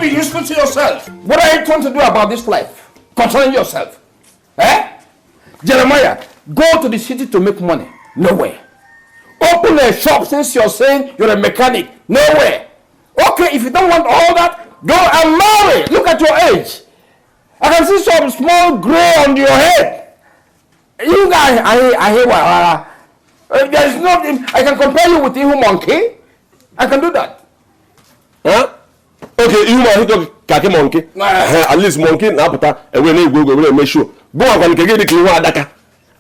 be useful to yourself. What are you trying to do about this life? Controlling yourself. Eh? Jeremiah, go to the city to make money. Nowhere. Open a shop since you're saying you're a mechanic. Nowhere. Okay, if you don't want all that, go and marry. Look at your age. I can see some small gray on your head. You guys, I hear Wahala. There's nothing. I can compare you with Ihu Monkey. I can do that. Huh? Okay, Ihu Monkey, Kaki Monkey. At least Monkey, Napata, and when they go, make sure. Go on, get the Kiwa Adaka.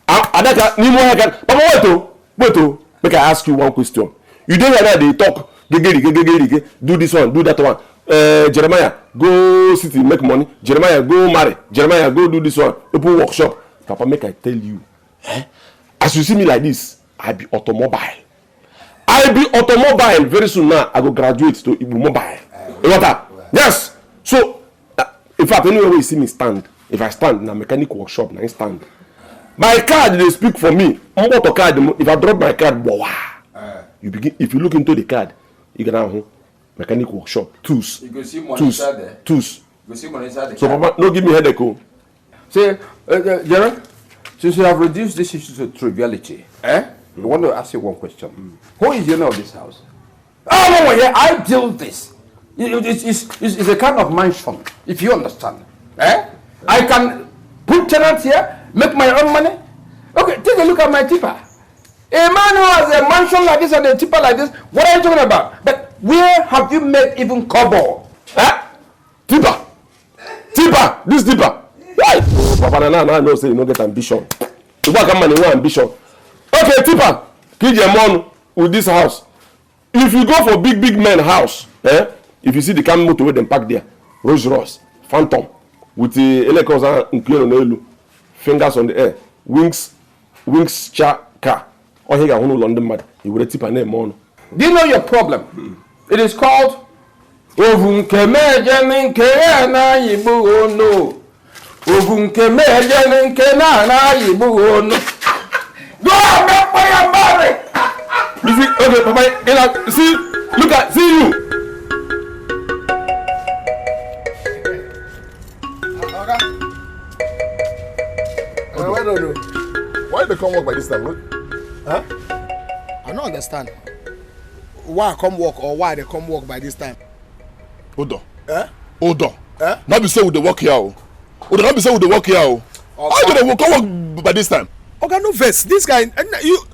Adaka, Nimo Hagan. But wait, make I ask you one question. You don't know they talk, do this one, do that one. Jeremiah, go city, make money. Jeremiah, go marry. Jeremiah, go do this one. Open workshop. Papa, make I tell you. As you see me like this, I be automobile. Very soon now, I go graduate to Ibu Mobile. Yes. So, in fact, anywhere you see me stand, if I stand in a mechanic workshop, I stand. My card, they speak for me. If I drop my card, you begin. If you look into the card, you can have mechanic workshop, tools. You can see money inside there. Tools. You can see money inside there. So, Papa, no give me headache. Say, Gerald, since you have reduced this issue to triviality, I want to ask you one question. Who is the owner of this house? Oh, no, yeah, I built this. It's a kind of mansion, if you understand. I can put tenants here, make my own money. Okay, take a look at my tipper. A man who has a mansion like this and a tipper like this, what are you talking about? But where have you made even kobo? Tipper, this tipper. Why? Papa Nana no say you no get ambition. You work man you want ambition. Okay, tipper, keep your money with this house. If you go for big men house, if you see the camel motor with them park there, Rolls Royce, Phantom, with the electrons included on the elu, fingers on the air, wings car, or he got one London mad, he would tip a name on. Do you know your problem? It is called Go make fire marry. You see, okay, Papa, see, look at, see you. Why they come work by this time? Huh? I don't understand. Why I come work or why they come work by this time? Hold on. Not be say with the work here. Not be say with the work here. Why do they come work by this time? Okay, no verse. This guy, you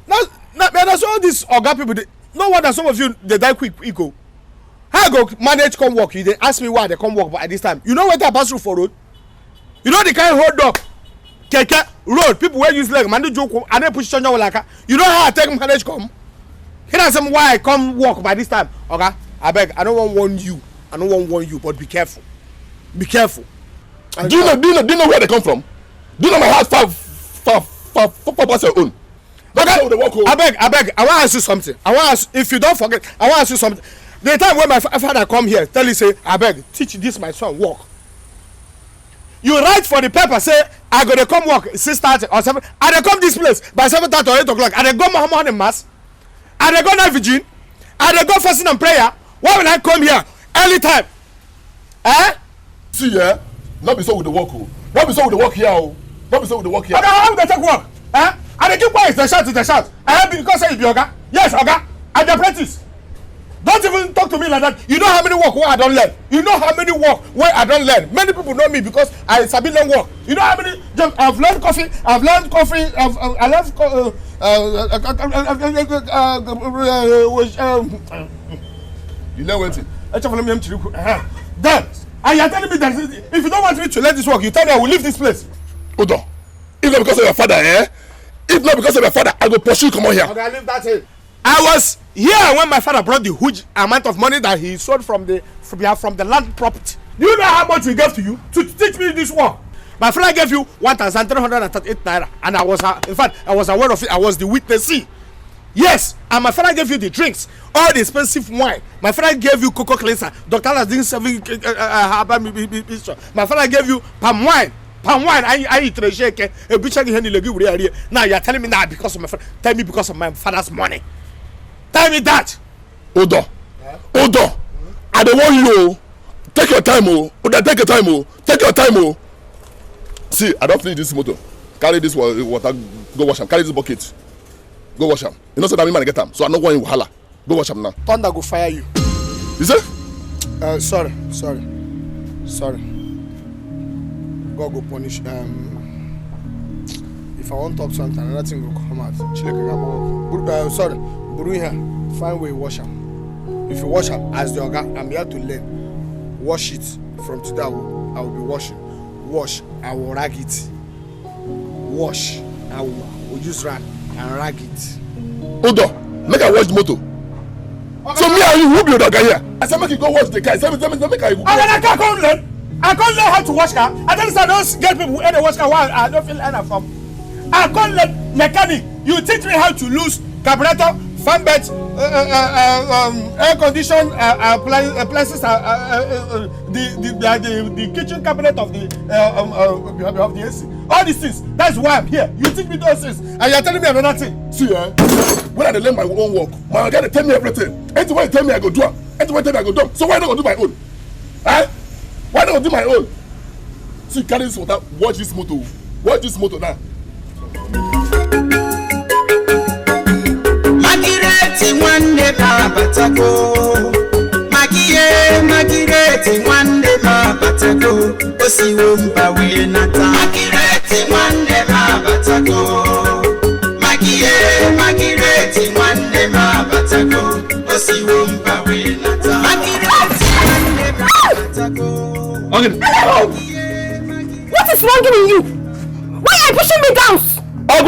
now that's all these Oga people. No wonder some of you they die quick. Ego. How I go manage come work? You they ask me why they come work by this time. You know what I pass through for road? You know the kind hold up. Keke road people where use leg man do joke and then push on your like. You know how I take manage come? Here are some why I come work by this time. Okay, I beg. I don't want warn you. I don't want warn you, but be careful. Be careful. And do you know where they come from? Do you know my house far past your own? Okay. I beg. I want to ask you something. If you don't forget, I want to ask you something. The time when my father come here, tell you say, I beg, teach this my son work. You write for the paper, say, I go to come work 6:30 or 7. I they come this place by 7:30 or 8 o'clock. I they go Muhammad in mass. I they go night vigil. I they go fasting and prayer. Why will I come here early time? See, not be so with the work. Not be so with the work here. Not be so with the work here. Okay, how will they take work? I dey keep quiet, they shout. I have because say you be Oga. Yes, Oga. I dey practice. Don't even talk to me like that. You know how many work where I don't learn. You know how many work where I don't learn. Many people know me because I sabi learn work. You know how many jobs I've learned coffee. I learned you learn one thing. Then and you're telling me that if you don't want me to let this work, you tell me I will leave this place. Hold on. If not because of your father, If not because of your father, I go pursue you. Come on here. Okay, I leave that in. I was here when my father brought the huge amount of money that he sold from the land property. Do you know how much he gave to you to teach me this work? My father gave you 1,338 naira, and I was, in fact, I was aware of it. I was the witness. Yes, and my father gave you the drinks, all the expensive wine. My father gave you cocoa cleanser. Dr. Aladin serving my father gave you palm wine. I eat a shake. A butcher here. Now you're telling me that because of my father. Tell me because of my father's money. Tell me that. Hold on. I don't want you. Take your time, oh. Take your time, oh. Take your time, oh. See, I don't finish this motor. Carry this water, go wash them. Carry this bucket. Go wash them. You know, so that me man get them. So I'm not going to Wahala. Go wash them now. Thunder go fire you. You say? Sorry. God go punish. If I want to talk something, another thing will come out. Sorry. Buru here. Find way wash them. If you wash them, as the organ, I'm here to learn. Wash it. From today, I will be washing. Wash, I will rag it. Wash, I will use rag and rag it. Hold on. Make I wash the motor. Okay. So me and you will be the guy here. I said make you go wash the car. I said make I go. I can't learn. I can't learn how to wash car. I don't get people who ever wash car while I don't feel enough from. I can't learn mechanic. You teach me how to lose carburetor, fan belt, air condition appliances, the kitchen cabinet of the AC. All these things. That's why I'm here. You teach me those things, and you're telling me another thing. See, when I learn my own work, my guy tell me everything. Anything when tell me I go do it. Anything tell me I go do. So why not go do my own? Why not go do my own? See, carry this water. Watch this motor. Watch this motor now. One day, Patago. Maggie, one day, Patago. Osi wumpa we nata. Maggie, one day, Patago. Maggie, one day, Patago. Osi wumpa we nata. Maggie, one day, Patago. Okay. What is wrong with you? Why are you pushing me down? Oh,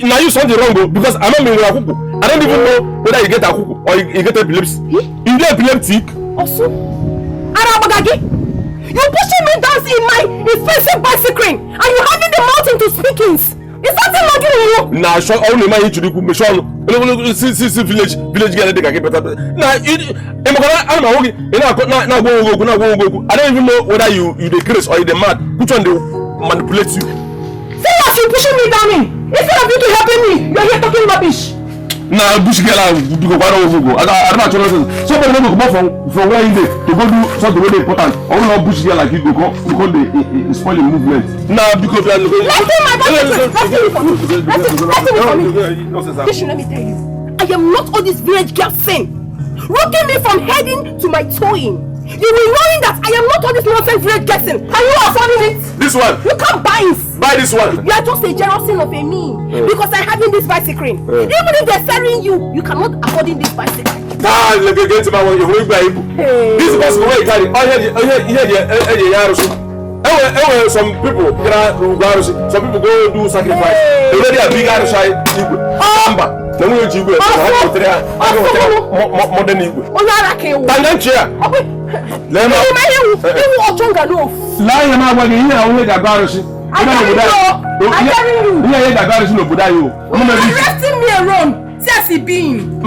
now you something wrong, because I don't mean I don't even know whether you get a cuckoo or you get epilepsy. You get epileptic. Also, Arabagagi, you're pushing me down in my expensive bicycle and you're having the mountain to speakings. Is that wrong with you? Nah, sure, only my age to do see village get it better. Now, I'm okay. Now go. I don't even know whether you the grace or you the mad. Which one they manipulate you? See what you pushing me down in. Instead of you to helping me, you're here talking rubbish. Nah, bush girl, I don't go. I don't know. Somebody never come from where he is to go do something very important. I don't know bush girl like you go they spoil the movement. Nah, because Let's do my best. Listen, let me tell you. I am not all this village girl thing. Rocking me from heading to my toeing. You will knowing that I am not all this nonsense village guessing. Can you afford it? This one. You can't buy it. Buy this one. You are just a generous sin of a me because I having this bicycle. Even if they're selling you, you cannot afford this bicycle. Ah, look again to my one. You will buy it. This bicycle where you carry. Some people some people go do sacrifice. They already have big Irish then we will modern Igbo. Arresting me alone. Says he being.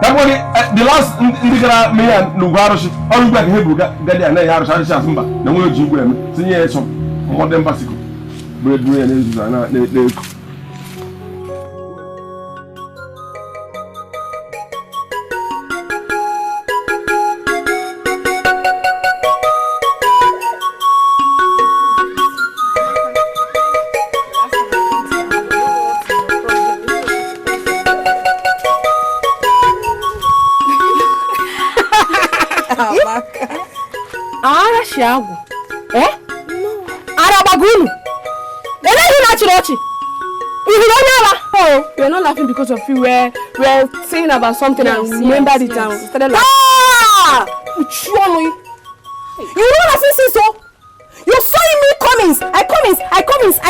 That one, the last indicator me and Nugaroshi, all you got here, get there, and I have Shasamba. No one you will see some modern bicycle. Bread, and Thiago. Eh? No. Arabagulu. Oh, you're not laughing because of you. We're saying about something and remember the time. You know what I say so? You're showing me comments. I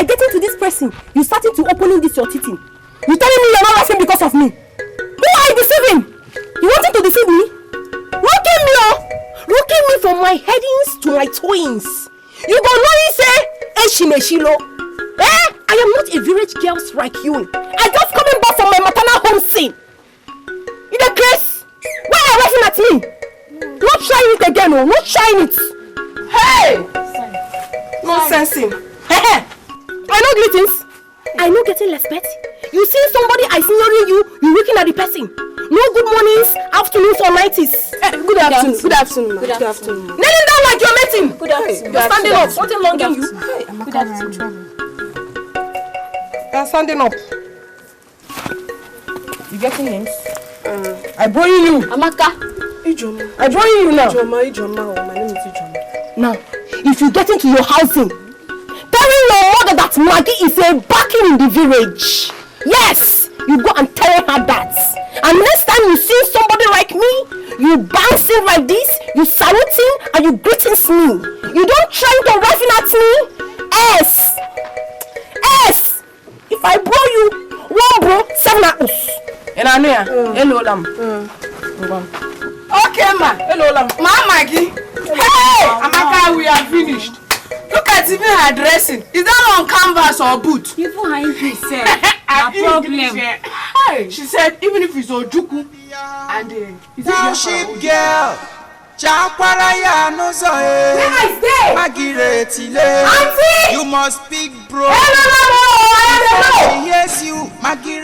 get into this person. You started to opening this your teething. You telling me you're not laughing because of me. Who are you deceiving? You wanted to deceive me? Looking me from my headings to my toeings. You go know say Eshimeshilo. I am not a village girl like you. I just coming back from my maternal home scene. You the grace? Why are you laughing at me? Not trying it again, Not trying it. Hey! Nonsense. person. I know greetings. I know getting respect. You see somebody I senioring you looking at the person. No good mornings, afternoons or nighties. Good afternoon. Good afternoon. Good afternoon. Kneeling down like you're meeting. Good afternoon. You're standing up. What a long you. Good afternoon. You're standing up. You getting names? I borrow you. Amaka. Ijoma. I borrow you now. Ijoma. My name is Ijoma. Now, if you get into your housing, telling your mother that Maggie is a backing in the village. Yes, you go and tell her that. And next time you see somebody like me, you bouncing like this, you saluting and you greeting me. You don't try to laughing at me. S. If I blow you, one bro, 7 apples. And I know. Hello, lamb. Okay, ma. Hello, lamb. Ma, Maggie. Hey, Amaka, we are finished. Look at even her dressing. Is that on canvas or boot? Even her English said, no problem. Hey. She said, even if it's Ojuku and Township girl, Chakwaraya no zoe. Nice day. Maggie, Auntie, you must speak, bro. Hello. Yes, you, Maggie.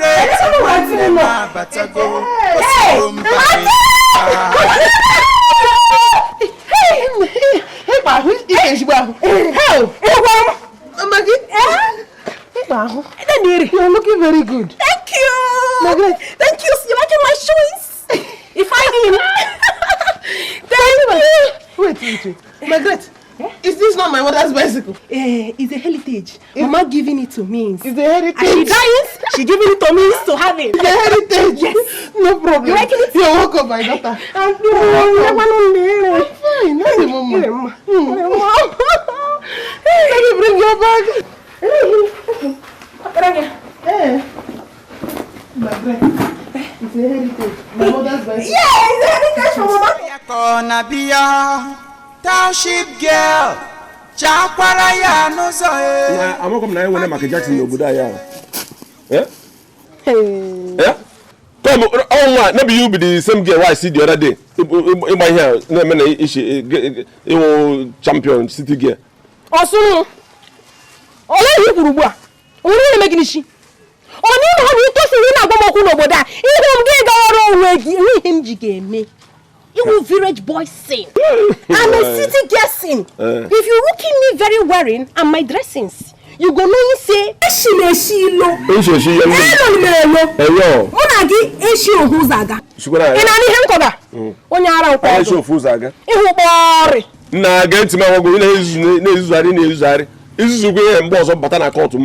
You're looking very good. Thank you. Margaret. Thank you. You're liking my shoes. If I didn't. Thank you. Wait. Margaret, is this not my mother's bicycle? It's a heritage. Mama giving it to me. It's a heritage. And she dies, she giving it to me to have it. It's a heritage. Yes. No problem. You liking it? You're welcome, my daughter. I'm fine. Let me bring your bag. Margaret, it's a heritage. My mother's bicycle. Yeah, it's a heritage for Mama. Township girl, Chakwaraya no zoe. I'm not coming when I'm a Jackson no Buddha. Yeah? Yeah? Come on, oh, maybe you be the same girl I see the other day. In my hair, no man is champion city girl. Also, all you Buruba. Only making it. Only how you toss in a Gomokuno Boda. You don't get our own way. Him jigame. You will village boy sing. I'm a city girl sing. If you look at me very wearing and my dressings, you go know you say Eshilo. Hello. Monagi Eshio Huzaga. And I need him cover. When you are Fuzaga. It Na get to my go in This is where I'm boss of Batana call to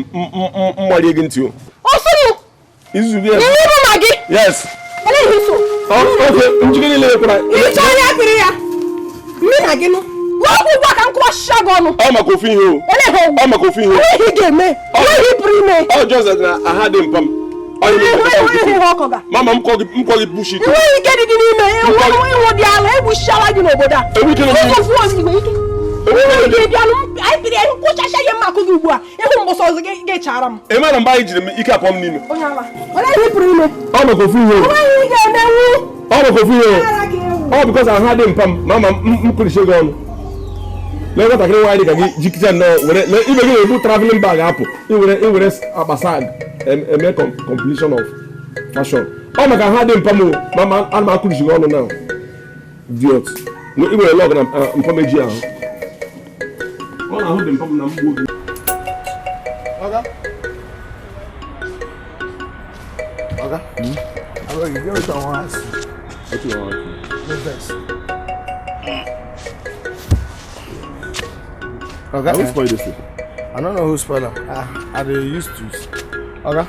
Molly against you. Also, This is Maggie. Yes. Okay. I'm a coffee here. I'm a coffee here. He gave me. He bring me. Oh, just as I had him pump. Mama, I'm calling Bushy. You get it in me. We shall I do over that. We can I didn't put a shaggy Makuba. Get Charam. A man and buy you can't come in. What are you bring me? I'm a coffee here. I'm a coffee here. Oh, because I had him pump. Mama, could shake on. Never talking why they can get Jikitan. No, even a good traveling bag apple. It will rest a basag and make completion of fashion. Oh, my God, had him pump. Mama, and my could shake on now. Idiot. No, it will log and pump. All I hold them from them wood. Okay. I will give you some once. What you want? No thanks. Okay. Who spoiled this? I don't know who spoiled them. I they used to. Okay.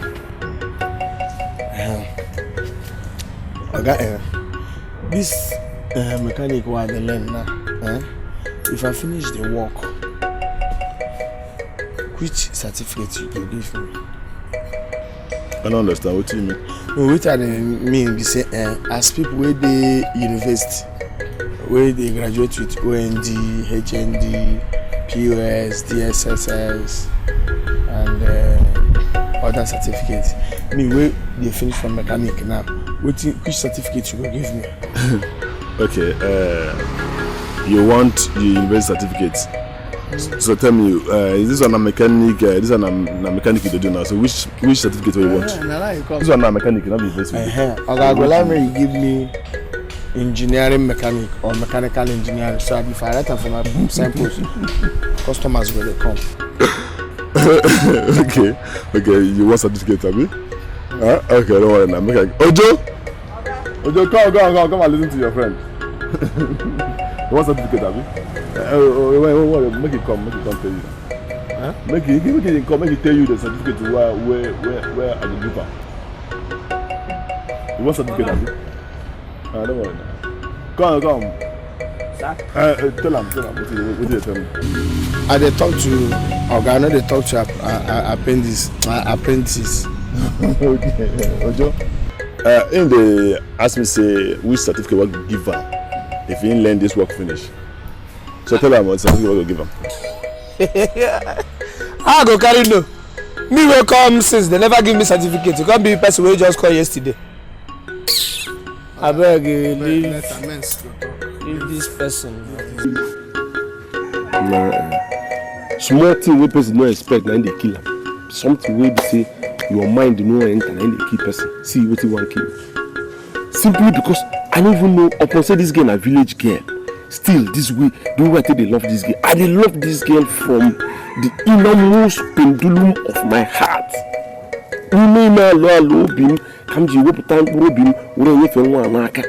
Okay. This mechanic what they learn now. If I finish the work, which certificate you can give me? I don't understand what you mean. No, what I mean be say as people where they university, where they graduate with OND, HND, POS, DSSS, and other certificates. Me where they finish from mechanic now. Which certificate you will give me? Okay. You want the university certificate? So tell me, is this one a mechanic? This one a mechanic you do now. So which certificate do you want? This one a mechanic, not investment. Okay, go let me give me engineering mechanic or mechanical engineering. So if I write them for my samples, customers will come. Okay, you want certificate, Abi? Okay, don't worry now. Ojo, come and listen to your friend. You want certificate, Abi? Wait, make it come tell you. Huh? Make it come, make it tell you the certificate where I can give her. You want certificate, Abi? Don't worry now. Come. Sir? Tell him. What did you tell me? I dey talk to Oga, I know they talk to apprentices. Okay, Ojo. In the ask me say which certificate will give her if he didn't learn this work finish. So tell him what certificate will give him. I go carry no. Me will come since they never give me certificate. You can't be person who just call yesterday. I beg you, leave this person. Small thing wey person no expect na dey kill am. Something wey be say your mind no enter na dey kill person. See wetin wan kill. Simply because I don't even know upon say this girl na village girl. Still this way, the way I think they love this girl. I dey love this girl from the innermost pendulum of my heart. Ime lo bim kamji weputan bim wure yefe nwa anaka.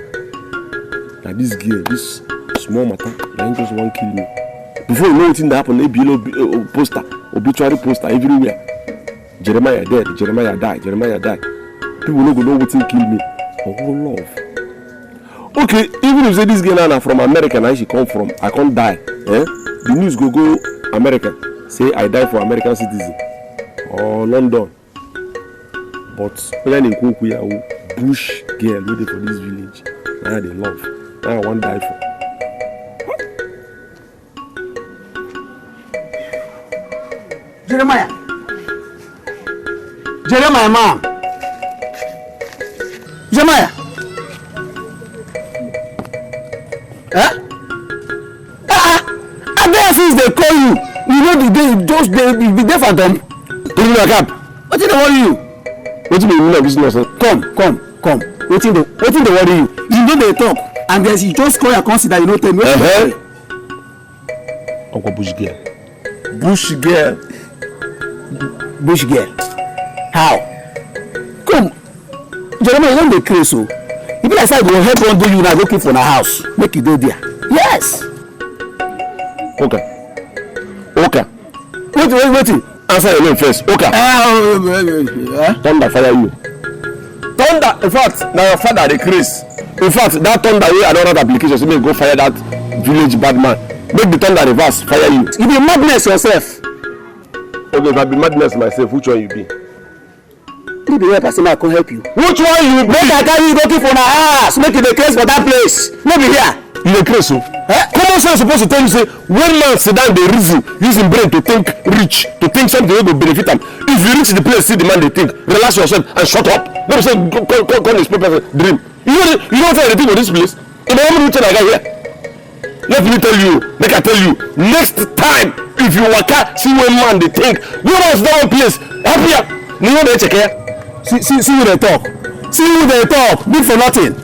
Na this girl, this small matter, na just wan kill me. Before you know wetin dey happen, below poster, obituary poster everywhere. Jeremiah dead, Jeremiah died. People no go know wetin kill me. For whole love. Okay, even if say this girl now from America, now she come from, I can't die. The news go America. Say I die for American citizen or London. But when in Kokuya, bush girl waiting for this village. Now they love. Now I want die for. Jeremiah, mom. Jeremiah. And there since they call you, you know the day those days be there for them. Put in your cap. What did they worry you? What do you mean business? Come. What did they worry you? You know they talk, and then you just call your consider you know tell me. Uncle Bush girl. How? Come, Jeremiah, you don't be crazy, so. If I say I go help one do you now looking for a house, make you go there. Yes. Okay. Wait. Answer your name first. Okay. Thunder fire you. Thunder, in fact, now your father the Chris. In fact, that thunder way I don't have application, so make go fire that village bad man. Make the thunder reverse, fire you. You be madness yourself. Okay, if I be madness myself, which one you be? You be help person I can help you. Which one you be? Make I carry you looking for a house, make you the case for that place. No be here. You the case, so? Common sense supposed to tell you say when man sit down dey reason using brain to think rich, to think something wey go benefit am. If you reach the place see the man dey think, relax yourself and shut up. No be say go this paper dream. You know say the thing for this place. In the moment I got here. Let me tell you, make I tell you, next time if you waka see when man dey think, go else that one place. Happier. You know they check here. See who they talk. Big for nothing.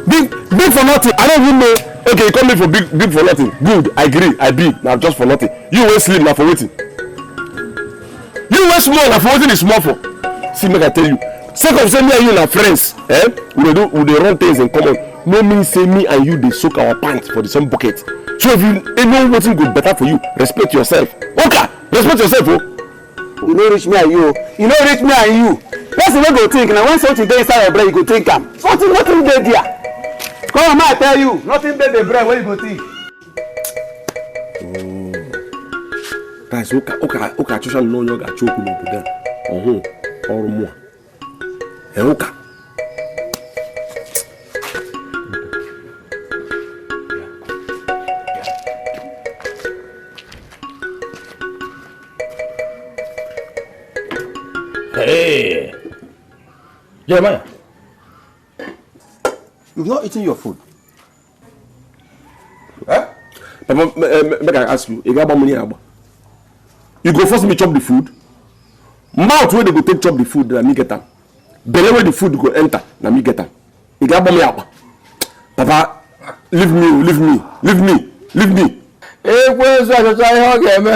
Big for nothing. I don't even know. Okay, you call me for big for nothing. Good, I agree, I big, now just for nothing. You wey slim now for waiting. You wey small now for waiting is small for. See, make I tell you. Second say me and you na friends, we dey run things in common. No mean say me and you dey soak our pants for the same bucket. So if you know wetin go better for you, respect yourself. Okay, respect yourself, oh. You no reach me and you. Person wey go think na when something dey inside your brain you go think am. Nothing dey there. Come on, I tell you, nothing dey the brain wey you go think. Guys, okay, achọcha nnọọ onye ọ ga-achọ okwu n'obodo a. Ọrụ mụa. Ụka. Hey, Jeremiah, you've not eaten your food. Papa, make I ask you, you got money? You go force me chop the food. Mouth where they go take chop the food, na me get am. Belle where the food go enter, na me get am. You got me up. Papa, leave me. When so I try me.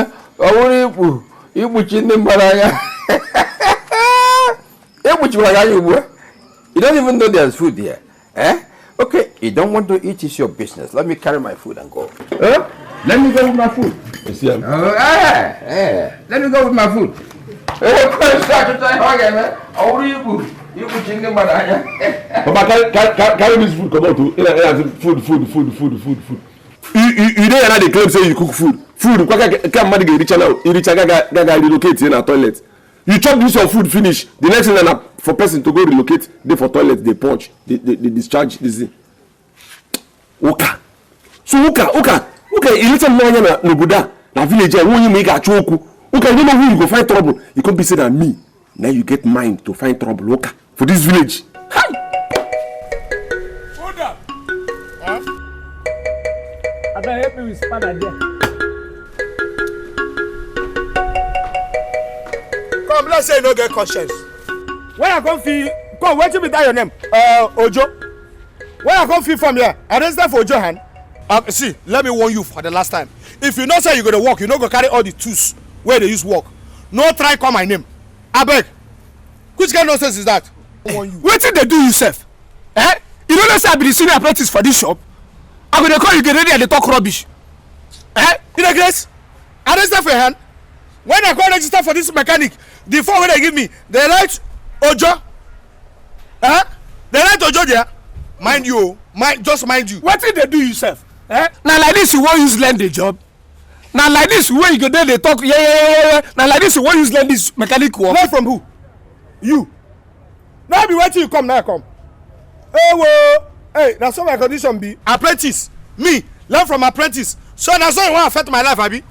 You chin them baraya. You don't even know there's food here. Eh? Okay, you don't want to eat, it's your business. Let me carry my food and go. Let me go with my food. Let me go with my food. Papa, carry this food, come on to food. You don't have the claim say you cook food. Food, can't manage the channel. You relocate in a toilet. You chop this your food finish. The next thing for person to go relocate, they for toilet, they punch, they discharge this thing. Oka. So Oka. You little man na Buddha, na village, when you make a choku. Oka, you know who you go find trouble. You can't be said than me. Now you get mind to find trouble, Oka, for this village. Hi. Hold up. Huh? I can help me with spanner there. Come, let's say you no get conscience. When I come feel, come, wait till me tell your name. Ojo. When I come feel from here, I register for Ojo hand. See, let me warn you for the last time. If you not say you gonna work, you not go carry all the tools where they use work. No try call my name. I beg. Which kind of nonsense is that? What did they do yourself? Eh? You don't know say I be the senior apprentice for this shop. I'm gonna call you get ready and they talk rubbish. Eh? You know, Grace? I register for your hand. When I go register for this mechanic, the phone when they give me, they write Ojo. Huh? They write Ojo there. Mind you. Mind you. What did they do yourself? Eh? Now like this you won't use learn the job. Now like this when you go there they talk yeah. Now like this you won't use learn this mechanic work. Learn from who? You. Now be waiting you come now come. Hey, that's what my condition be. Apprentice. Me. Learn from apprentice. So that's why you want to affect my life, Abi.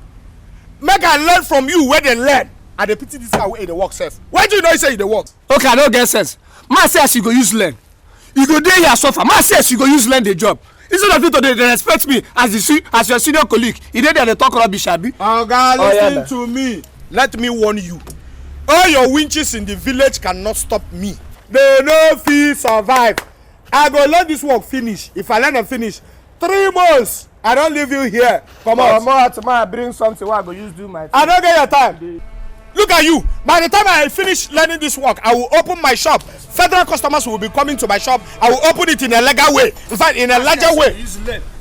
Make I learn from you where they learn. And they pity this guy where they work self. Why do you know you say they work? Okay, I don't get sense. Man says you go use learn. You go there here suffer. Man says you go use learn the job. Instead of you today, they respect me as your senior colleague. You dey there they talk rubbish, Abi. Oh God, listen to me. Let me warn you. All your winches in the village cannot stop me. They no fit survive. I go let this work finish. If I let them finish, 3 months, I don't leave you here. Come on. Tomorrow I bring something where I go use do my thing. I don't get your time. Look at you. By the time I finish learning this work, I will open my shop. Federal customers will be coming to my shop. I will open it in a legal way. In fact, in a larger way.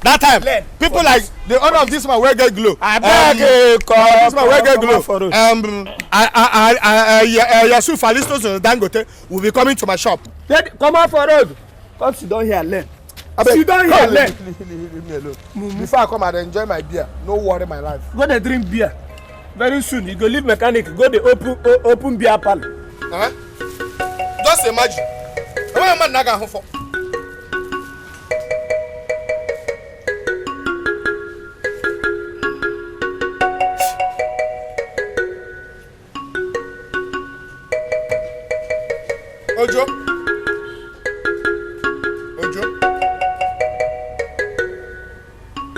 That time, people like the owner of this man will get glow. I beg this man will get glow. Yasuf Alistos Dangote will be coming to my shop. Come out for road. Come sit down here and learn. Sit down here and learn. Leave me alone. Before I come and enjoy my beer, no worry my life. Go dey drink beer. Very soon you go leave mechanic, go the open beer parlor. Just imagine. How am I naga home for? Ojo.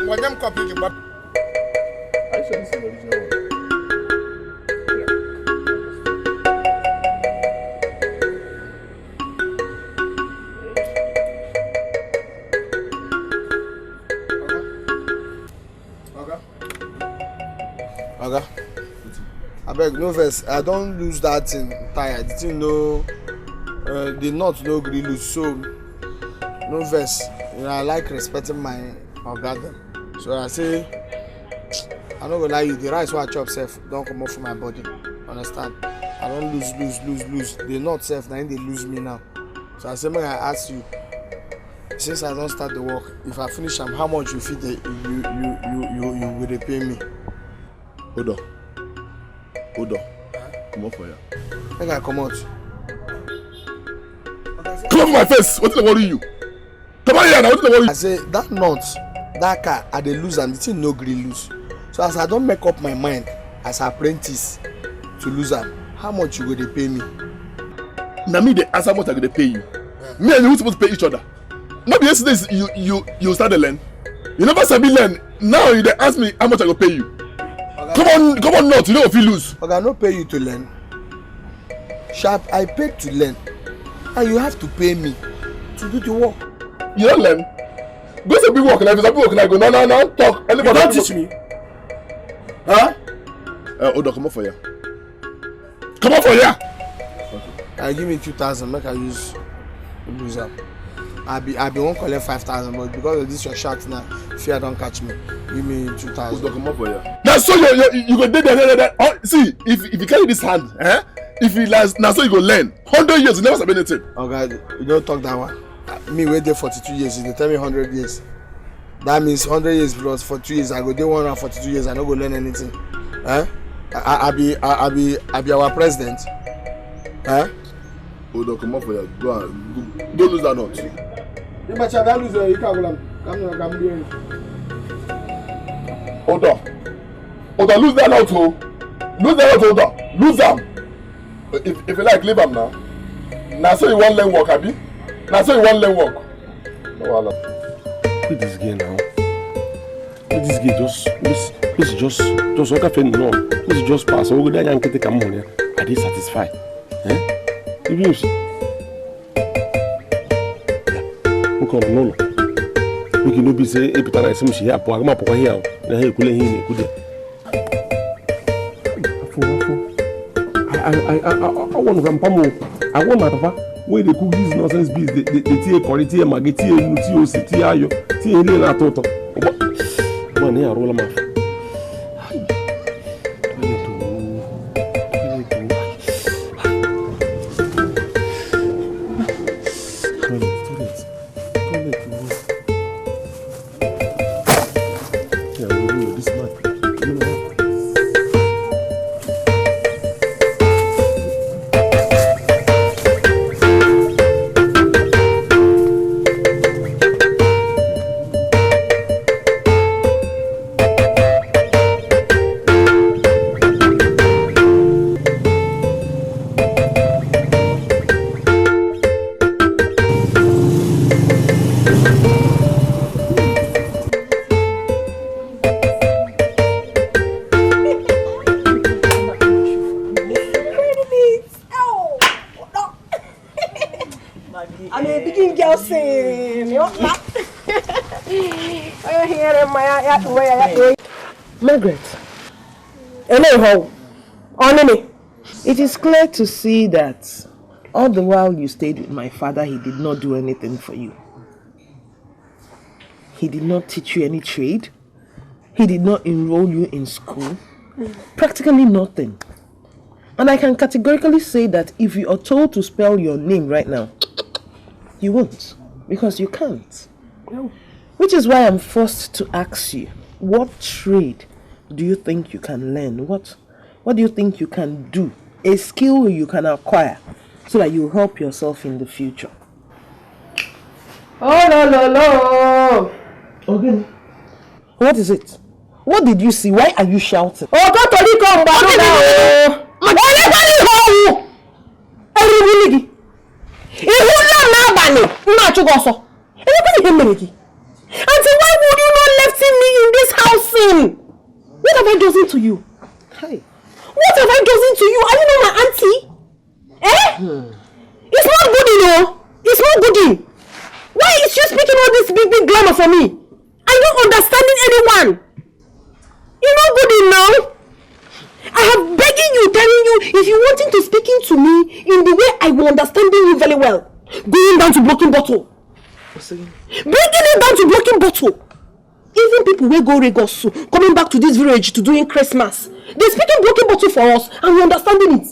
When them copy you back. I should see the original one. Okay. I beg no verse. I don't lose that thing tire. The thing no, the knot no gree loose. So no verse. You know I like respecting my organ. So I say I no go lie you. The rice wey I chop sef don comot for my body. Understand? I don lose. The knot sef na im dey lose me now. So I say make I ask you. Since I don start the work, if I finish am, how much you fit you go dey pay me? Hold on. Come on for ya. Make I come out. Come on my face. What did I worry you? Come on here now. What did I worry you? I say that knot, that car, I dey lose am. The thing no gree lose. So as I don make up my mind as apprentice to lose am, how much you go dey pay me? Na me dey ask how much I go dey pay you. Me and you supposed to pay each other. Not yesterday you start to learn. You never sabi learn. Now you dey ask me how much I go pay you. Come on, not. You know if you lose. Okay, I don't pay you to learn. Sharp, I paid to learn. And you have to pay me to do the work. You don't learn. Go to big work and if it's a big work and I go, no, talk. Anybody don't teach me. Huh? Odo, come on for you. Come on for you. Okay. Give me 2,000, make I lose up. I be won't collect 5,000, but because of this your sharks now, fear don't catch me. Give me 2,000. Odo, come on for you. Now so you go there. Oh, see, if you carry this hand, if you last now so you go learn. 100 years, you never said anything. Okay, you don't talk that one. Me wait there 42 years, you tell me 100 years. That means 100 years plus 42 years. I go there 142 years, I don't go learn anything. I be our president. Odo, come on for you. Go on. Don't lose that note. You might have lose you can't come Odo, lose that note, oh. Lose that note, Odo. Lose them. If you like, leave them now. Now so you want learn work, Abi? Now so you want learn work. No wahala. Look this guy now. Look this guy just what happened no. This just pass. We go there and take come here. Are they satisfied? Even if we come no. We can no be say e pita na sim shi here po here. Na here kule hin ku there. I want Rampamo. I want my papa. Where they cook this nonsense bees, they tea quality, Maggie, tea, Nutio, tea, ayo, tea, Lena Toto. One here, roll them off. Margaret, hello, Onini. It is clear to see that all the while you stayed with my father, he did not do anything for you. He did not teach you any trade. He did not enroll you in school. Practically nothing. And I can categorically say that if you are told to spell your name right now, you won't, because you can't. No. Which is why I'm forced to ask you, what trade do you think you can learn? What do you think you can do? A skill you can acquire so that you help yourself in the future. Oh, no. Okay. What is it? What did you see? Why are you shouting? Oh, go to the come back now. Auntie, why would you not left me in this house? What have I done to you? Hey. What have I done to you? Are you not my auntie? It's not good, you know. It's not good. Why is she speaking all this big glamour for me? Are you understanding anyone? You're not good enough. I have begging you, telling you, if you wanting to speaking to me in the way I will understanding you very well, going down to blocking bottle. Bringing it down to blocking bottle. Even people will go Regosu, coming back to this village to doing Christmas. They're speaking blocking bottle for us and we're understanding it.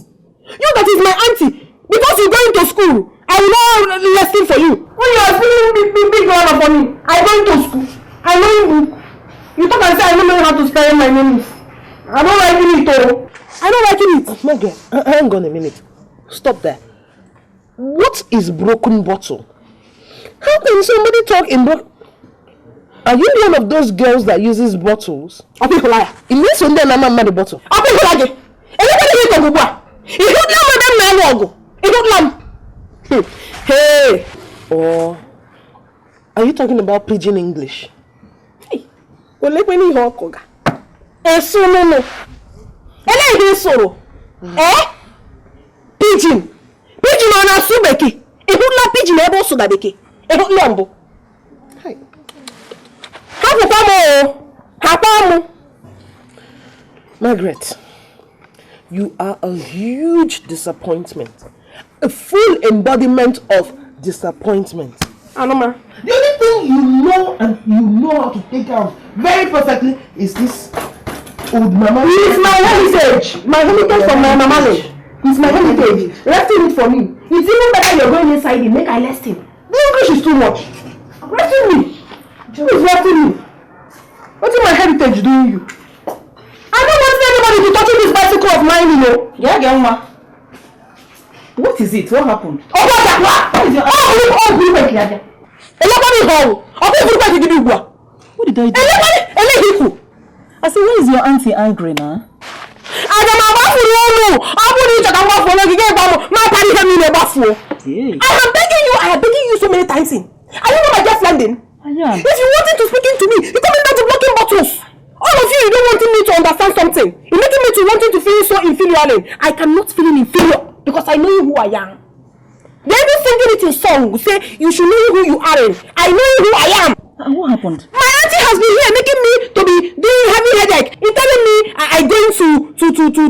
You that is my auntie. Because you're going to school, I will not listen for you. When you are speaking big grammar for me, I'm going to school. I know you. You talk and say I don't know how to spell my name. I don't like it though. I don't like it. Maggie, hang on a minute. Stop there. What is broken bottle? How can somebody talk in broken? Are you one of those girls that uses bottles? It means when they're not the bottle. Hey! Or are you talking about pidgin English? Hey! No. Hey, this solo. Pigeon. Pigeon on a subeki. It would not pigeon able so that beki. It would lumbo. Hapamu. Margaret, you are a huge disappointment. A full embodiment of disappointment. Anoma, the only thing you know and you know how to take care of very perfectly is this old mama. It's my heritage. My heritage from my mama. It's my heritage. Resting it for me. It's even better you're going inside it. Make I rest him. The English is too much. Resting me. Who is resting me? What is my heritage doing you? I don't want anybody to touch this bicycle of mine, you know. Yeah, Gemma. What is it? What happened? Oh, what is it? What did I do? I said, why is your auntie angry now? I am begging you so many times. Are you not my just landing? I am. If you wanted to speak to me, you're coming down to blocking bottles. All of you don't want me to understand something. You're making me to wanting to feel so inferior. I cannot feel inferior because I know who I am. They even singing it in song. Say you should know who you are. I know who I am. And what happened? My auntie has been here making me to be doing heavy headache. In telling me I going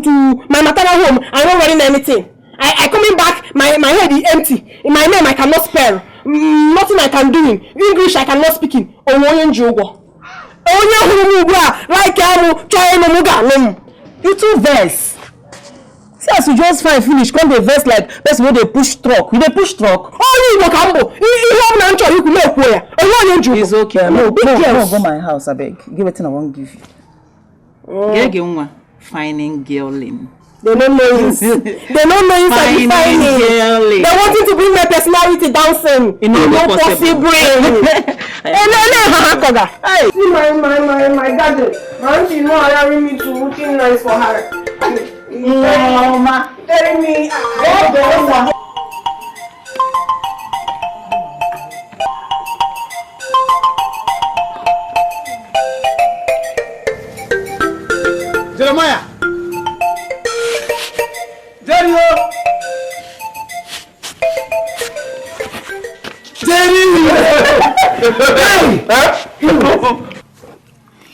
to my maternal home. I'm not wearing anything. I coming back. My head is empty. In my name I cannot spell. Nothing I can do in English I cannot speak in. You too verse. See as you just find finish, come the verse like that's where they push truck. You they push truck. Oh, you cambo. You could make where. It's okay. No, go my house, I beg. Give it and I won't give you. Yeah, finding girling. They don't know you. They don't know you finding. They wanting to bring my personality dancing. You know, no possible. Hey, my garden. Auntie, you know I me to looking nice for her. Mama, telling me. Jeremiah.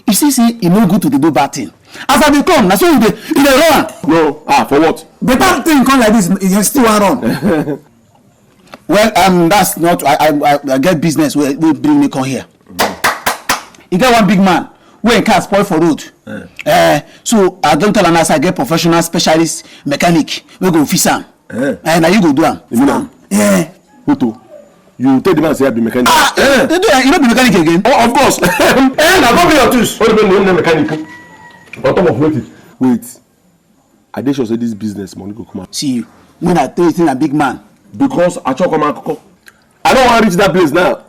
You see, it's no good to do bad thing. As I become, that's why you run. No, for what? Better thing come like this, you still run. Well, that's not. I get business where bring me come here. You get one big man when car spoil for road. So I don't tell him as I get professional specialist mechanic. We go fix am. And now you go do am. Yeah. Who? You tell the man say I be mechanic. You don't be mechanic again. Oh, of course. Now go be your tools. What do you mean mechanic? On top of wait. I dey sure say this business money go come out. See you. When I tell you a big man. Because I talk come. I don't want to reach that place now.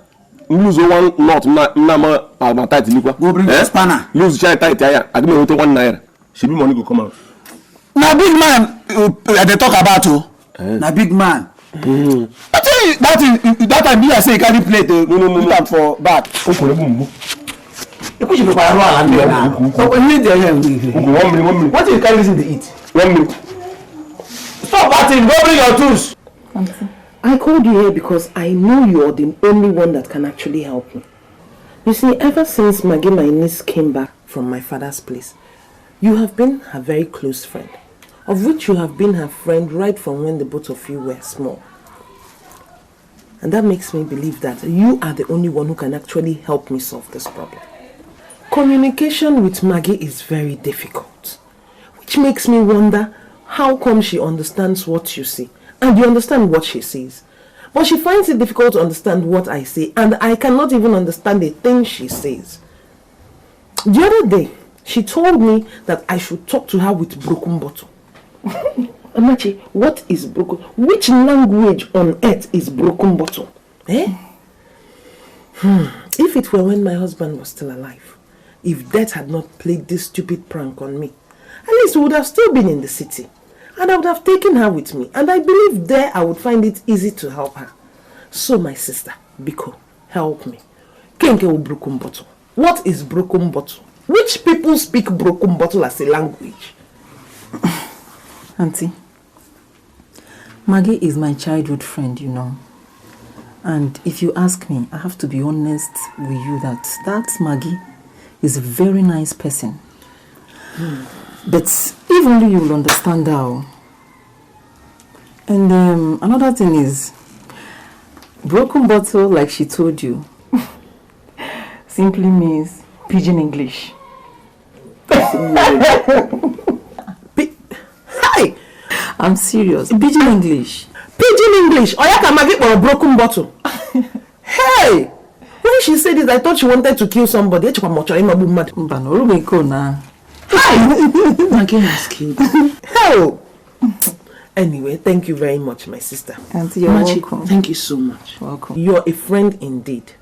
Lose one knot, my tight liquor. Go bring the spanner. Lose child tight here. I give me 1 naira. She be money go come out. Now big man, they talk about you. Now big man. I tell you that time I say you carry plate no for back. You push it for around now. So when you there, 1 minute. What do you carry listen to eat? 1 minute. Stop batting. Go bring your tools. I called you here because I know you are the only one that can actually help me. You see, ever since Maggie, my niece, came back from my father's place, you have been her very close friend, of which you have been her friend right from when the both of you were small. And that makes me believe that you are the only one who can actually help me solve this problem. Communication with Maggie is very difficult, which makes me wonder how come she understands what you say and you understand what she says. But she finds it difficult to understand what I say, and I cannot even understand a thing she says. The other day, she told me that I should talk to her with broken bottle. Amachi, what is broken? Which language on earth is broken bottle? If it were when my husband was still alive, if death had not played this stupid prank on me, at least we would have still been in the city. And I would have taken her with me. And I believe there I would find it easy to help her. So my sister, Bigo, help me. Kenke broken bottle. What is broken bottle? Which people speak broken bottle as a language? Auntie, Maggie is my childhood friend, you know. And if you ask me, I have to be honest with you that Maggie is a very nice person. But if only you will understand how. And another thing is, broken bottle, like she told you, simply means pidgin English. Hi! I'm serious. Pidgin English. Pidgin English. Or you can make it for a broken bottle. Hey! When she said this, I thought she wanted to kill somebody. Hi! Maggie has killed. Hell! Anyway, thank you very much, my sister. Auntie, you're welcome. Thank you so much. Welcome. You're a friend indeed.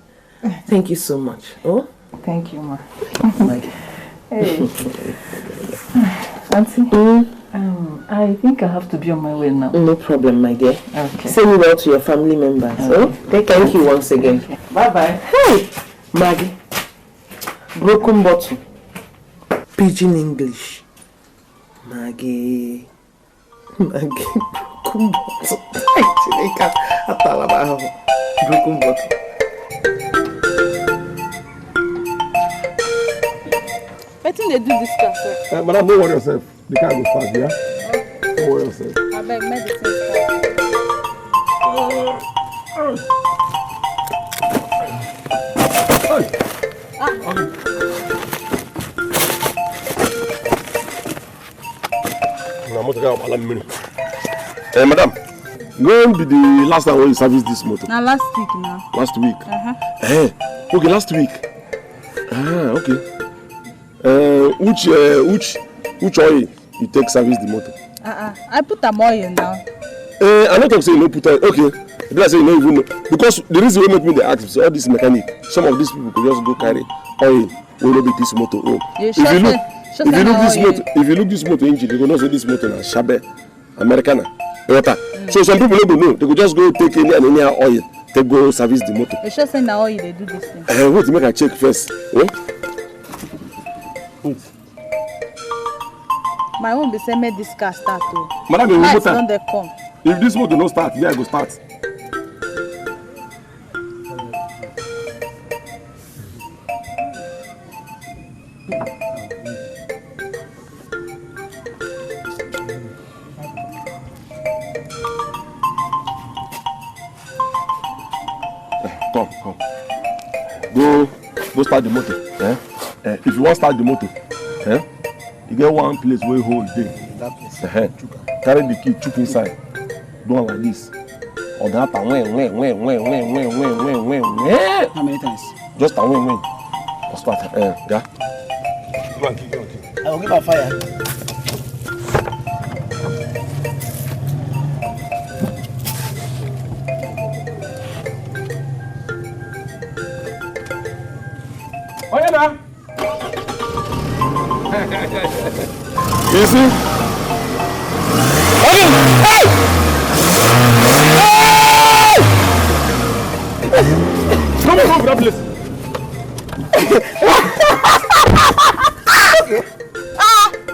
Thank you so much. Oh? Thank you, ma. Hey. Auntie, I think I have to be on my way now. No problem, my dear. Okay. Say me well to your family members. Okay. Thank you once again. Okay. Bye-bye. Hey! Maggie. Broken bottle. Pidgin English. Maggie. Broken bottle. Broken bottle. I think they do this stuff, sir. Madam, don't worry yourself. The car goes fast, yeah? Don't worry yourself. I beg medicine. Madam, when did the last time when you serviced this motor? Now last week now. Last week? Okay, last week. Okay. Which oil you take service the motor? I put a oil now. I'm not talking say you no put oil. Okay. Did I say you don't even know? Because the reason why make me the ask is all this mechanic. Some of these people could just go carry oil. Will not be this motor. If you look this motor engine, you will know say this motor is Shabe Americana. So some people don't know. They could just go take any oil. They go service the motor. You should say now oil they do this thing. Wait to make a check first. My own be say make this car start too. Madam, lights don't they come. If this motor no start, yeah, I go start. Come. Go start the motor. If you want to start the motor, you get one place where you hold there. That place. Carry the key, chook inside. Do it like this. Or that How many times? Just a win. Start. Yeah. Go on, keep. I will give a fire. You see? Hey! Come on, that place.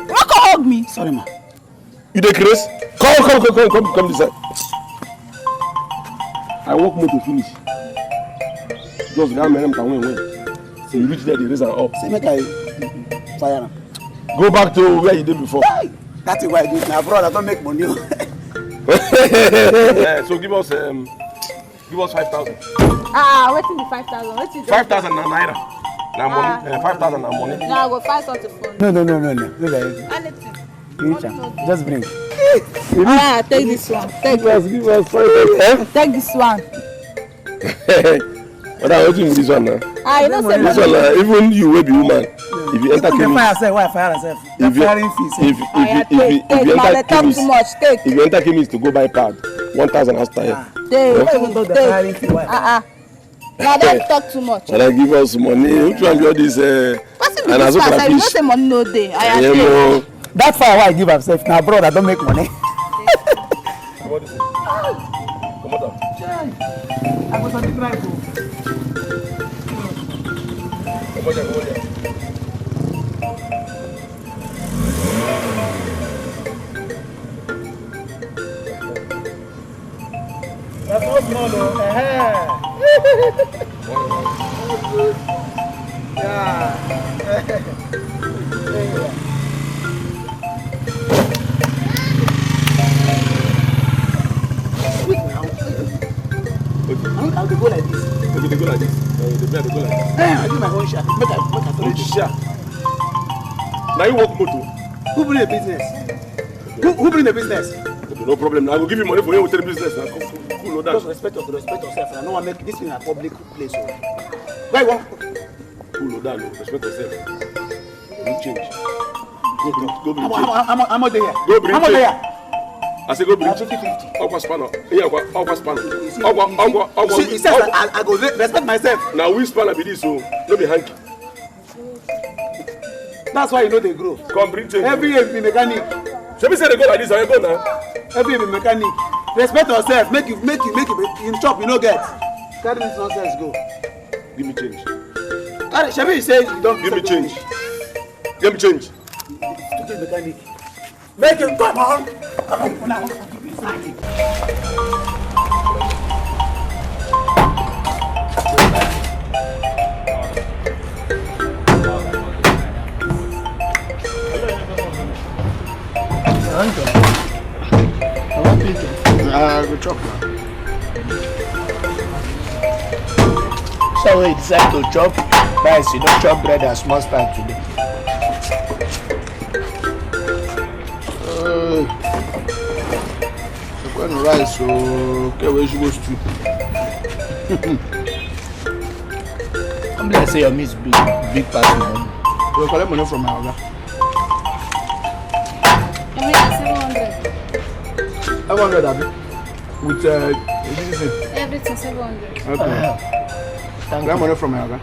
Why can't hug me? Sorry, ma. You dey craze? Come this side. I walk motor finish. Just that man can win. So you reach there, they raise and up. Say make I fire am. Go back to where you did before. That's why I do it now, brother. Don't make money. So give us 5,000. Waiting the 5,000. Waiting 5,000 naira. Now money. 5,000 now money. Now I go find something for you. No. Anything. Just bring. Take this one. Take Give us 5,000. Take this one. What are you doing with this one now? You know say This one, even you will be woman. If you enter chemist, Fire yourself. Why fire yourself? if you Firing fees. if you enter chemist, if you enter chemist to go buy pad, 1,000 after here. Take. Now don't talk too much. And I give us money. Which one be all this? What's in this fast? I know say money no day. That fire why I give myself. Now, brother, don't make money. Come on. I was on the drive. Come on. small, no. I'll go like this. Okay, they go like this. They go like this. I do my own shot. Make a Share. Now you work motor. Who bring the business? Who bring the business? Okay, no problem. I will give you money for you to the business. Now, cool, Just respect yourself. I don't want to make this in a public place. Why you want? Cool down. Respect yourself. Don't change. Go bring change. I'm not there. Go bring I'm not change. there. I say go bring 50-50. Ogwa spanner. Yeah, Ogwa spanner. He says I go respect myself. Now we spanner be this, so no be hanky. That's why you know they grow. Come bring change. Every year be mechanic. So me say they go like this, I go now. Every year be mechanic. Respect yourself. Make it. In shop you no get. Carry this nonsense go. Give me change. Shabi say you don't give me change. Give me change. Stupid mechanic. Make him come on. Come on now. Good chop. So we decide to chop rice. You don't chop bread as small start today. When rice, so okay, where you go to? I'm gonna say your miss big part now. You collect money from my order. 700, Abi. With Everything 700. Okay. Collect money from my order.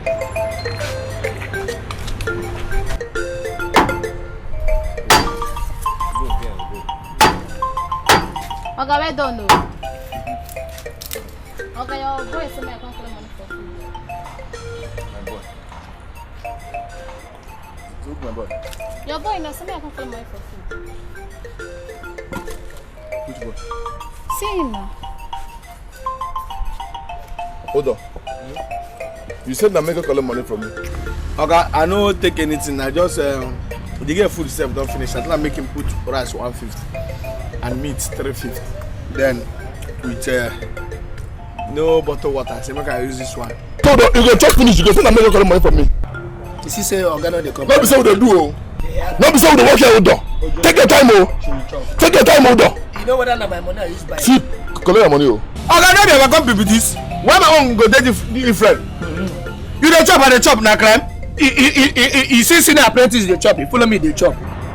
Okay, we don't know. Okay, your boy say me I can't collect money for food. My boy. Your boy no say me I can't collect money for food. Which boy? See him now. Hold on. You said that make her collect money from me. Okay, I no take anything. I just the get food itself don't finish. I think I make him put rice 150 and meat 350. Then with no bottled water. Say make I use this one. Hold on, you go chop finish. You go say that make her collect money from me. You see, say Organo they come. No be say what they do, oh. No be say what they work here, hold on. Take your time, oh. Take your time, hold on. You know whether na my money I use buy. See, collect your money, oh. Organo they ever come be with this. Why my own go take different? You dey chop and dey chop na crime. You see senior apprentice dey chop. You follow me dey chop.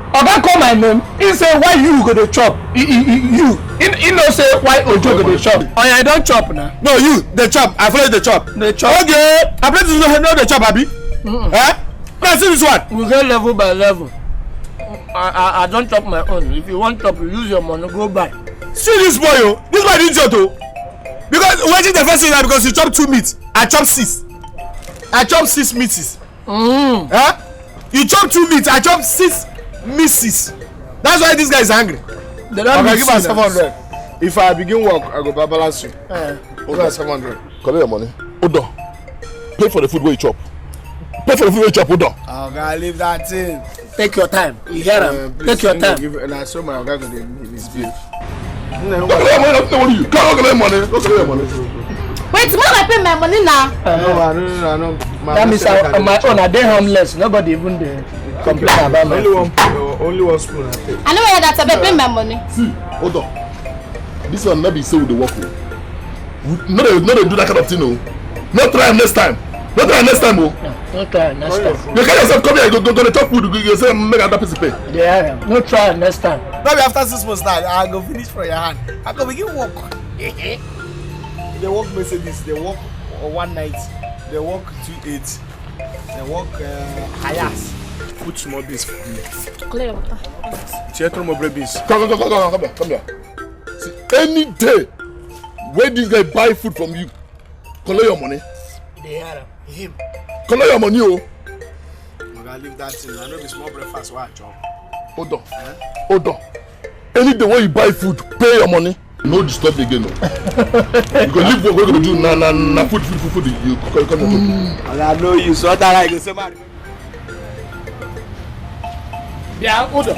Oga call my name. He say why you go dey chop? You. He no say why Ojo go dey chop. Oh yeah, I don chop now. No, you dey chop. I follow you dey chop. Dey chop. Okay, apprentice no dey chop, abi? Eh? Now see this one. We go level by level. I don't chop my own. If you want chop, you use your money go buy. See this boy, oh. This boy didn't chop, oh. Because wetin the first thing na because you chop 2 meat. I chop 6. I chop 6 meats. Huh? You chop 2 meat. I chop 6 misses. That's why this guy is angry. They don't give am 700. If I begin work, I go balance you. Hold on, 700. Collect your money. Hold on. Pay for the food where you chop. Pay for the food where you chop, hold on. Okay, leave that thing. Take your time. You hear him? Take your time. And I saw my guy go dey misbehave. Go collect your money. Don't worry. Go collect your money. Go collect your money. Wait, tomorrow I pay my money now. No. That means on my own, I dey harmless. Nobody even dey complain about my only one spoon I take. I know where that I pay my money. See, hold on. This one not be say we dey work with. No, they do that kind of thing, no. No try next time. No try next time, oh. No try next time. You carry yourself come here, you go to chop food, you say make another person pay. Yeah, no try next time. Maybe after 6 months now, I go finish for your hand. I go begin work. They work Mercedes, they work one night, they work 2-8, they work Hayas. Put small beans for me. Clear water. Theatre mobile beans. Come here. See, any day where this guy buy food from you, collect your money. They are him. Collect your money, oh. I'm gonna leave that thing. I know the small breakfast why I chop. Hold on. Any day when you buy food, pay your money. No disturb me again. No. You can leave what we're going to do na food. You come. I know you, so that I can say man. Yeah, hold on.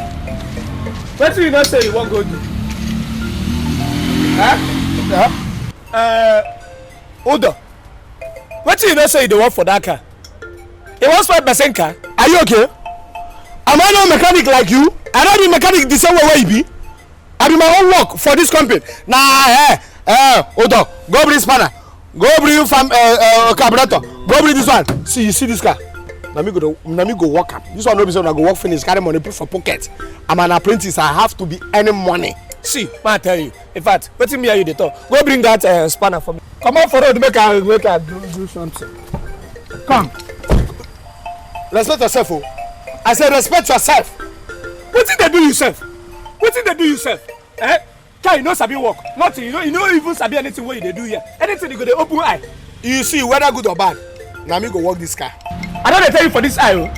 What do you not say you won't go do? Hold on. What do you not say you don't want for that car? It was 5% car. Are you okay? Am I not a mechanic like you? I don't be mechanic the same way you be. I do my own work for this company. Nah, hold on. Go bring spanner. Go bring carburetor. Go bring this one. See, you see this car? Now me go work up. This one no be so I go work finish. Carry money put for pocket. I'm an apprentice. I have to be earning money. See, man, I tell you. In fact, wait till me and you dey talk. Go bring that spanner for me. Come on for road. Make I do something. Come. Respect yourself, oh. I said respect yourself. What did they do yourself? What did they do yourself? Eh? Can you know sabi work? Nothing. You know even sabi anything what they do here. Anything you go dey open eye. You see whether good or bad. Now me go work this car. I don't tell you for this eye. Oh.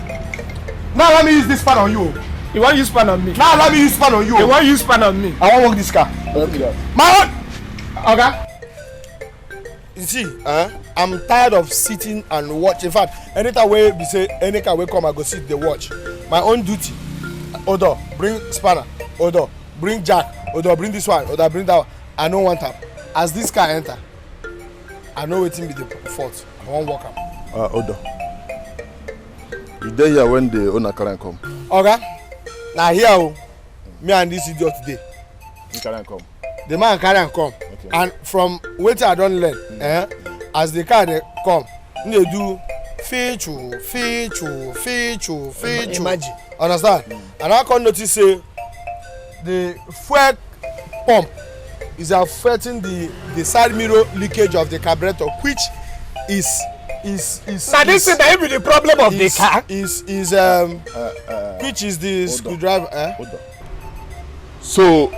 Now let me use this pan on you. You want use pan on me? Now let me use pan on you. You want use pan on me? I want work this car. Okay. My own. Okay. You see, I'm tired of sitting and watch. In fact, anytime we say any car will come, I go sit the watch. My own duty. Odo, bring spanner. Odo, bring jack. Odo, bring this one. Odo, bring that one. I don't want them. As this car enter, I know wetin be the fault. I won't walk am. Odo. You dey here when the owner carry come? Okay. Now here, me and this idiot today. You carry come. The man carry am come. Okay. And from wetin I don learn, as the car dey come, they do feature. Imagine. Understand? And I can notice say the fuel pump is affecting the side mirror leakage of the carburetor, which is now this is the problem of the car. Which is the screwdriver. So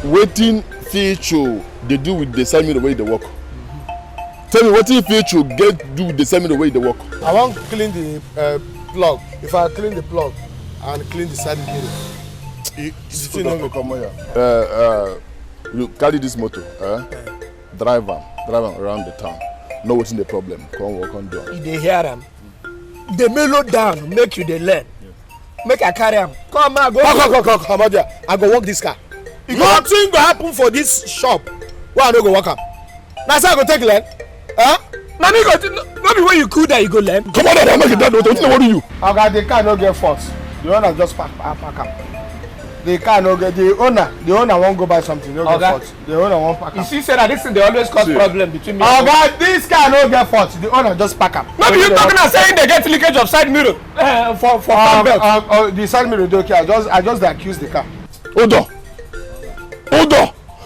waiting feature they do with the side mirror way they work. Tell me what if feature get do with the side mirror way they work. I want to clean the plug. If I clean the plug and clean the side mirror, it's still not come here. You carry this motor, drive around the town. Know what's in the problem. Come work on down. You dey hear them. They mellow down, make you dey learn. Make I carry them. Come on, come on there. I go work this car. Nothing go happen for this shop. Why I no go work am? Na so I go take learn. Na me go. No be when you cool that you go learn. Come on there, make it done. Wetin dey worry you? Oga, the car no get fault. The owner just park am. The car no get the owner won't go buy something. No get fault. The owner won't park am. You see, say that this thing they always cause problem between me. Oga, this car no get fault. The owner just park am. No be you talking and saying they get leakage of side mirror for belt. The side mirror dey okay. I just accuse the car. Hold on.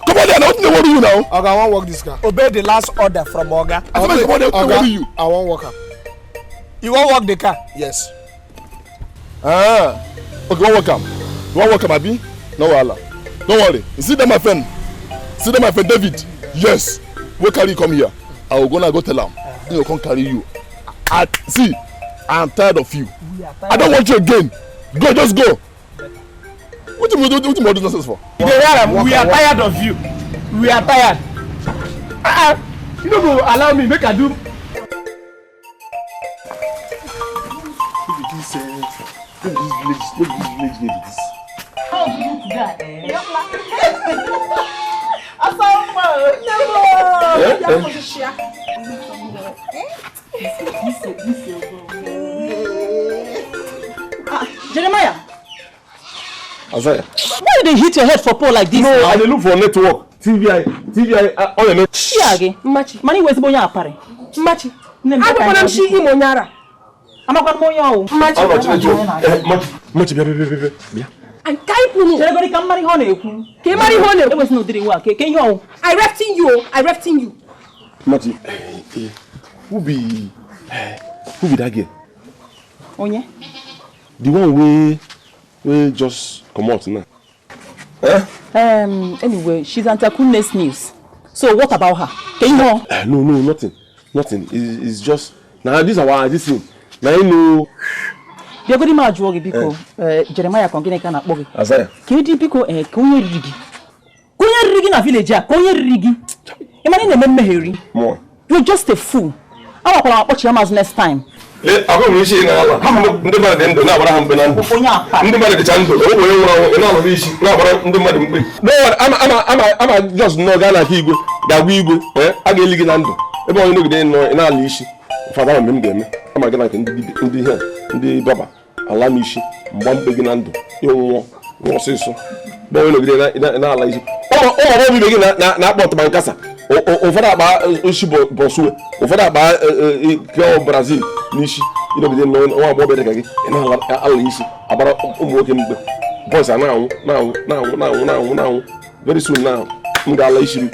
Come on there, nothing to worry you now. Oga, I won't work this car. Obey the last order from Oga. Come on there, worry you. I won't work am. You won't work the car? Yes. Okay, won't work am. You won't work am, abi? No wahala. Don't worry. You see that, my friend? David? Yes. We carry you come here. I will go tell him. He will come carry you. See, I am tired of you. I don't want you again. Go, just go. What do you do nonsense for? We are tired of you. We are tired. You don't go allow me make I do. This village need this. How do you do that? Jeremiah. Isaiah. Why did they hit your head for pole like this? No, I look for network. TVI on the net. Shiage. Machi. Mani wezi bonya apare. Machi. Ako na mshi imonyara. Amaka monya o. Machi bia. And type me. Jere gori kamari hone eku. Ke mari hone. E was no diri wa. Ke yo. I refting you. Machi. Who be that girl? Onye. The one we just come out now. Anyway, she's Antakune's news. So what about her? Can you know? No, nothing. It's just now. This is our this thing. Now you know. They go to my job because Jeremiah can get a bogi. Isaiah. Can you because begin a village, you're just a fool. I'll watch your mouth next time. I'm going to see now. I'm not the man in the Navarra. I'm the chance to no, I'm just no Ghana Higo, that we go, I get Ligando. Everyone look in our leash. For that, I'm going to in the Baba. Allow me, one beginando. You won't say so. Boy, look in our leash. Oh, we begin not about my casa. Over that by Ushibo Bosu, over that by Brazil, Nishi, you know, we didn't know all about it again, and I'll easy about working boys are now, very soon now. Mugalation,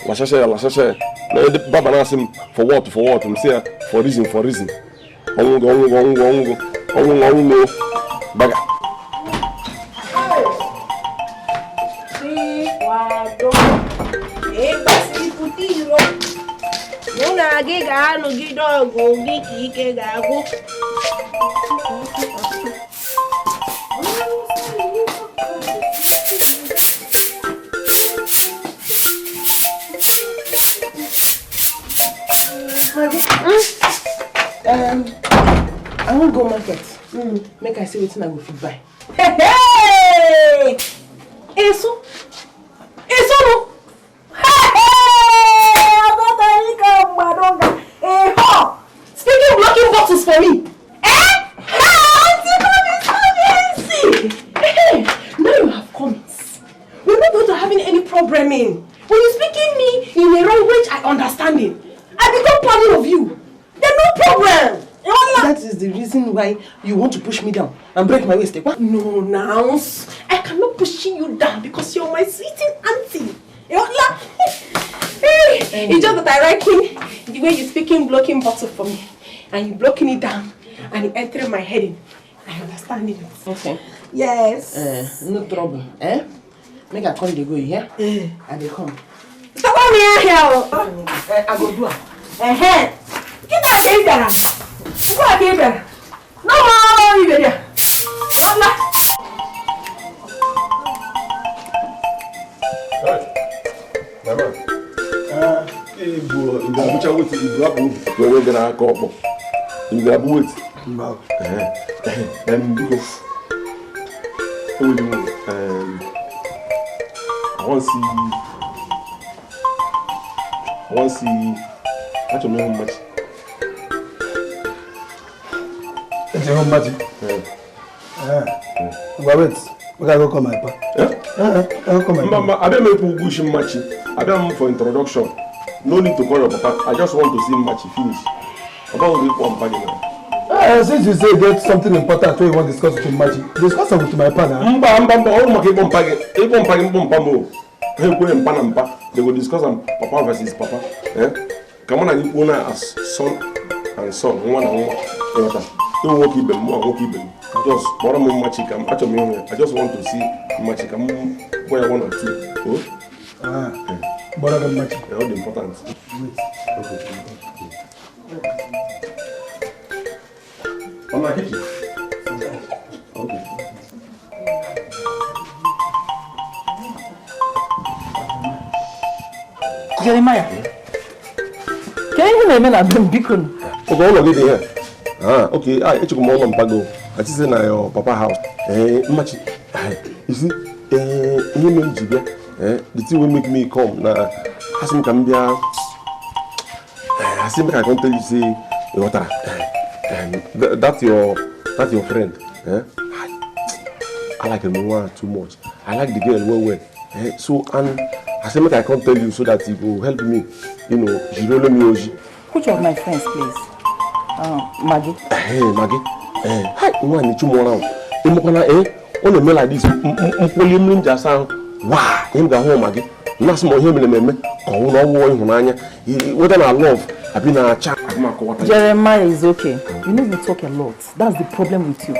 Lasasha, the Baba asked him for what, and say for reason. Ongo, Baga. Una giga no gido go giki ke gago. I won't go market. Make I see wetin I go fit buy. Hey! Eso no. Speaking blocking bottles for me. Hey, now you have comments. We're not going to having any programming. When you're speaking me in a wrong way, I understand it. I become part of you. There's no problem. That is the reason why you want to push me down and break my waist. What? No, Nance. I cannot push you down because you're my sweetie auntie. It's just that I like the way you're speaking blocking bottle for me. And you're blocking it down. And it entering my head in. I understand it. Okay. Yes. No trouble. Make a call, they go here. And they come. Stop on me here. I go do it. Get that day there. Go again there. No more, you there. I want to see how to know much. It's your own magic. Wait, we gotta go call my papa. Mama, I don't make push match. I don't for introduction. No need to call your papa. I just want to see match finish. About the one party now. Since you say there's something important you want to discuss with your magic, discuss it with my partner. They will discuss papa versus papa. Come on, and you as son and son. One and one. Don't walk even more, Just bottom of magic. I just want to see magic. I'm where I want to see. Bottom magic. All the important. On my kitchen. Okay. Jeremiah, can you name a Bigo? Okay, all of it here. Okay. I took more on Pago. I just said, your papa house. Much. You see, the thing will make me come. Now, as him come there, I think I can tell you, say, water. That's your friend. I like him too much. I like the girl well. So, and I said, I can't tell you so that he will help me. You know, she really knows. Which of my friends, please? Maggie. Hey, Maggie. Hi, one need tomorrow. On a mail like this, William just sound. Wow, him go home, Maggie. Last more him in the meme. Oh, no, what I love. I've been a chat. Jeremiah is okay. You know we talk a lot. That's the problem with you.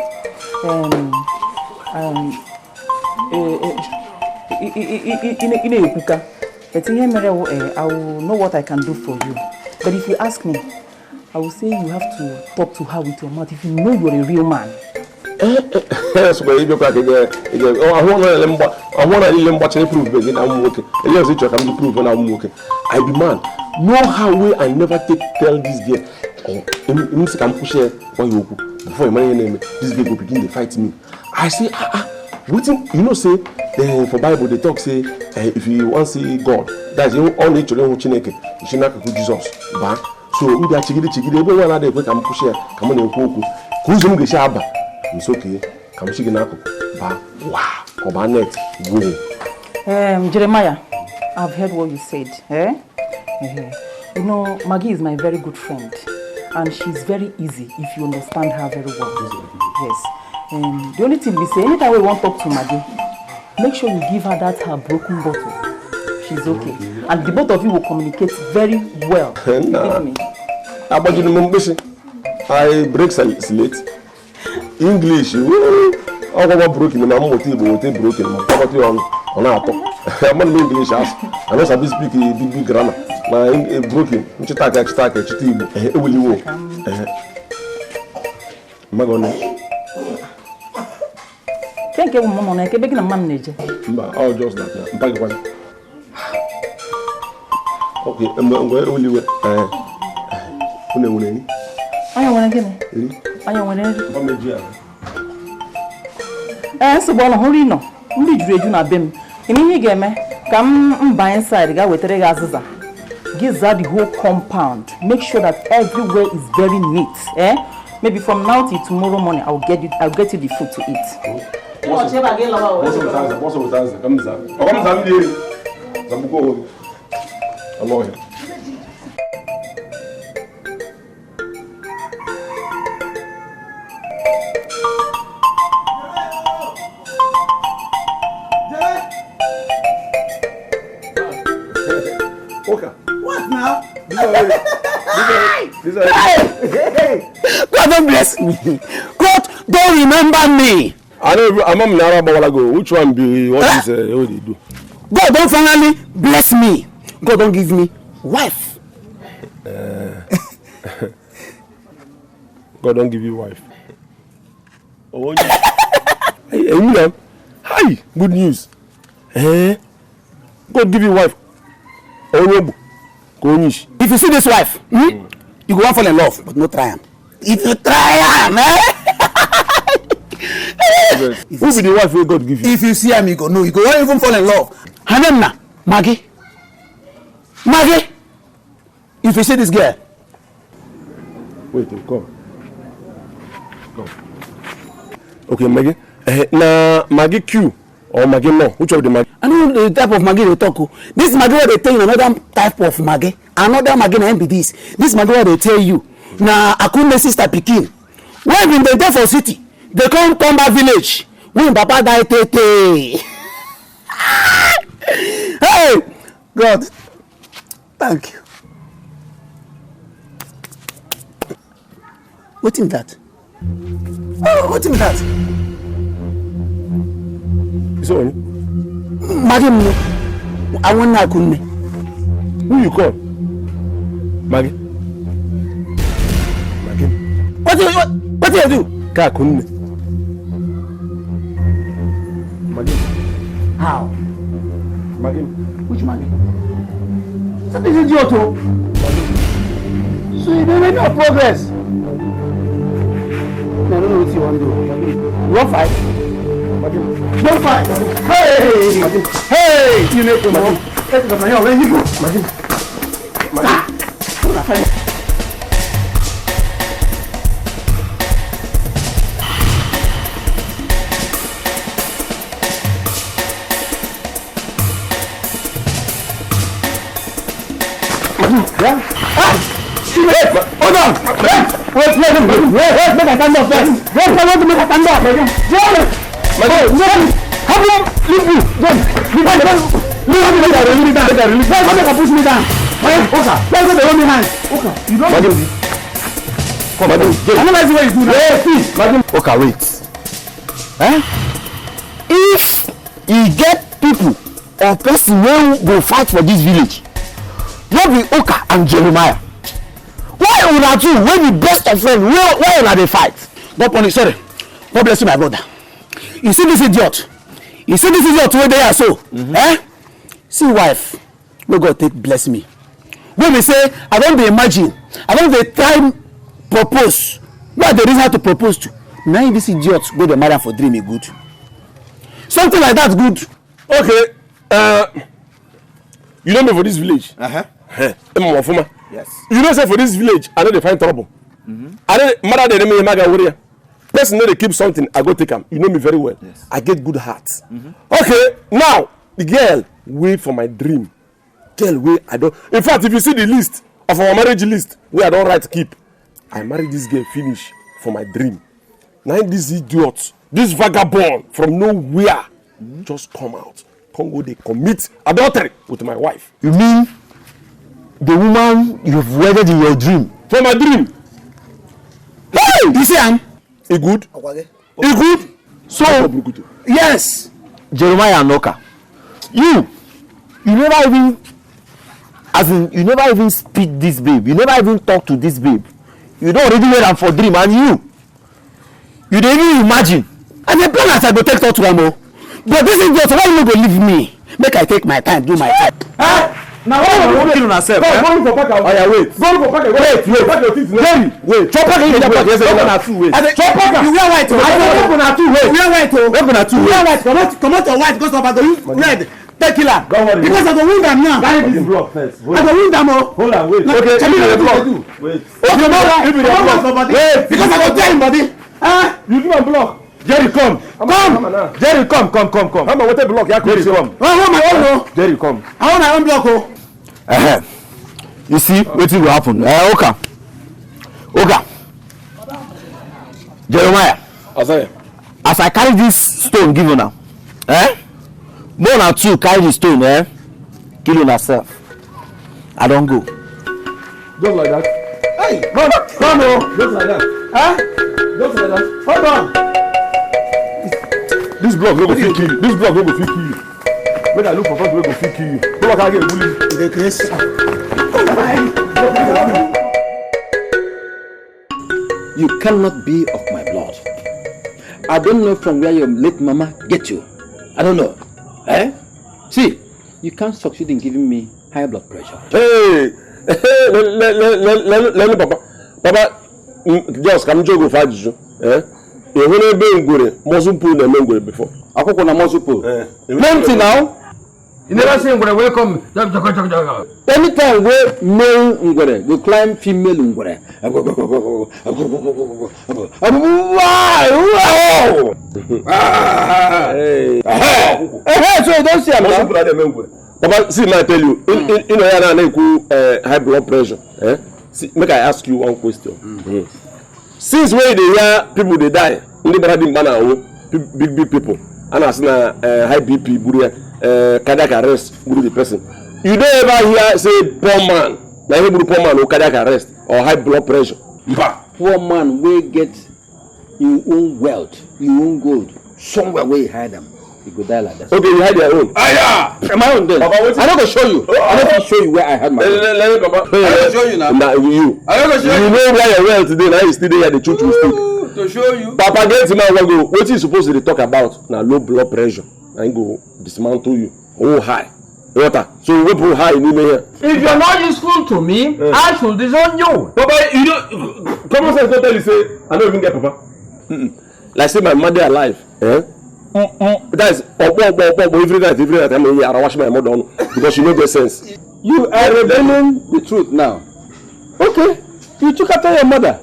I will know what I can do for you. But if you ask me, I will say you have to talk to her with your mouth. If you know you're a real man, Yes, but you can get. Oh, I want to let them prove again. I'm working. Yes, it's can prove when I'm working. I demand. No how way I never tell this girl. Oh, you can push her before your money name. This girl will begin to fight me. I say, waiting. You know, say for Bible they talk say if you want to see God, that's you only children who chineke. You should not go Jesus. But so we are chigidi. Everyone are there. We can push her. Come on, you who's going to get it's okay. Come chicken up. Wow. Obanet. Jeremiah, I've heard what you said. You know, Maggie is my very good friend, and she's very easy if you understand her very well. Yes. The only thing we say, anytime we want to talk to Maggie, make sure you give her that her broken bottle. She's okay, and the both of you will communicate very well. Believe me. I break slate. English, all broken. I'm broken. On our top. I'm not English. I know some speak big grammar. My broken. It will you walk. Magone. Can't get one on a big manager. Oh, just that. Okay, I'm going to you. I want to get it. I want to. So, well, hurry no. We do not bim. In any game, come by inside, go with the gazaza. Give that the whole compound. Make sure that everywhere is very neat. Maybe from now till tomorrow morning, I'll get you the food to eat. What now? God don't bless me. God don't remember me. I'm on Narabago. Which one be what is what they do? God don't finally bless me. God don't give me wife. God don't give you wife. Oh, hey, hi, good news. God give you wife. Oh, if you see this wife, you go want fall in love, but no try am. If you try am, who be the wife wey God give you? If you see am, you go know. You go not even fall in love. Her name na Maggie. Maggie. If you see this girl, wait, come. Okay, Maggie. Na Maggie Q or Maggie no? Which of the Maggie? I know the type of Maggie they talk. This Maggie what they tell you another type of Maggie. Another Maggie na be this. This Maggie what they tell you. Na Akunle sister pikin. When been they there for city, they come back village. When Papa die tete. Hey, God, thank you. What's in that? Oh, what's in that? Sorry. Maggie, I want to Akunle. Who you call? Maggie. Maggie. What do you do? Akunle. Maggie. How? Maggie. Which Maggie? So this is your toe. So you don't make no progress. I don't know what you want to do. You want fight? Don't fight. Hey! Hey! You make me move. Let's go. Where you go? Maggie. Yeah? Hold on! Wait, make a stand up first. Wait, I want to make a stand up. How long? Leave me. Leave me down. Push me down. Okay. Let's go the only hand. Okay. You don't know. Come on, I don't like the way you do that. Please. Okay, wait. If you get people or person who go fight for this village, no be Oka and Jeremiah. Why una two wey be best of friends? Why una dey fight? God punish, sorry. God bless you, my brother. You see this idiot? You see this idiot where they are so? Eh? See wife, where God take bless me. When we say, I don't imagine, I don't try propose. What there is how to propose to? Now this idiot go to marry for dream good. Something like that's good. Okay. You know me for this village. Yes. You know say for this village, I know they find trouble. I know mother they name Maggie warrior. Person know they keep something, I go take them. You know me very well. Yes. I get good heart. Okay, now the girl wait for my dream. Girl wait, I don't. In fact, if you see the list of our marriage list, where I don't write keep, I marry this girl finish for my dream. Now this idiot, this vagabond from nowhere, just come out. Come go they commit adultery with my wife. You mean the woman you've wedded in your dream? For my dream. Hey! You see him? He good? He good? So, yes, Jeremiah Anoka, you never even, as in, you never even speak this babe. You never even talk to this babe. You don't already wear them for dream, and you don't even imagine. And the plan as I go take talk to them, but this is just why you go leave me. Make I take my time, do my time. Now why you wan kill una sef? Go for pack. Oh yeah, wait. Go for pack. Wait. Pack your things. Wait. Chop pack. You pack. Yes, open na two ways. Chop pack. You wear white. Open na two ways. You wear white. Open na two ways. You wear white. Come out your white because of I go use red. Tequila. Don't worry. Because I go win them now. Carry this block first. I go win them. Hold on, wait. Okay. Tell me the block. Wait. Okay, no. Wait. Because I go tell him, buddy. You do a block. Jerry, come. Jerry, come. How about what block? Jerry, come. I want my own, no. Jerry, come. I want my own block, oh. You see, what will happen? Okay. Jeremiah, as I carry this stone, give you now. One or two carry the stone, kill yourself. I don't go. Just like that. Hey, no. Just like that. Just like that. Hold on. This block no go fit kill you. When I look for first, we go fit kill you. No one can get bully. The case. You cannot be of my blood. I don't know from where your late mama get you. I don't know. See, you can't succeed in giving me high blood pressure. Hey, let me, Papa, just come jogo for you. You wanna be ngure, muscle pull na ngure before. Akoko na muscle pull. Plenty now. You never say ngure welcome. Anytime we male ngure, we climb female ngure. Wow! So you don't see am now. Papa, see, I tell you, you know, high blood pressure. See, make I ask you one question. Since when they hear people they die, big people, and as na high BP, cardiac arrest, the person. You don't ever hear say poor man, poor man or cardiac arrest or high blood pressure. Poor man will get your own wealth, your own gold, somewhere where you hide them. You go die like that. Okay, you hide your own. My own then. I don't go show you. I don't show you where I had my own. Let me Papa. I don't show you now. Now you. I don't show you. You know where your wealth today. Now you still there the choo-choo stick. To show you. Papa get to my go. What you supposed to talk about? Now low blood pressure. I go dismantle you. Oh high. Water. So we put high in here. If you're not useful to me, I should disown you. Papa, you don't. Common sense don't tell you say I don't even get Papa. Like say my mother alive. That is every night I'm here. I wash my mother on because you know the sense. You are revealing the truth now. Okay, you took after your mother.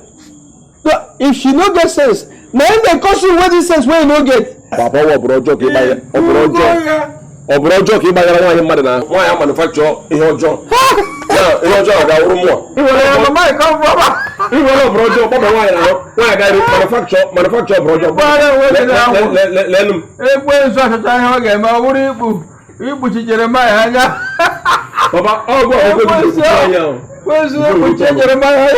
So if she no get sense, now they cause you what this sense when you no get. Papa, what brojo ke buy? Obrojo ke buy one mother na. Why am manufacture ihojo? Yeah, ihojo ada urumo. Where my come from? Ihojo brojo, Papa why na? Why guy manufacture brojo? Let him. When so that I get my ibu Jeremiah anya. Papa, oh go where's Jeremiah?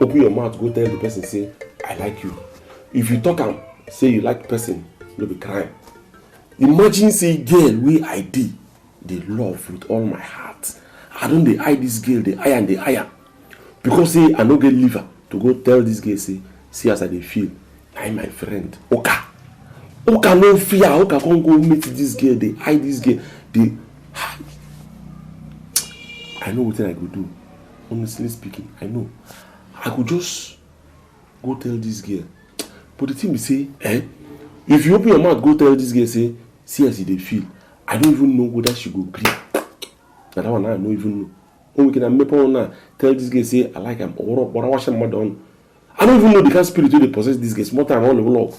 open your mouth, go tell the person, say, I like you. If you talk and say you like the person, you'll be crying. Imagine say girl wey I dey love with all my heart. I don't dey eye this girl, dey eye. Because say I no get liver to go tell this girl, say, see as I dey feel. I'm my friend. Oka no fear. Oka can't go meet this girl, dey eye this girl, dey. I know what I could do. Honestly speaking, I know. I could just go tell this girl. But the thing is, say, if you open your mouth, go tell this girl, say, see as they feel. I don't even know whether she go agree. That one I don't even know. When we can make on now, tell this girl, say, I like him. Or what I wash him down. I don't even know the kind of spirit they possess this girl. Small time on the vlog.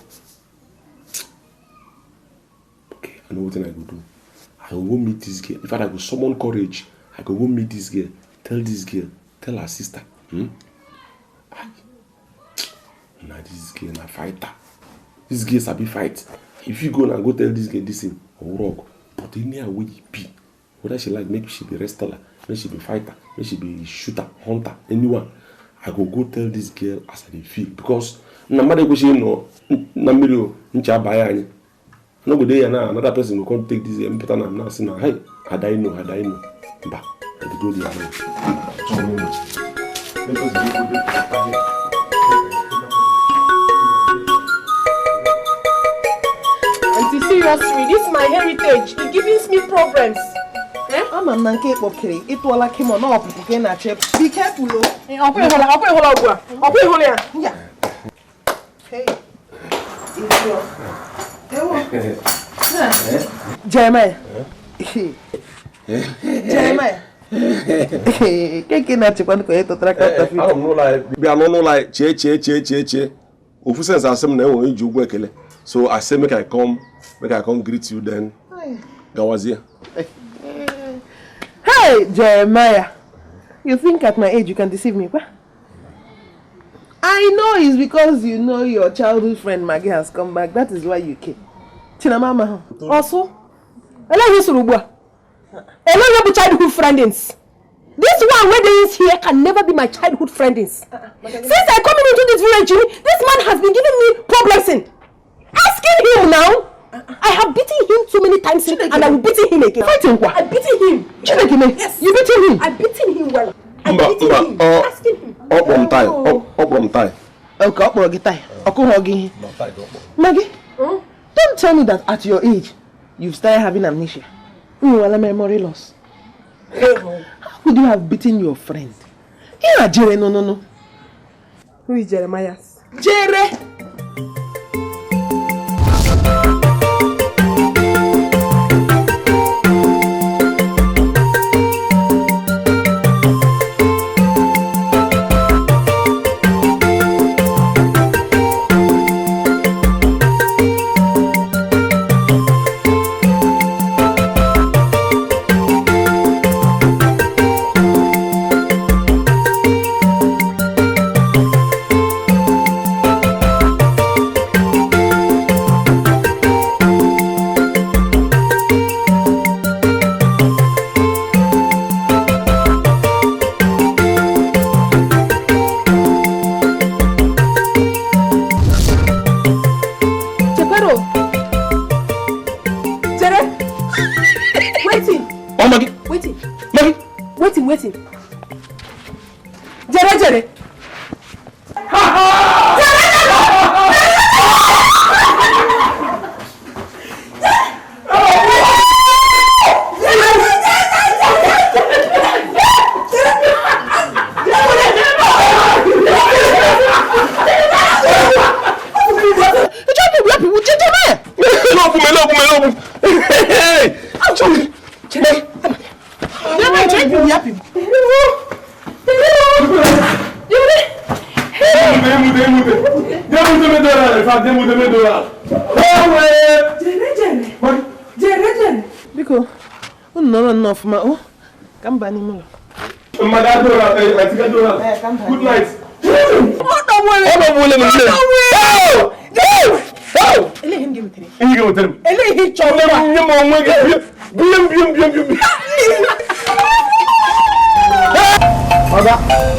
Okay, I know what I could do. I will go meet this girl. In fact, I go summon courage. I go meet this girl. Tell this girl. Tell her sister. Now this girl na fighter. This girl sabi fight. If you go now, go tell this girl this thing, rock. But anywhere way it be, whether she like, maybe she be wrestler, maybe she be fighter, maybe she be shooter, hunter, anyone. I go tell this girl as I feel. Because no matter what she know, na mirio ncha baya ani. No go there now, another person will come take this girl. But I'm now saying, hey, had I know. Ba, I go there. Seriously, this is my heritage. It gives me problems. I'm a monkey. Okay, it will like him or not. Be careful, yeah. Hey, Jeremiah. Jeremiah. So I say make I come greet you then. Gawazia. Hey, Jeremiah. You think at my age you can deceive me? What? I know it's because you know your childhood friend Maggie has come back. That is why you came. Chinamama. Also, I like you, Surubwa. I know your childhood friends. This one where they is here can never be my childhood friends. Since I come into this village, this man has been giving me problems. Asking him now. I have beaten him too many times and I will beat him again. Fighting what? I beaten him. Yes. You beaten him? I beaten him well. I beaten him. Asking him. Up from tie. Okay, up from tie. Maggie, don't tell me that at your age you've started having amnesia. Memory loss. How could you have beaten your friend? Yeah, Jerry, no. Who is Jeremiah? Jerry! Waiting. Jere. Bigo, no, for my own. Come back, Nimo. Good night. Let him give it to me.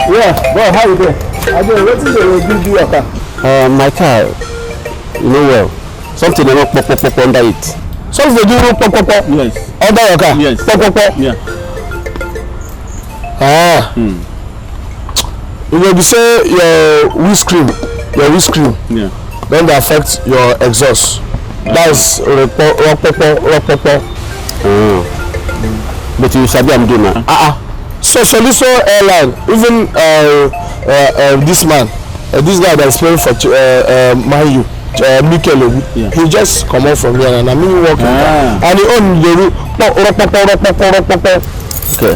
Yeah, well, how you doing? Again, what is the do your car? My car, you know well. Something they not pop under it. Something they do pop. Yes. Under your car? Yes. Pop. Yeah. It will be say your windscreen. Yeah. Then they affect your exhaust. That's rock. But you sabi I'm doing now. So Soliso Airline, even this man, this guy that's playing for Mayu, Mikel, he just come out from here and I mean walking, and he own the rock. Okay.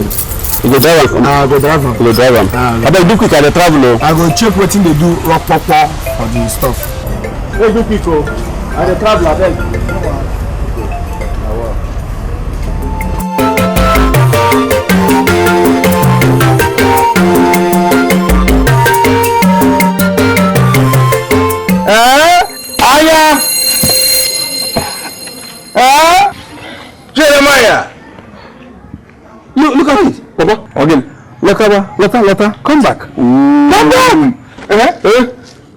You go drive am. Go drive am. You go drive am. I beg do quick at the travel o. I go check wetin they do rock for the stuff. Hey, do quick o. I dey travel abeg. Aya. Jeremiah. Look at it, Papa. Again. Letter. Come back. Come back.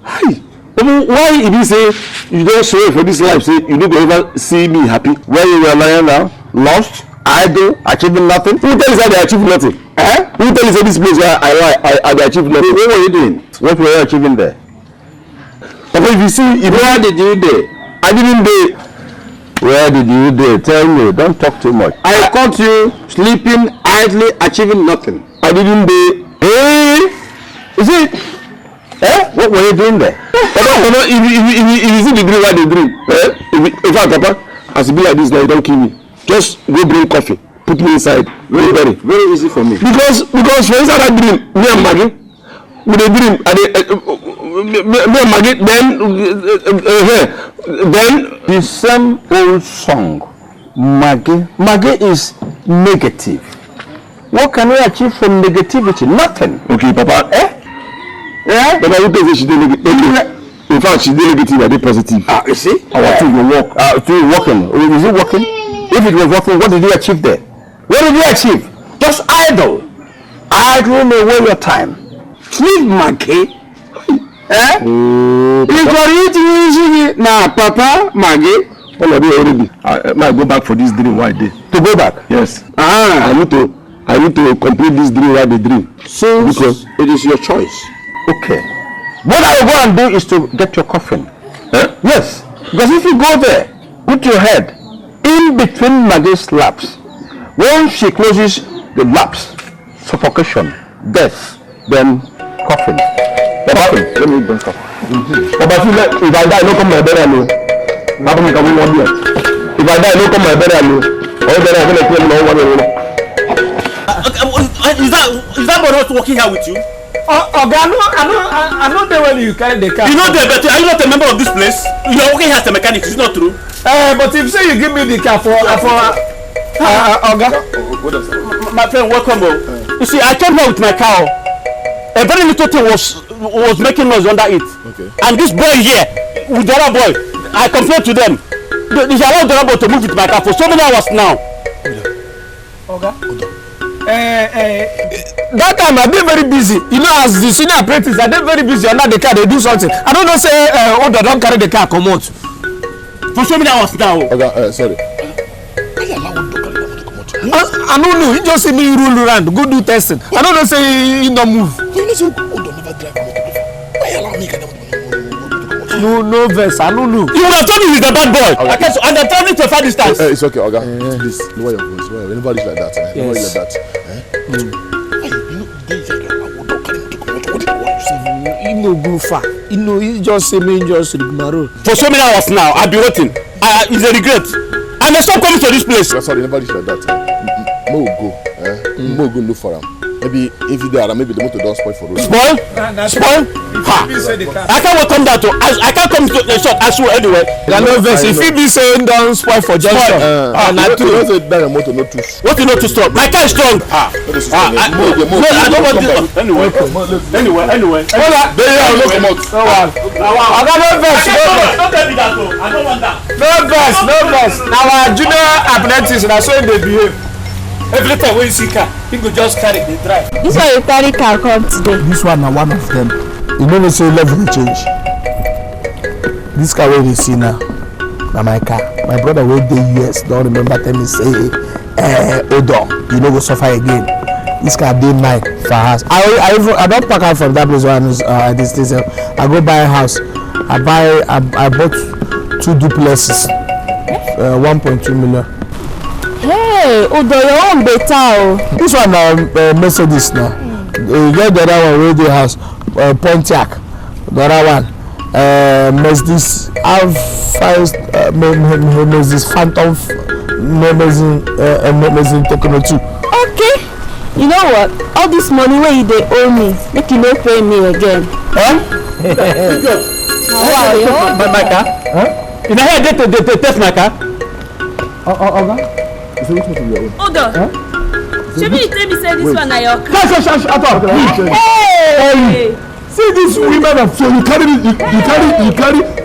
Hi. Why if you say you don't show for this life, say you don't ever see me happy? Where you were lying now? Lost? Idle? Achieving nothing? Who tell you that they achieve nothing? Who tell you that this place where I achieve nothing? What were you doing? What were you achieving there? Papa, if you see, where did you do? I didn't do. Where did you do? Tell me, don't talk too much. I caught you sleeping, idly, achieving nothing. I didn't do. Hey! Is it? What were you doing there? Papa, if you see the dream, what they dream? In fact, Papa, as it be like this now, you don't kill me. Just go bring coffee, put me inside. Very easy for me. Because for inside that dream, me and Maggie, with the dream, me and Maggie, then the same old song. Maggie is negative. What can we achieve from negativity? Nothing. Okay, Papa. Yeah? But I would say she did negative. In fact, she did negative, I did positive. You see? Our thing will work. Thing working. Is it working? If it was working, what did you achieve there? What did you achieve? Just idle. Idling away your time. Sleep, Maggie. Now, Papa, Maggie. All of you already. I might go back for this dream. Why day? To go back? Yes. I need to complete this dream. Why the dream? So because it is your choice. Okay. What I will go and do is to get your coffin. Yes. Because if you go there, put your head in between Maggie's laps. When she closes the laps, suffocation, death, then coffin. Let me bring coffin. But if I die, no come my burial. If I die, no come my burial. Is that boy not working here with you? I know the way you carry the car. You know the better. Are you not a member of this place? You are working here as a mechanic. It's not true. But if say you give me the car for Oga. My friend, welcome. You see, I came here with my car. A very little thing was making noise under it. Okay. And this boy here, with the other boy, I complained to them. They allowed the other boy to move with my car for so many hours now. That time I been very busy. You know, as the senior apprentice, I been very busy under the car. They do something. I don't know. Say, they don't carry the car. Come out. For so many hours now. Okay, sorry. I don't know. He just see me roll around, go do testing. I don't know. Say he don't move. You know, so never drive motor. Why allow me? No verse. I don't know. You would have told me he's a bad boy. Okay, so, and they're traveling to a far distance. It's okay, Oga. Please lower your voice. Never reach like that. Never reach like that. He no go far. He just say me just rigmarole. For so many hours now, I've been waiting. It's a regret. I may stop coming to this place. Sorry, never reach like that. Mo go. Mo go look for him. Maybe if you there, maybe the motor don't spoil for road. Spoil? Spoil? Ha! I can't come down to. I can't come to the shop. I swear anyway. No verse. If he be saying don't spoil for junction. Not true. That motor not too. What you know to stop? My car is strong. I don't want this one. Anyway. Hold on. There you are. Come out. I got no verse. Don't tell me that though. I don't want that. No verse. Now our junior apprentice, that's how they behave. Every time when you see car, he could just carry the drive. This one you carry car come today. This one na one of them. You know me say level dey change. This car wey you see now, na my car. My brother wey dey US don remember tell me say, hold on, you no go suffer again. This car dey mine for house. I don pack am from that place where I dey stay. I go buy a house. I bought 2 duplexes, 1.2 million. Hey, Odo, your own better. This one na Mercedes now. You get the other one wey dey house, Pontiac. The other one, Mercedes Phantom, Mercedes Tekno 2. Okay. You know what? All this money where you dey owe me, make you no pay me again. My car? You know how they test my car? Odo. Shebi you tell me say this one na your car. Shut up. Hey. See these women of so you carry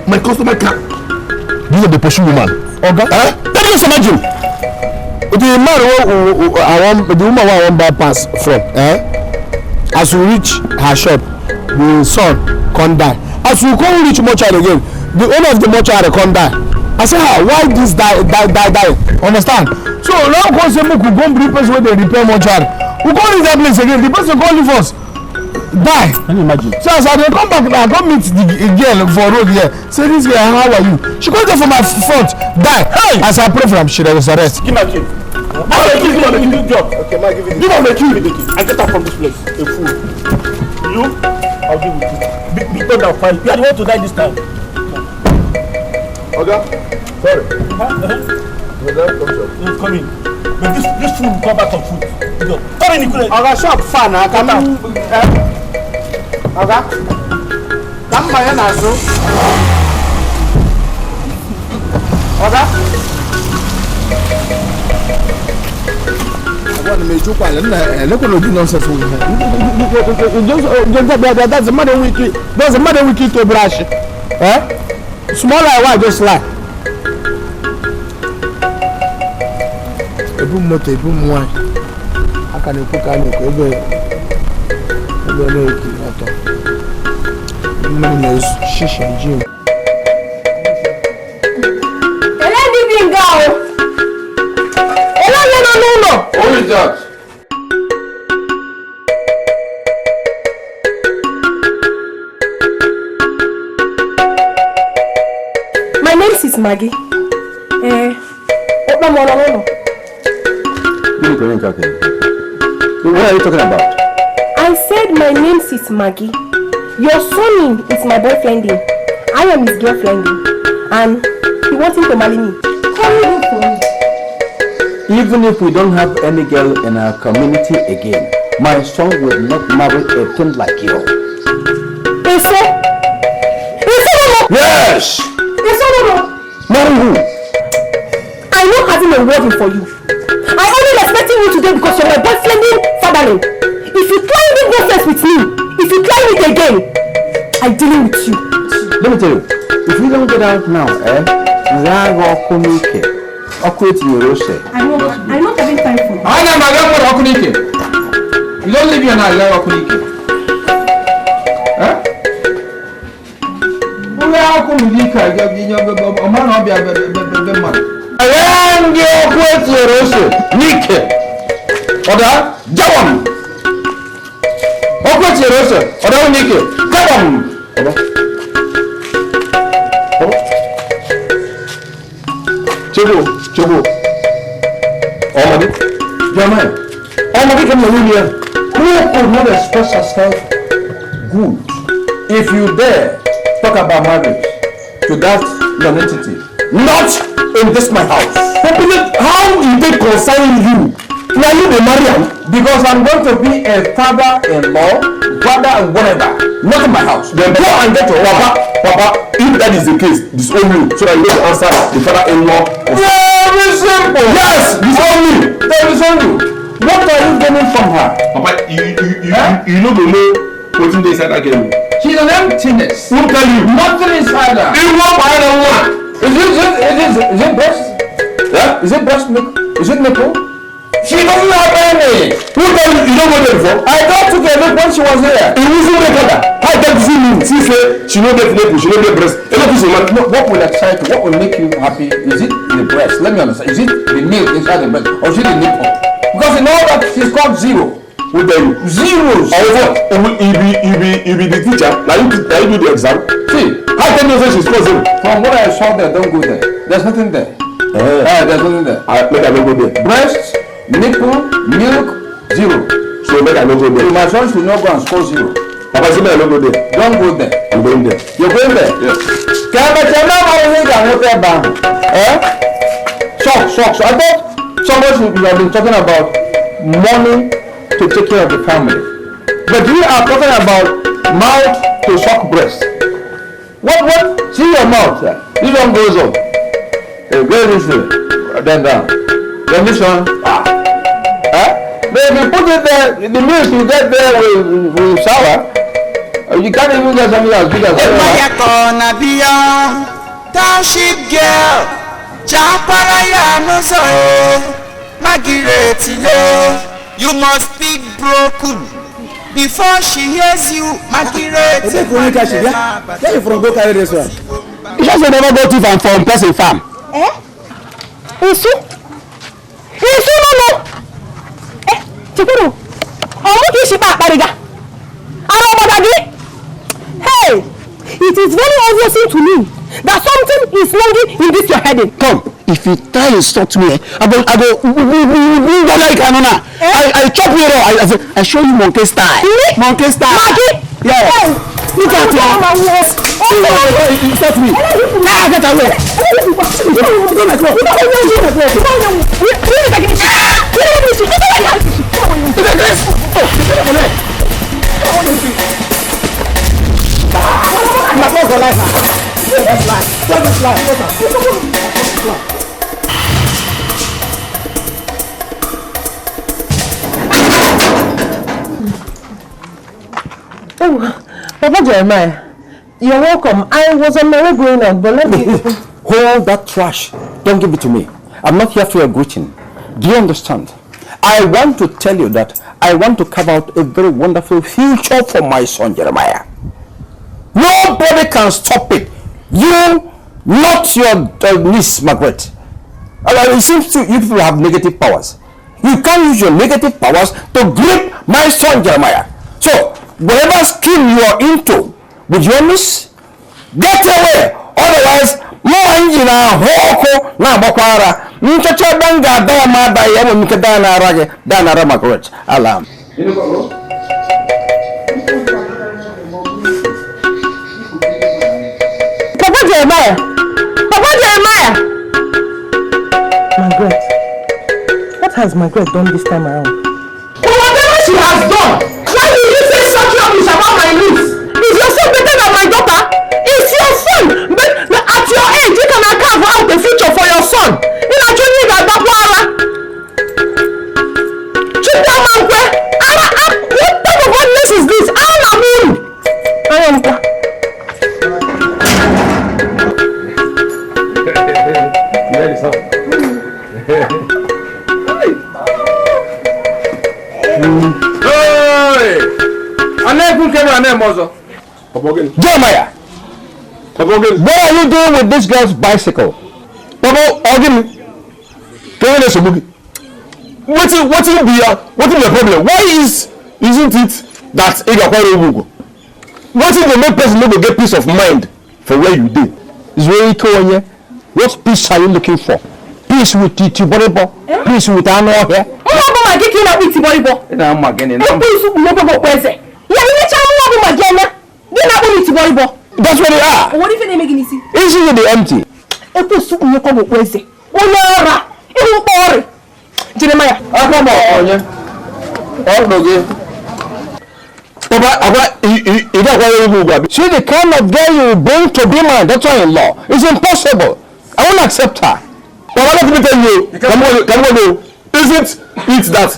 my customer car. These are the pursue woman. Oga? Let me just imagine. The man the woman I want buy pass from, as we reach her shop, the son come die. As we come reach mortuary again, the owner of the mortuary come die. I say, why this die? Understand? So now go say make we go bring person wey dey repair mortuary. We go reach that place again. The person go leave us. Die. Can you imagine? So as I dey come back now, I go meet the girl for road here. Say this girl, how are you? She go there for my front. Die. Hey. As I pray for am, she resurrect. Give my key. Give him the job. Okay, man, give him the key. I get out from this place. A fool. You? I'll deal with you. Be down, fine. You are the one to die this time. Okay. Sorry. He's coming. But this fool will come back on foot. Come in, Nicola. Oga shop fan, I come out. Oga, come by na so. Oga. I want to make you quiet. Look at the nonsense. That's a mother wiki. That's a mother wiki to brush. Small like what? Just like. Ebu moto, ebu mwai. Aka ne kuka ne ko ebe na eki ato. Mmanụ na shisha gym. Ele di binga o. Ele le no no. Who is that? My name is Maggie. Open more. What are you talking about? I said my name is Maggie. Your son is my boyfriend. I am his girlfriend. And he wants him to marry me. How are you for me? Even if we don't have any girl in our community again, my son will not marry a thing like you. Yes! Marry who? I'm not having a word for you. I only respecting you today because you're my boyfriend father. If you try to go first with me, if you try it again, I'm dealing with you. Let me tell you, if you don't get out now, I'm not having time for you. You don't leave here now, you are Chogo. Already? Jamai. Already come here. Who could not express herself good? If you dare talk about marriage to that non-entity, not in this my house. How is it concerning you? Now you be married because I'm going to be a father-in-law, brother and whatever. Not in my house. Then go and get your Papa, if that is the case, disown you so that you don't answer the father-in-law. Very simple. Yes, disown me. They disown you. What are you getting from her? Papa, you know the know what's inside that girl. She's an emptiness. Who tell you? Nothing inside her. You want behind a woman. Is it breast? Yeah? Is it breast milk? Is it nipple? She doesn't have any. Who told you don't go there before? I just took a look when she was here. It wasn't make her. How can you see me? She say she no get nipple, she no get breast. No, what will excite you? What will make you happy? Is it the breast? Let me understand. Is it the milk inside the breast, or is it the nipple? Because in all that she's got zero. Who tell you? Zeros. Or what? You be the teacher. Now you do the exam. See, how can you say she's got zero? From what I saw there, don't go there. There's nothing there. There's nothing there. Make I no go there. Breast, nipple, milk, zero. So make I no go there. So my son should not go and score zero. Papa say make I no go there. Don't go there. I'm going there. You're going there? Yes. Socks. I thought somebody should have been talking about money to take care of the family. But you are talking about mouth to suck breast. What? See your mouth. This one goes up. Go this way. Then down. Then this one. But if you put it there, the milk you get there will sour. You can't even get something as big as that. Township girl, Maggie, you must speak broken before she hears you. Maggie, where you from? Go carry this one. You just never go thief and from person farm. Isu no. Chikuru. Omo ki shi pa pariga. Aro bodagi. Hey, it is very obvious to me that something is wrong in this your heading. Come, if you try to insult me, I go like Anona. I chop you raw. I show you monkey style. Monkey style. Maggie? Yeah. Hey, look at you. Insult me. Nah, get away. Oh, Papa Jeremiah, you're welcome. I was on my way going out, but let me... Hold that trash. Don't give it to me. I'm not here for your greeting. Do you understand? I want to tell you that I want to carve out a very wonderful future for my son Jeremiah. Nobody can stop it. You, not your niece Margaret. It seems to you people have negative powers. You can't use your negative powers to grip my son Jeremiah. So, whatever scheme you are into with your niece, get away. Otherwise, Margaret. Alarm. Papa Jeremiah! Margaret, what has Margaret done this time around? But whatever she has done, why did you say such rubbish about my niece? Is your son better than my daughter? It's your son! But at your age, you can carve out the future for your son. You know, you need that Wahala. What type of madness is this? Jeremiah, what are you doing with this girl's bicycle? What's the problem? Why isn't it that what if the main person no go get peace of mind for where you did? It's very cool. What peace are you looking for? Peace with Tiboribo? Peace with Anno here? That's what they are. What if they make it easy? Isn't it empty? Jeremiah, come on. See the kind of girl you bring to be my daughter-in-law. It's impossible. I won't accept her. But let me tell you, isn't it that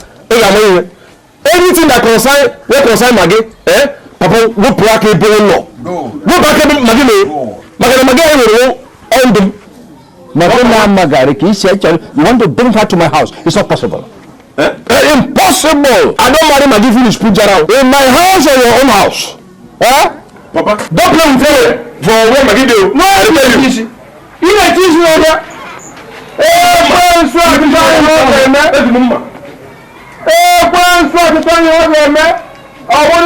anything that concern Maggie, Papa, we prack a bone law. We prack a Maggie, end them. You want to bring her to my house? It's not possible. You Impossible. I don't marry Maggie finish put around. In my house or your own house? Huh? Papa, don't play with me for where Maggie do. No, I tell you. You like this over. Man, so I can tell you over, man. Man, so I can tell you over, man. I want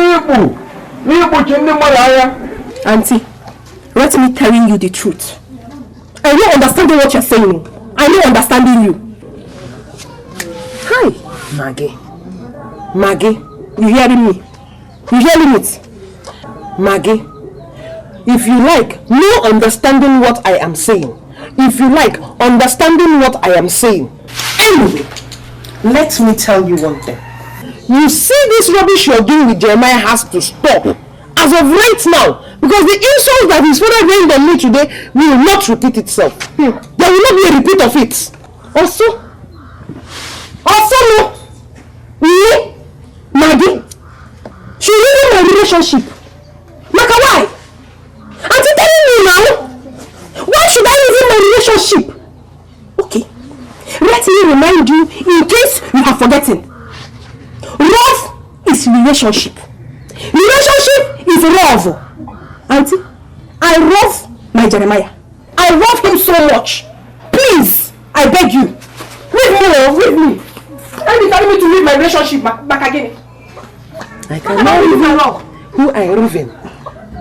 you put in the mother. Auntie, let me telling you the truth. I don't understand what you're saying. I don't understanding you. Hi, Maggie. Maggie, you hearing me? You hearing it? Maggie, if you like, no understanding what I am saying. If you like, understanding what I am saying. Anyway, let me tell you one thing. You see this rubbish you're doing with Jeremiah has to stop. As of right now, because the insult that his father rained on me today will not repeat itself. There will not be a repeat of it. Also, no, me, Maggie, she ruined my relationship. Maka, why? Auntie telling me now, why should I leave my relationship? Okay, let me remind you in case you have forgotten. Love is relationship. Relationship is love. Auntie, I love my Jeremiah. I love him so much. Please, I beg you. Leave me. And you telling me to leave my relationship back again. I cannot even who I live in.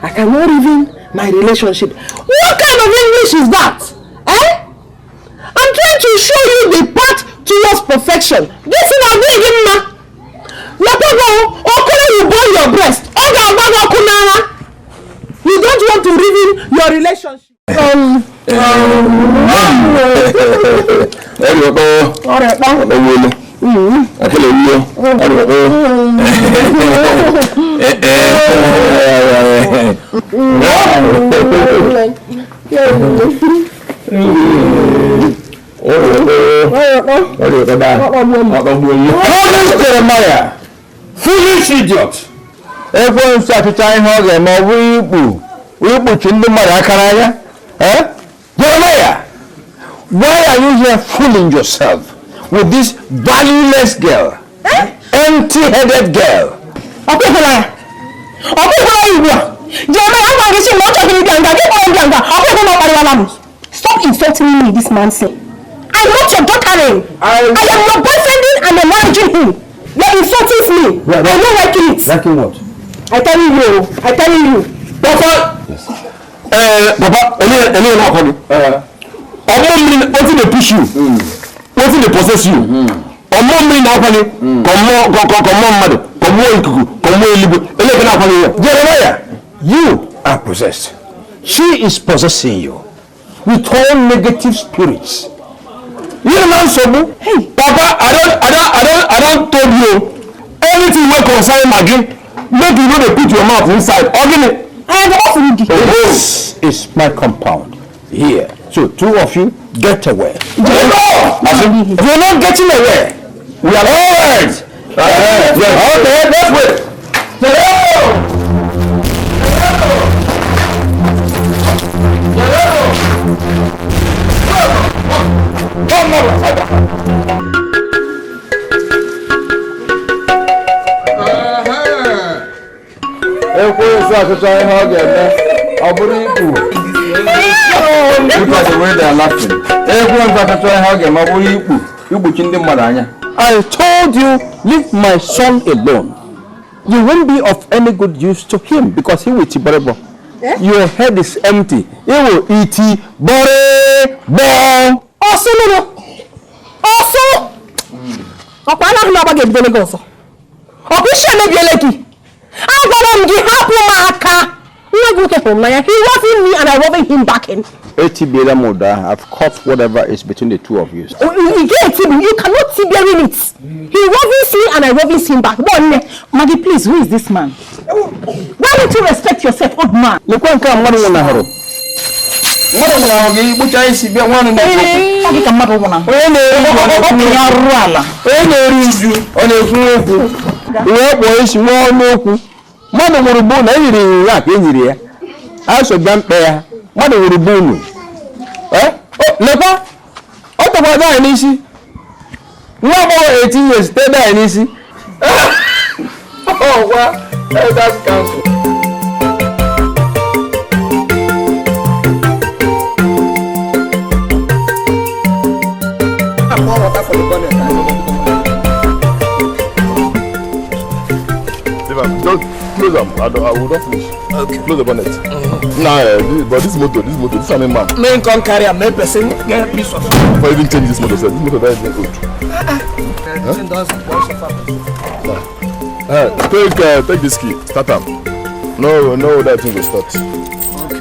I cannot live in my relationship. What kind of English is that? Eh? I'm trying to show you the path towards perfection. This is not doing ma. Whatever, you burn your breast. You don't want to live in your relationship. Jeremiah, foolish idiot. Everyone started trying hard and we put in the Maracaraya. Eh? Jeremiah, why are you here fooling yourself with this valueless girl? Empty-headed girl. Jeremiah, stop insulting me, this man said. I'm not your daughter. I am your boyfriend and I'm managing him. You're insulting me. I'm not liking it. Liking what? I tell you. Papa, Papa, any not coming. What's they push you? What's they possess you? Come on, Jeremiah, you are possessed. She is possessing you with all negative spirits. You know something? Hey, Papa, I don't told you anything will concern Maggie. Make you know they put your mouth inside. Organic. This is my compound here. So two of you get away. You're not getting away. We are all right. Okay, let's wait. Look at the way they are laughing. I told you, leave my son alone. You won't be of any good use to him because he will eat berebo. Your head is empty. He will eat berebo. Also, he wasn't me and I wasn't him back in. I've caught whatever is between the two of you. You cannot see bearing it. He wasn't me and I wasn't him back. Maggie, please, who is this man? Why don't you respect yourself, old man? Mother would bone any rack in here. I should jump there. Mother would bone. Eh? Oh, never. What about that, Nisi? No more 18 years, stay there, Nisi. Oh, well, that's council. I pour water for the bonnet. Just close them. I will not finish. Okay. Close the bonnet. But this motor, this animal. Men can't carry a main person. Get a piece of. If I even change this motor, this motor that is not old. Take this key. Start them. No, that thing will start. Okay.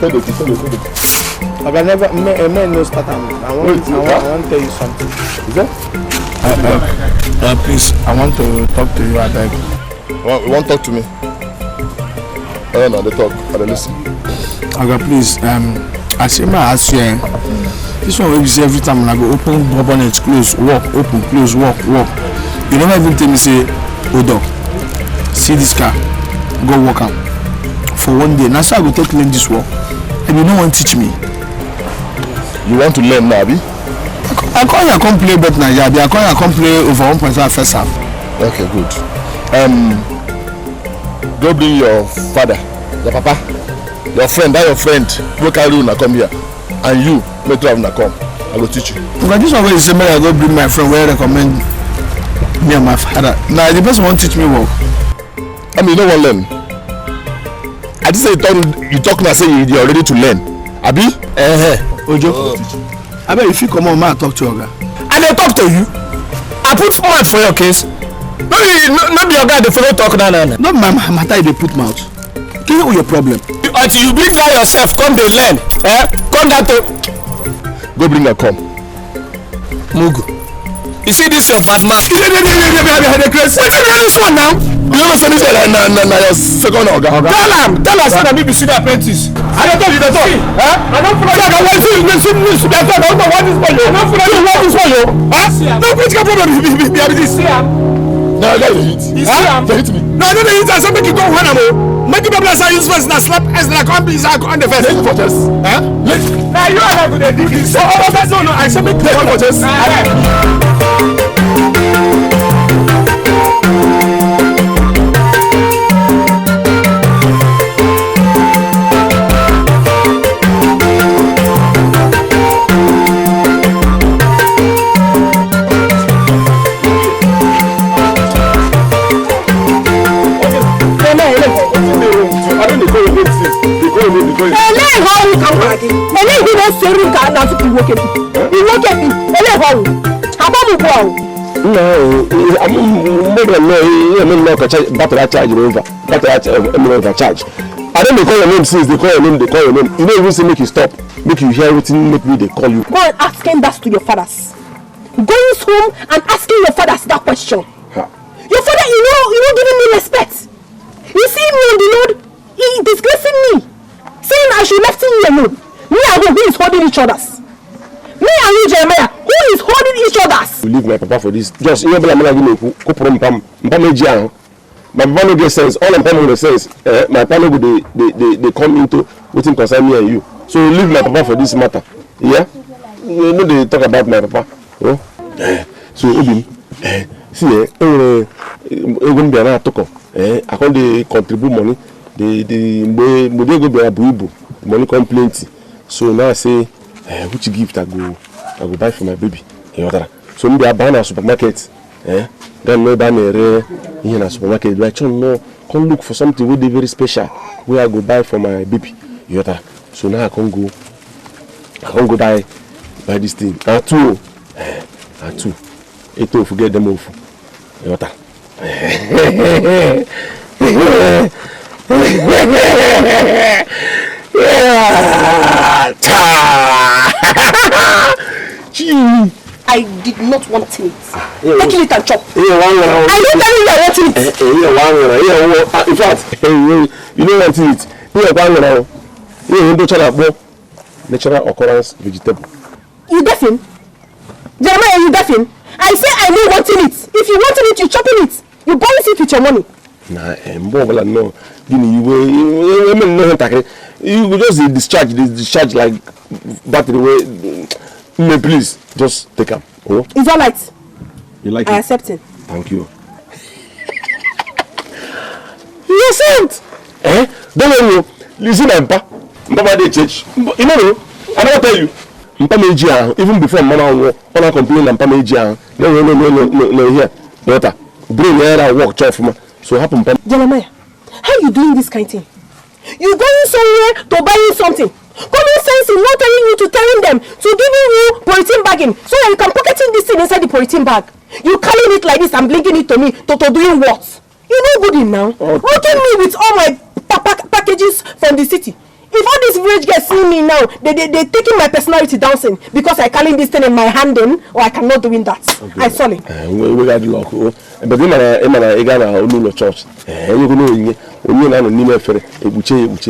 Take the key. I can never men no start them. I want to tell you something. Is that? Please, I want to talk to you. I beg. You want to talk to me? No, they talk. I don't listen. Okay, please. I say my ass here. This one will be every time when I go open, bonnet, close, walk, open, close, walk. You never even tell me say, hold up. See this car. Go walk out. For one day. Now so I go take learn this walk. And you no one teach me. You want to learn now, Abi? I call you come play bet Nigeria. I call you come play over 1.5 first half. Okay, good. Go bring your father, your papa, your friend, your friend. Go carry you come here. And you, make two of them come. I will teach you. Okay, this one where you say I go bring my friend where I recommend me and my father. Now the person won't teach me work. I mean, you don't want to learn. I just say you talk now, say you're ready to learn. Abi? Ojo. I bet if you come on, man, talk to your guy. And I talk to you. I put forward for your case. Not be your guy, the fellow talk now. Not my matter, they put mouth. Can you your problem? Until you bring that yourself, come they learn. Come that to. Go bring her, come. Mugu. You see this your bad man. What's this one now? You never say this your second organ. Tell us that me be senior apprentice. I don't tell you the talk. I don't follow you. I want this for you. I don't follow this for you. No political problem be this. No, I got the hit. They hit me. No, I don't hit. I said make you go one more. Make the people that use first and slap as like on the first. Take for chest. Now you are not going to do this. So all of that no. I said make you for chest. Charge. I don't call your name since they call your name. You don't even say make you stop, make you hear everything, make me they call you. Go and ask him that to your fathers. Going home and asking your fathers that question. Your father, you know, giving me respect. You see me on the road, he disgracing me, saying I should left him alone. Me and who is holding each other's? Me and you, Jeremiah, who is holding each other's? You leave my papa for this. Just you know, my papa no get sense. All I'm telling you sense. My papa no they come into what concern me and you. So leave my papa for this matter. Yeah? You know they talk about my papa. Oh? So Obi, see, even be another talk. I can't they contribute money. The go be a buibu. Money come plenty. So now I say, which gift I go buy for my baby. So maybe I buy a supermarket. Then no buy in a supermarket. But I no come look for something really very special where I go buy for my baby. So now I can't go buy this thing. And two. It don't forget them off. I did not want it. Take it and chop. I don't tell you I want it. In fact, you don't want it. Natural occurrence vegetable. You deafin? Jeremiah, you deafin? I say I don't want it. If you want it, you chopping it. You buy it with your money. Nah, no. You just discharge like battery way. Please, just take them. Oh. It's alright. You like I it? accept it. Thank you. You accept? Don't worry. Listen, Mpa dey church. You know, I never tell you. Mpa meji even before Mama wanna complain Mpa meji no here. Daughter, bring here that work chop for me. So happen Mpa. Jeremiah, how you doing this kind of thing? You going somewhere to buy you something? Common sense is not telling you to telling them to giving you polythene bagging so that you can pocketing this thing inside the polythene bag. You carrying it like this and blinking it to me to doing what? You know good in now. Working me with all my packages from the city. If all these village guys see me now, they taking my personality dancing because I carrying this thing in my hand or I cannot doing that. Okay. I saw it. We got the lock. But you man, church. You know,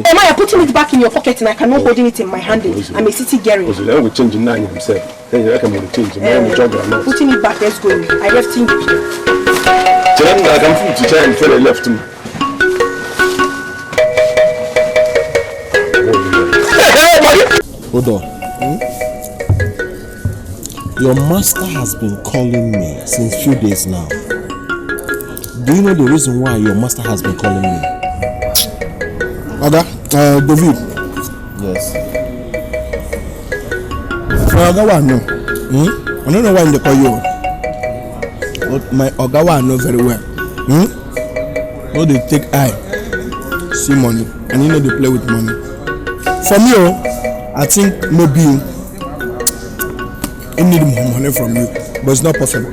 am I putting it back in your pocket and I cannot holding it in my hand? I'm a city Gary. We change now himself. Then you can change. Putting it back, let's go. I left him. I can put it until I left him. Hold on. Your master has been calling me since few days now. Do you know the reason why your master has been calling me? David. Yes. Oga no. I don't know why they call you. But my Oga know very well. No, they take eye, see money, and you know they play with money. For me, I think maybe I need more money from you, but it's not possible.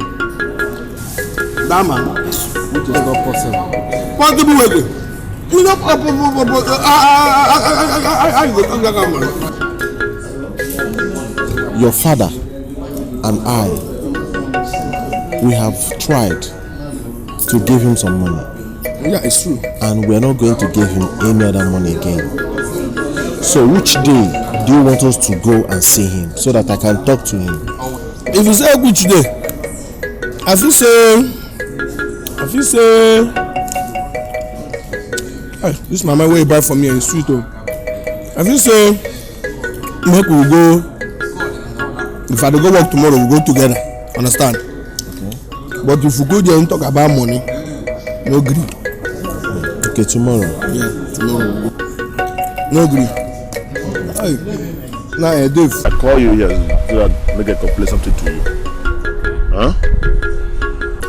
That man, It is not possible. what do we do? Your father and I, we have tried to give him some money. Yeah, it's true. And we're not going to give him any other money again. So which day do you want us to go and see him so that I can talk to him? If you say which day, I feel say, hey, this mama way buy for me in the street. I feel say, make we go. If I dey go work tomorrow, we go together. Understand? Okay. But if we go there and talk about money, no agree. Okay, tomorrow. Yeah, tomorrow. No agree. Hey, now Dave. I call you here so that make I complain something to you. Huh?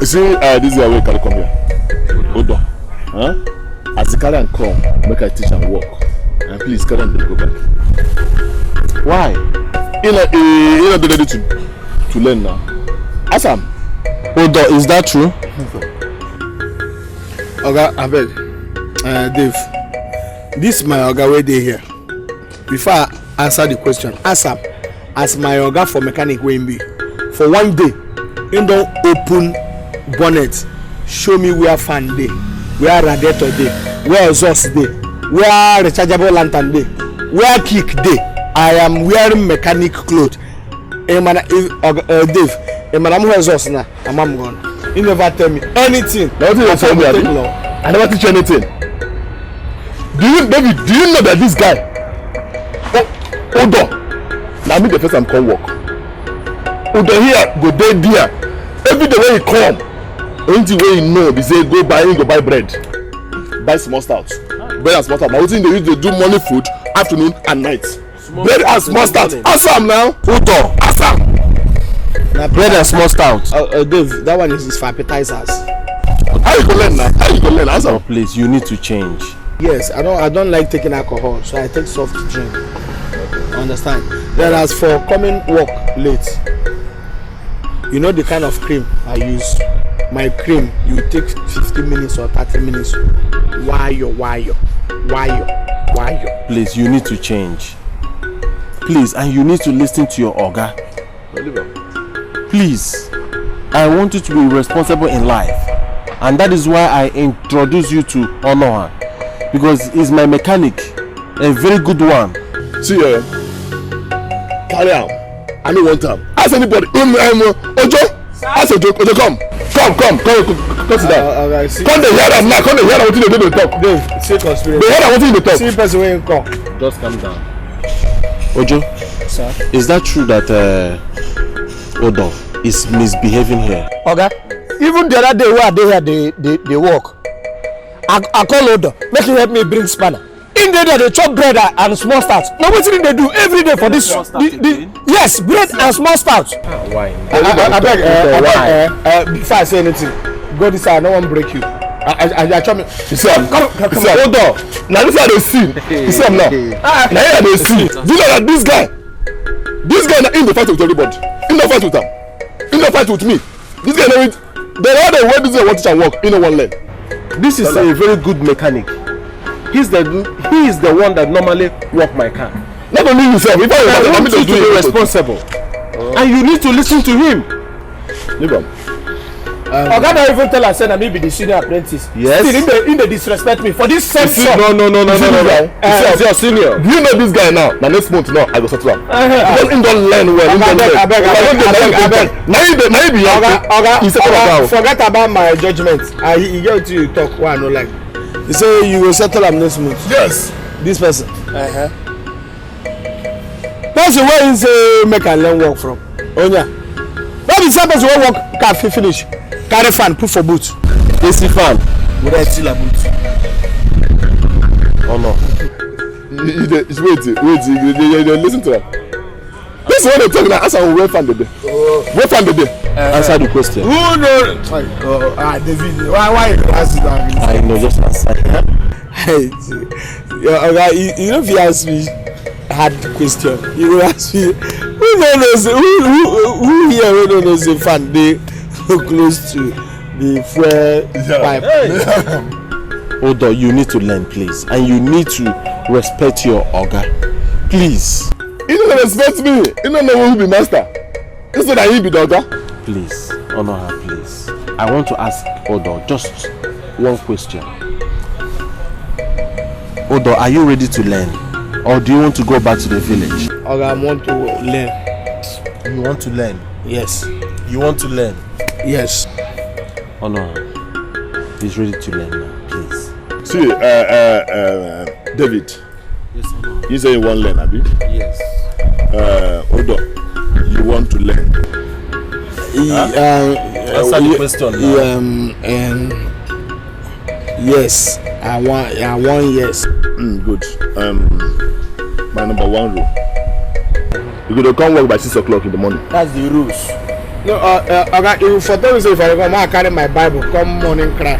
You see, this is the way you can come here. Hold on. Huh? As you carry and come, make I teach and walk. And please carry and go back. Why? You're not ready to learn now. Asam. Hold on, is that true? Oga, abeg, Dave, this my Oga wey dey here. Before I answer the question, ask am as my Oga for mechanic wey be. For one day, him don open bonnet, show me where fan dey, where radiator dey, where exhaust dey, where rechargeable lantern dey, where kick dey. I am wearing mechanic clothes. Dave, I'm exhaust now. I'm gone. He never tell me anything. Now what you tell me, I never teach you anything. Do you know that this guy? Hold on. Now me the first time come work. Hold on here, go there. Every day when he come, anything where you know, they say go buy bread, buy small stout, bread and small stout. Now what thing they use to do morning food, afternoon and night. Bread and small stout. Assam now. Hold on. Assam. Now bread and small stout. Dave, that one is for appetizers. How you go learn now? How you go learn? Assam. Oh, please, you need to change. Yes, I don't like taking alcohol, so I take soft drink. Understand? Then as for coming work late, you know the kind of cream I use. My cream, you take 15 minutes or 30 minutes. Why? Please, you need to change. Please, and you need to listen to your Oga. Please, I want you to be responsible in life, and that is why I introduce you to Honor, because he's my mechanic, a very good one. See, carry on. I don't want him. Ask anybody. Ojo, ask Ojo. Ojo, come sit down. Come to hear him now. Come to hear what you do to talk. Dave, see conspiracy. They hear what you do to talk. See person when you come. Just calm down. Ojo, sir, is that true that Odo is misbehaving here. Okay. Even the other day where they work, I call Odo, make him help me bring spanner. In there they chop bread and small stouts. Now what did they do every day for this? Yes, bread and small stouts. Why? I beg, before I say anything, go this side, no one break you. I try me. You see, come, hold on. Now this is how they see. You see him now. Now here they see. Do you know that this guy now in the fight with everybody. In the fight with him. In the fight with me. This guy know it. They know the way this guy want to work. In one leg. This is a very good mechanic. He is the one that normally work my car. Not only yourself. If I want you to be responsible, and you need to listen to him. Oga don't even tell us that me be the senior apprentice. Yes. Still in the disrespect me for this same shop. No. It's your senior. Do you know this guy now? Now next month now I go settle him. Because he don't learn well. I beg. Forget about my judgment. He get to you talk why I no like. He say you will settle him next month. Yes. This person. Person where he say make I learn work from. Onya. That be same person wey work car finish. Carry fan put for boot. AC fan. With a still a boot. Oh no. Wait, listen to that. This is what they talk now. Answer where fan the day. Where fan the day. Answer the question. Who knows? David, why you ask that? I know, just answer. Hey, you know if you ask me hard question, you will ask me who knows who here we don't know the fan they close to the fuel pipe. Odo, you need to learn, please, and you need to respect your oga, please. You don't respect me. You don't know who be master. You say that he be the oga. Please, honor her, please. I want to ask Odo just one question. Odo, are you ready to learn, or do you want to go back to the village? Oga, I want to learn. You want to learn? Yes. You want to learn? Yes. Honor her. He's ready to learn now, please. See, David. Yes, honor. You say you want to learn, Abi? Yes. Odo, you want to learn? Answer the question now. Yes. I want yes. Good. My number one rule. You could come work by 6 o'clock in the morning. That's the rules. No, okay, for those if I come, I carry my Bible, come morning cry.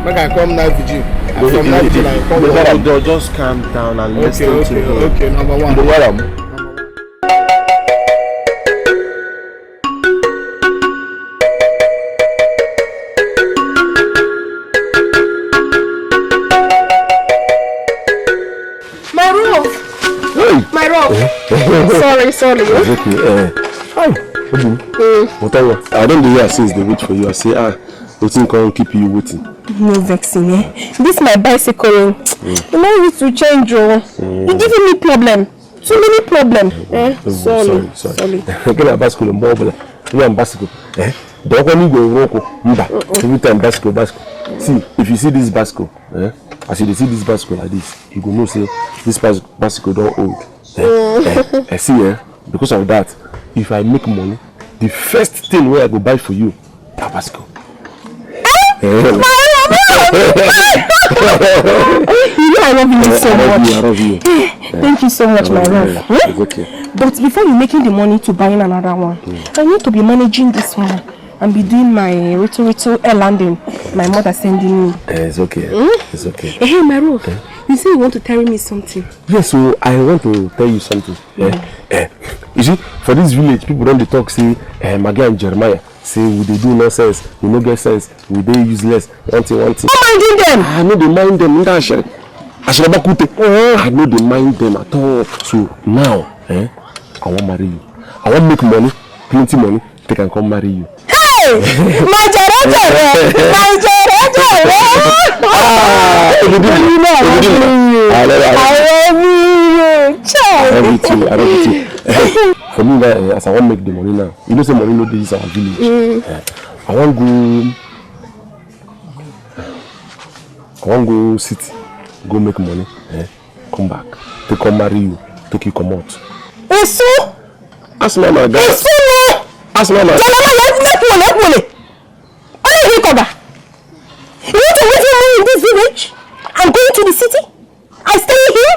Make I come night vigil. From night vigil I come Odo, just calm down and listen to him. Okay, number one. My rough. Sorry. It's okay. Hi. What are you? I don't do here since they wait for you. I say, waiting can keep you waiting. No vexing, This is my bicycle. You know need to change, You're giving me problem. Too many problem. Sorry. Get a bicycle and bubble. You are bicycle. Don't want to go walk. Every time bicycle. See, if you see this bicycle, as you see this bicycle like this, you go know say this bicycle don't old. See, because of that, if I make money, the first thing where I go buy for you, that bicycle. You know I love you so much. I love you. Thank you so much, my love. It's okay. But before you're making the money to buying another one, I need to be managing this one and be doing my little air landing. My mother sending me. It's okay. It's okay. Hey, my love. You say you want to tell me something. Yes, so I want to tell you something. You see, for this village, people don't talk, say, Maggie and Jeremiah, say, will they do nonsense, will not get sense, will they useless, one thing. Not minding them. I know they mind them. I know they mind them at all. So now, I want to marry you. I want to make money, plenty money, they can come marry you. Hey! My Jere! I love you. For me, as I want to make the money now, you know, say money no this is our village. I want go city, go make money, come back, to come marry you, take you come out. Eso? That's my God. Eso? Ask Mama. Only he cover. You want to live me in this village? I'm going to the city? I stay here?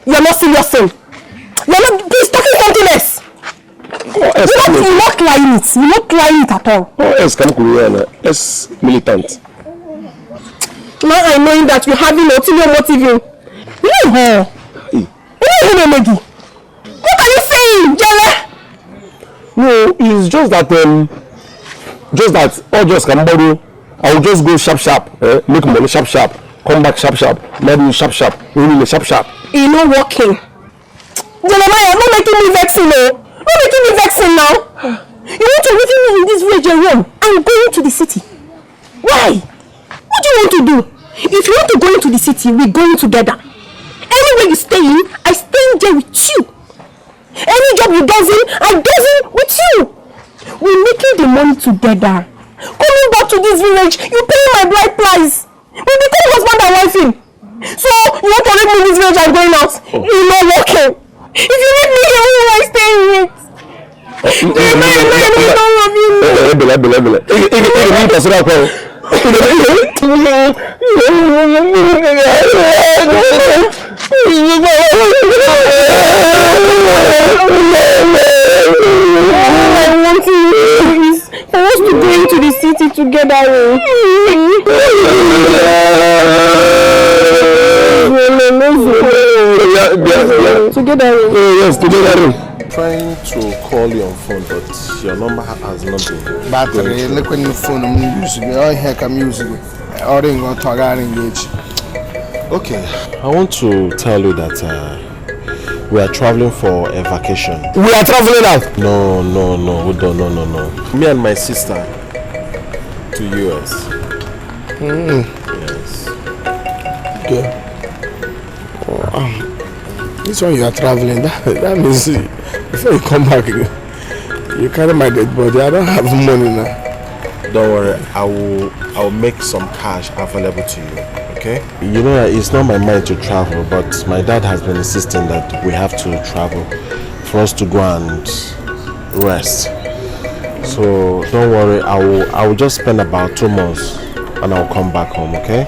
You're not serious, son. You're not, he's talking something else. You're not lying it. You're not lying it at all. Oh, yes, militant. Now I know that you have an ulterior motive. Maggie. What are you saying, Jelle? No, it's just that all just can borrow. I will just go sharp, make money sharp, come back sharp, maybe sharp, really sharp. You know working. Jeremiah, not making me vexing now. Not making me vexing now. You want to leave me in this village alone? I'm going to the city. Why? What do you want to do? If you want to go into the city, we're going together. Anywhere you stay in, I stay in there with you. Any job you does in, I does in with you. We're making the money together. Coming back to this village, you pay my bride price. We become husband and wife in. So, you want to leave me in this village and going out? You're not working. If you leave me here, who will I stay with? I want you for us to go into the city together. Together. Yes, together. Trying to call you on phone, but your number has not been. Battery, look when the phone I'm using. Oh, heck, I'm using it. I didn't go to engage. Okay, I want to tell you that we are traveling for a vacation. We are traveling out? No, hold on, no. Me and my sister to US. Yes. Okay. This one you are traveling, that means before you come back, you carry my dead body. I don't have money now. Don't worry, I will make some cash available to you, okay? You know, it's not my mind to travel, but my dad has been insisting that we have to travel for us to go and rest. So don't worry, I will just spend about 2 months and I'll come back home, okay?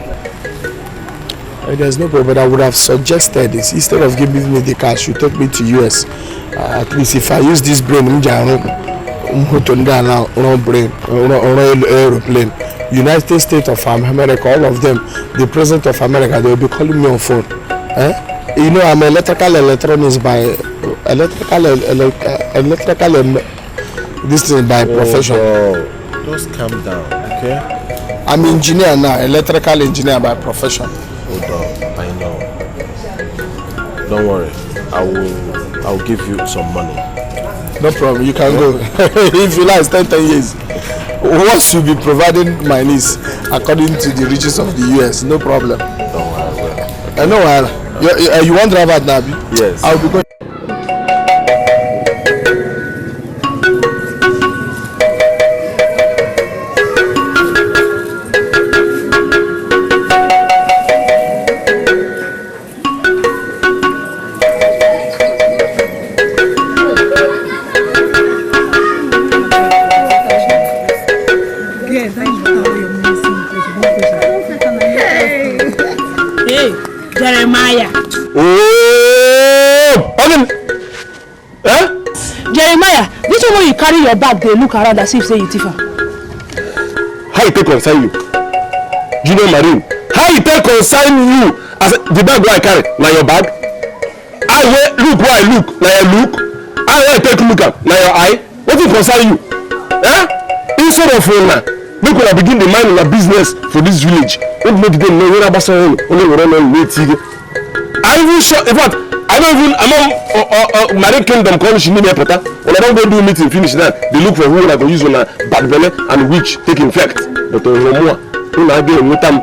There's no problem. I would have suggested this instead of giving me the cash. You take me to US. At least if I use this brain, aeroplane. United States of America, all of them, the president of America, they will be calling me on phone. You know, I'm electronics by this thing by profession. Just calm down, okay? I'm engineer now, electrical engineer by profession. Hold on, I know. Don't worry, I will give you some money. No problem, you can go. If you like, spend 10 years. What should be providing my needs according to the riches of the US? No problem. Don't worry. I know. You want to drive at Nabi? Yes. I'll be going. Jeremiah. Oh! Jeremiah, this one when you carry your bag, they look around as if say you Tifa. How it take concern you? Junior Marine. How it take concern you as the bag where I carry? Now your bag? I look where I look. Now your look. I where I take look at. Now your eye. What it concern you? Instead of look when I begin the mind of business for this village. What make them know where about only run on wait. I even sure in fact I don't even among Marine Kingdom calling she need me pota. When I don't go do meeting finish that they look for who I go use on a bad belly and which take effect. But more again with them.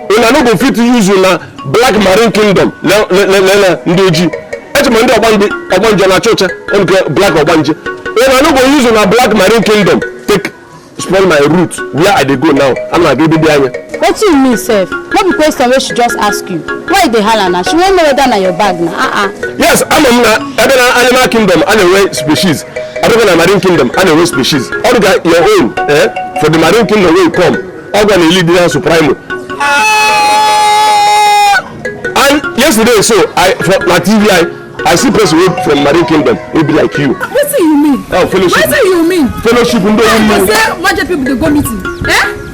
When I don't go fit to use on a Black Marine Kingdom. Ndoji. Echimande Obanje na church and Black Obanje. When I don't go use on a Black Marine Kingdom take spoil my route where I dey go now. I'm not getting there. What do you mean, sir? Not the question where she just ask you. Why the hell now? She won't know whether na your bag now. Yes, I'm an animal kingdom, animal species. I talking about marine kingdom and a species. All got your own, for the marine kingdom will come. All gonna lead the supremo. And yesterday, so for my TV, I see person from marine kingdom. It be like you. What do you mean? Oh, fellowship. What do you mean? Fellowship in the women. What do people they go meeting?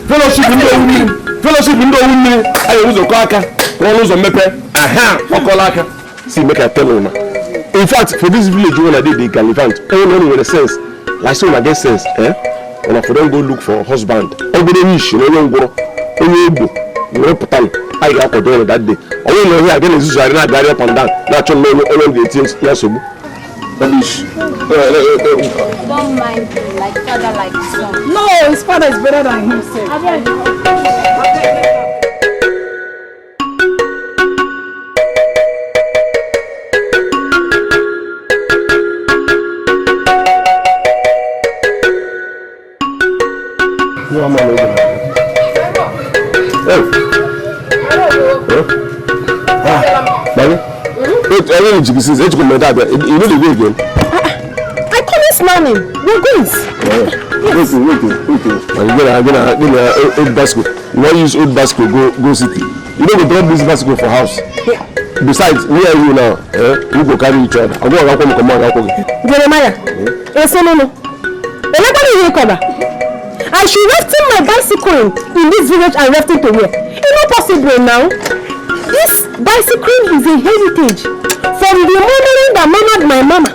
Fellowship in the women. Fellowship in the women. I use a kwaka. One use a mepe. Aha. Okolaka. See, make a tell you. In fact, for this village, when I did the Galivant, everyone with a sense. Like so, I get sense. And if you don't go look for a husband, everybody wish you don't go. You put on. I got to do that day. I don't know here again. Is this not very up and down? Not all the things. Yes, so. Don't mind him, like father, like son. No, his father is better than himself. I promise mommy, we're going. Wait. I'm gonna old basket. You want to use old basket, go city. You don't go drop this basket for house. Yeah. Besides, we are you now. We go carry each other. I'm going to come on. Jeremiah, no. I should rafting my bicycle in this village and rafting to where? It's not possible now. This bicycle is a heritage from the moment that mama my mama.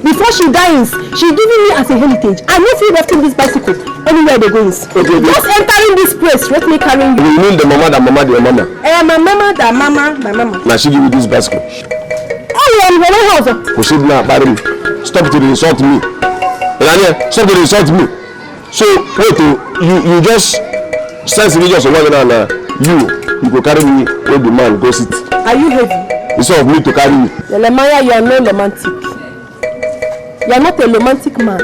Before she dies, she giving me as a heritage. I no feel rafting this bicycle anywhere they go. Okay, just entering this place, let me carry you. You mean the mama, your mama? My mama, my mama. Now she give you this bicycle. Oh, you are in the house. Proceed now, pardon me. Stop to insult me. Stop to insult me. So wait, you just sense me just one now. You go carry me where the man go sit. Are you heavy? It's all of me to carry me. Jeremiah, you are not romantic. You are not a romantic man.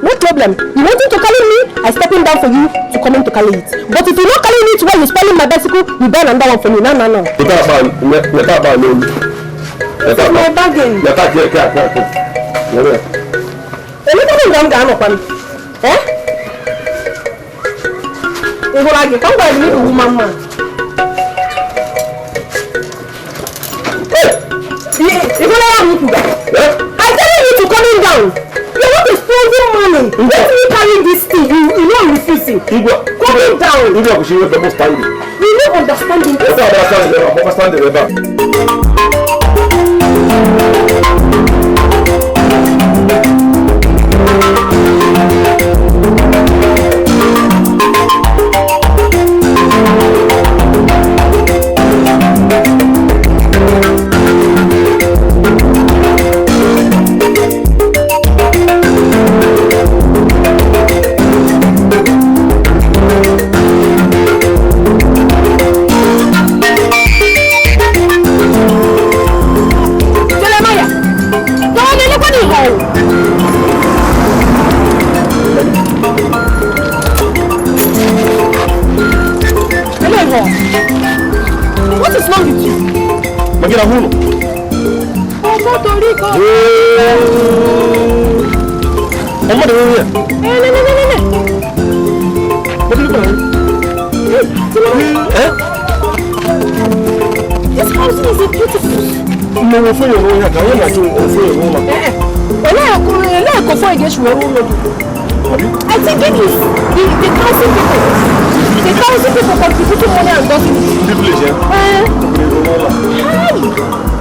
No problem. You wanting to carry me? I stepping down for you to come in to carry it. But if you not carry me to where you spelling my bicycle, you buy another one for me. No. It's my bargain. I tell you to coming down. You want to steal money. Let me carry this thing. You know I'm refusing. Coming down. You don't understand What is wrong with you? Maggie, I'm This house is a beautiful. I think it is the council people. The council people contributing money and gossiping.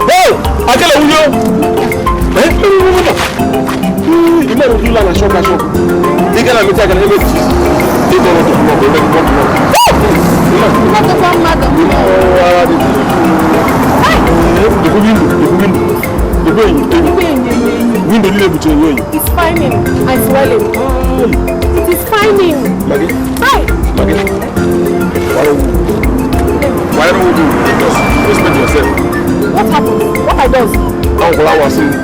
Hey, I tell you. You never do like a shock. You can make an image. You don't want to It's fining and swelling. It is fining. Maggie? Hi. Maggie? Why don't you just respect yourself? What happened? What I does? Uncle, I was saying,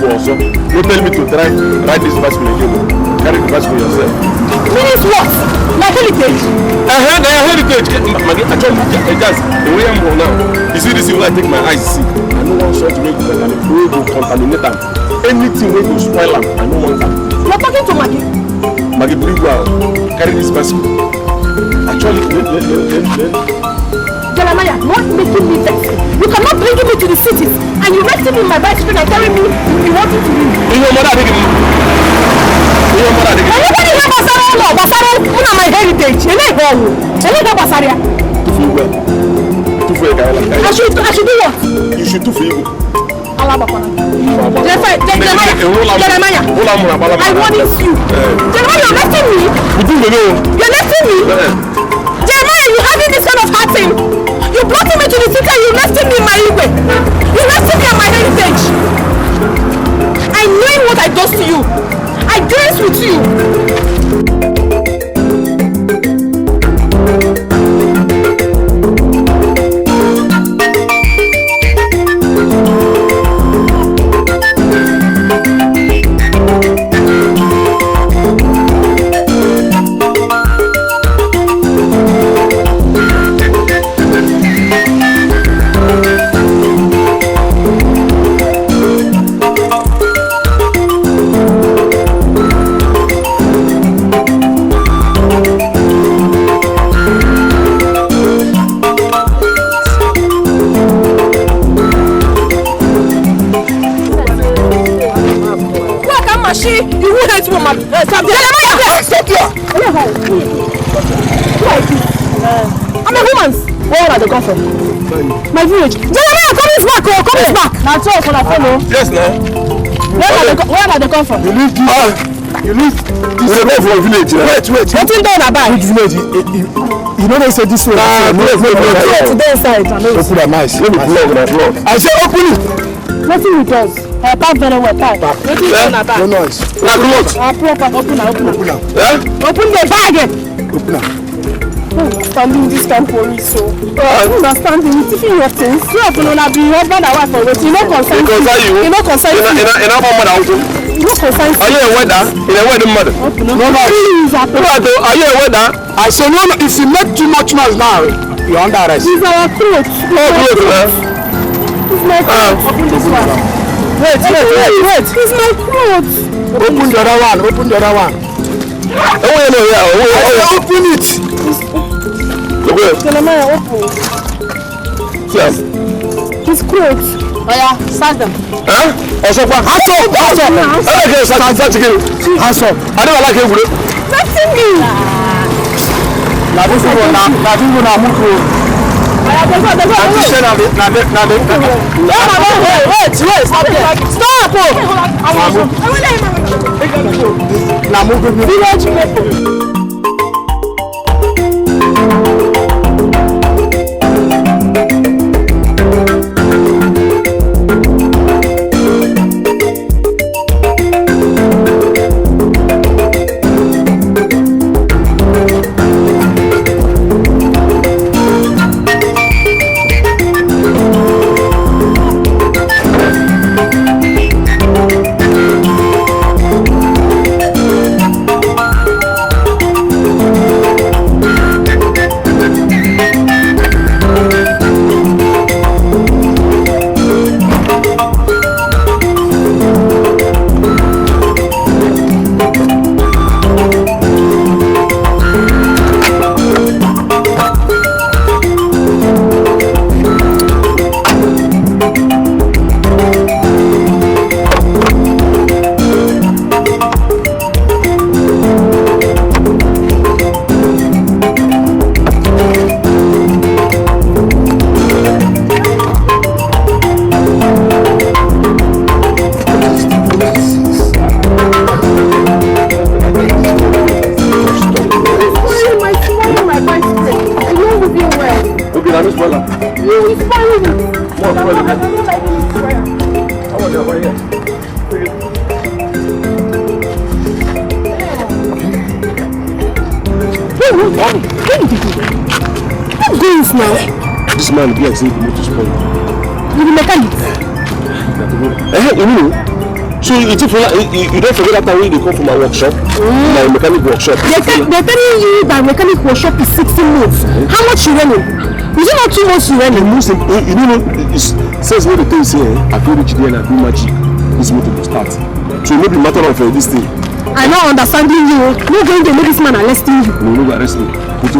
also. You tell me to ride this bicycle again. Carry the bicycle yourself. Means what? My heritage? Heritage. Maggie, actually, just the way I'm going now. You see this, you like take my eyes, see. I don't want to make it contaminate them. anything wey go spoil am, I no want am. You're talking to Maggie? Maggie, bring well. Carry this basket. Actually, Jeremiah, not making me vex. You cannot bring me to the cities and you resting me in my bicycle and telling me you want to leave. Your mother taking me. Your mother taking me. Anybody have Basaro? No, Basaro, una my heritage. You know who? You know Basaria. To feel well. To feel well. I should do what? You should do for you. Jeremiah, I want you. Jeremiah, you're letting me. You're letting me. Jeremiah, you're having this kind of hard thing. You brought me to the city and you left me in my way. You left me in my heritage. I know what I does to you. I grace with you. I'm a woman. Where are they come from? My village. Jeremiah, come back. Come back. Now talk on the phone. Yes, now. Where are they come from? You leave this. You leave this. You go from village. Wait. What in there about? Which village? You know they say this way. No. Today inside. Open the nice. Let me vlog. I say open it. Nothing he does. Pack very well. Pack. What is on about? No noise. Now close. Open now. Open the bag. Open. Understanding this kind of police, so understanding taking your things. You have to know that be husband and wife already. You know concern you. You know concern you. In our mother also. You know concern. Are you a weather? In a wedding mother? No. Are you a weather? I say no. If you make too much noise now, you're under arrest. These are our clothes. It's my clothes. Open this one. Wait. It's my clothes. Open the other one. Open it. Jeremiah, open. Yes. His clothes. Oh yeah, start them. Huh? Hands up. Okay, start again. Hands up. I don't like it. Nothing me. Stop. This man be like saying you to spoil. You the mechanic. You know. So you don't forget that time when they come from my workshop, my mechanic workshop. They're telling you that mechanic workshop is 16 months. How much you running? Is it not 2 months you running? You know, it says what the thing say. I feel rich there and I do magic. this motor to start. So maybe matter of this thing. I not understanding you. No going to make this man arresting you. No, arrest me. But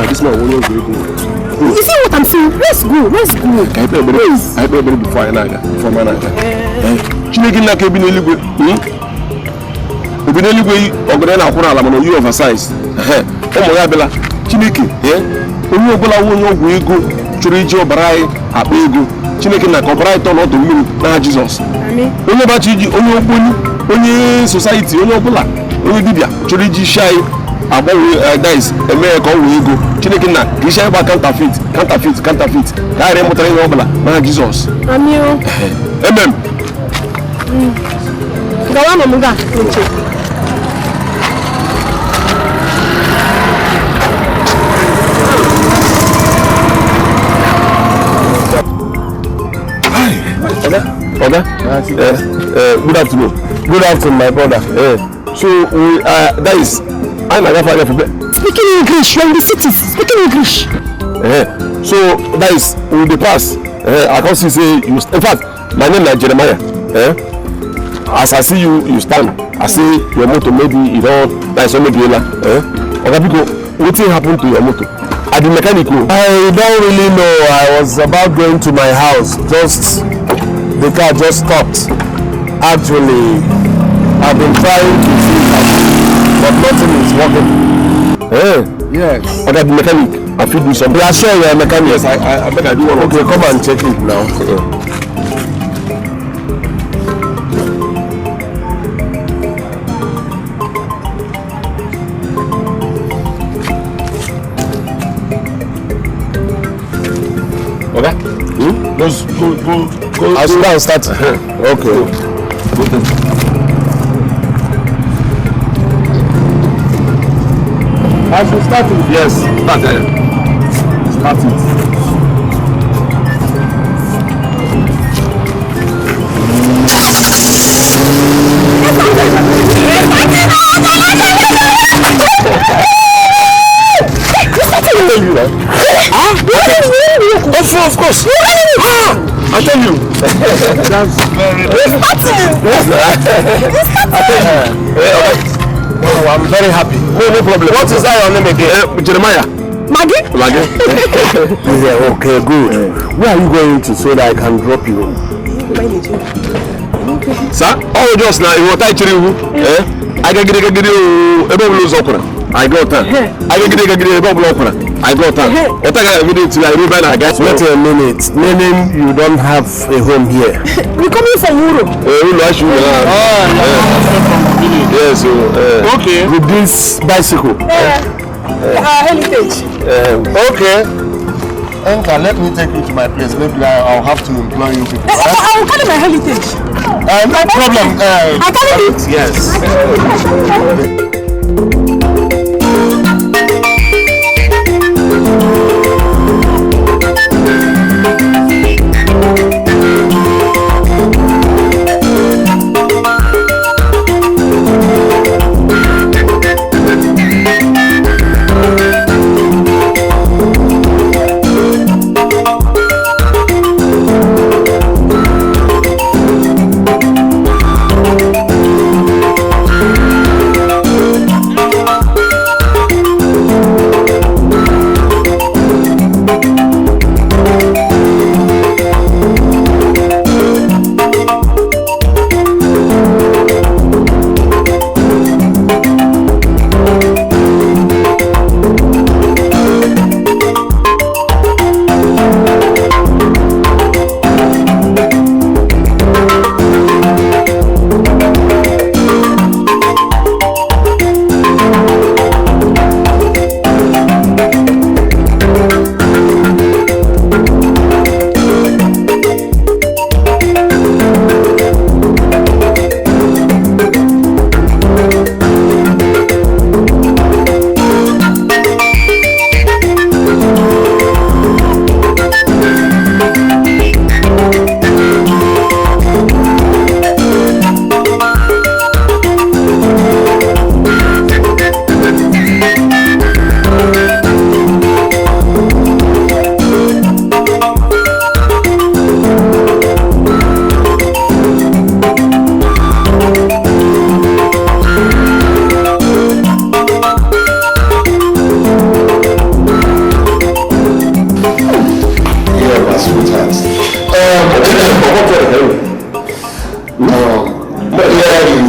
this man will not go. You see what I'm saying? Let's go. Please. I better before I naga. Before my naga. Chineke na ke bi n'eluigwe. Obi n'eluigwe ogode na akwụrụ ala mana you oversize. Ụmụ ya bela. Chineke, onye ọbụla onye ọgwụ ego chọrọ iji ọbara anyị akpa ego. Chineke na ọbara anyị tọ n'ọdụ mmiri n'aha Jizọs. Amen. Onye bachi iji onye ogbenye, onye society, onye ọbụla, onye dibịa chọrọ iji isi anyị agbanwe dice eme ka ọ wee ego. Chineke na ka isi anyị gba counterfeit. Ka anyị mụtara ihe ọbụla n'aha Jizọs. Amen. Amen. Gawa na muga. Oga? Good afternoon. Good afternoon, my brother. So, that is, I'm a speaking English, you're in the cities. Speaking English. So, that is, with the pass, I can see say you, in fact, my name is Jeremiah. As I see you, you stand. I see your motor, maybe you don't, that's only Biola. Oga Bigo, what happened to your motor? At the mechanic room? I don't really know. I was about going to my house. The car just stopped. Actually, I've been trying to see that, but nothing is working. Yes. Okay, the mechanic. I feel do something. Yeah, sure, you're a mechanic. Yes, I bet I do want to. Okay, come and check it now. Okay. Just go. I should start. Okay. I should start it. Yes, start it. Of course. I tell you. That's very Oh, I'm very happy. No problem. What is that your name again? Jeremiah. Maggie? Okay, good. Where are you going to so that I can drop you? Sir? Oh, just now. You want to tell you? I can get I got that. I can get I got that. What I video to I guess. Wait a minute. Meaning you don't have a home here. We're coming from Europe. Yes. Okay. With this bicycle. Heritage. Okay. Enka, let me take you to my place. Maybe I'll have to employ you people. I will carry my heritage. No problem. I carry it. Yes.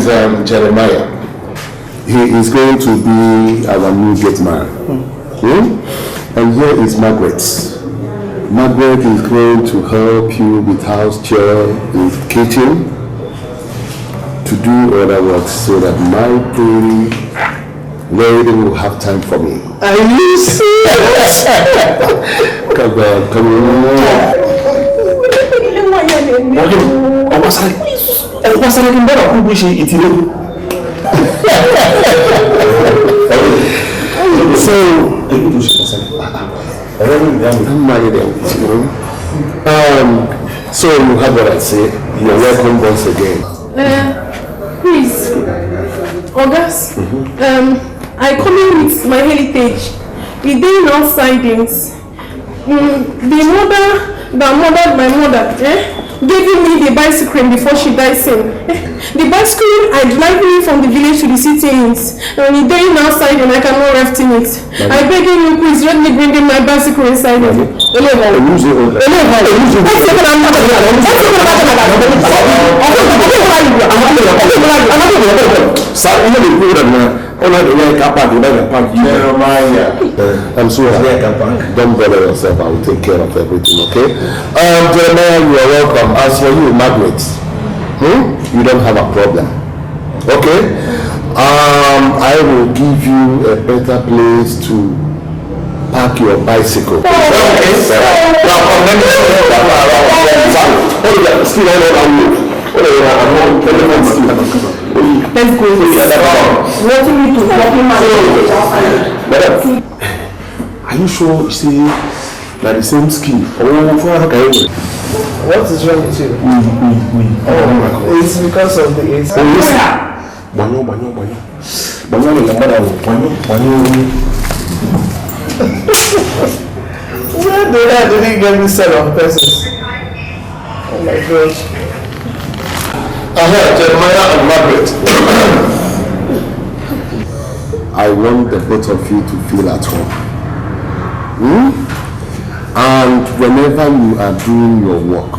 is Jeremiah. He is going to be our new gate man. And here is Margaret. Margaret is going to help you with house chore in the kitchen, to do other work so that my lady will have time for me. Are you serious? Come on, come on. So you have what I say. You're welcome once again. Please, August, I come in with my heritage. The day now sidings. The mother that murdered my mother, giving me the bicycle before she died same. The bicycle I drive me from the village to the city ends. And the day now siding, I cannot rest in it. I beg you, please let me bring in my bicycle inside it. I'm sorry. Don't bother yourself. I will take care of everything, okay? Jeremiah, you are welcome. As for you, Margaret, you don't have a problem, okay? I will give you a better place to park your bicycle. Let's go. Wanting me to walk in my Are you sure you see that the same skin? What is wrong with you? It's because of the AIDS. Where did he get this set of persons? Oh my gosh. Jeremiah and Margaret. I want the both of you to feel at home. And whenever you are doing your work,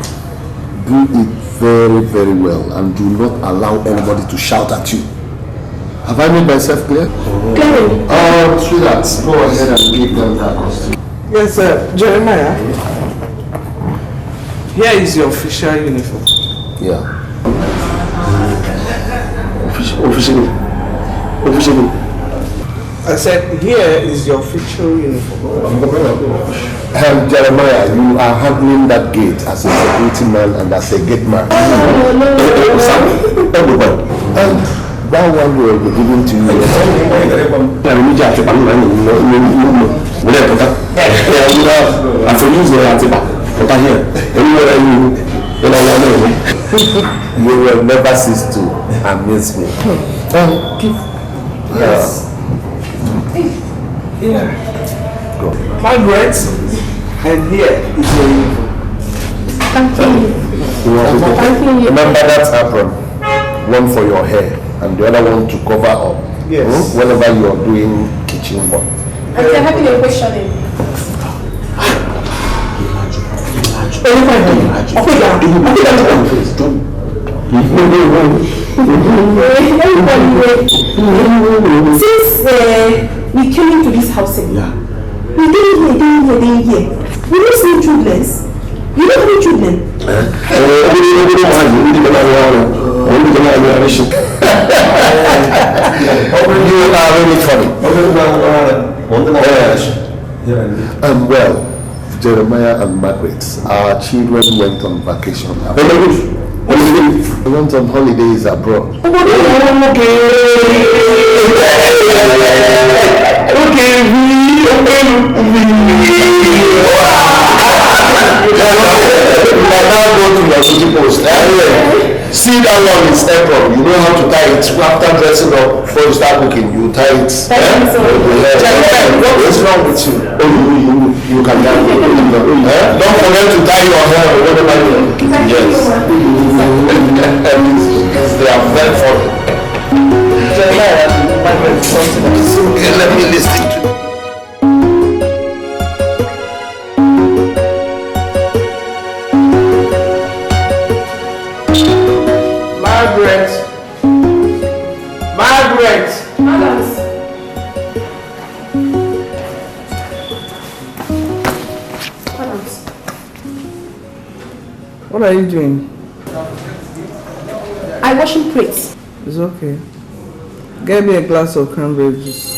do it very, very well and do not allow anybody to shout at you. Have I made myself clear? Clearly. Sweetheart, go ahead and give them that costume. Yes, sir. Jeremiah, here is your official uniform. Yeah. Officially. I said, here is your official uniform. Jeremiah, you are handling that gate as a security man and as a gate man. And that one will be given to you. You will never cease to amaze me. Yes. Go. Margaret, and here is your uniform. Thank you. Remember that apron, one for your hair and the other one to cover up. Yes. Whenever you are doing kitchen work. I have a question. Since we came into this house, we didn't hear. We don't see children. You don't have any children. You are really funny. Well, Jeremiah and Margaret, our children went on vacation. They went on holidays abroad. See that one is apron. You know how to tie it. After dressing up, before you start cooking, you tie it. What's wrong with you? You can tie it. Don't forget to tie your hair whenever you're cooking. Yes. They are very funny. Let me listen to you. Margaret, What are you doing? I'm washing plates. It's okay. Get me a glass of cranberry juice.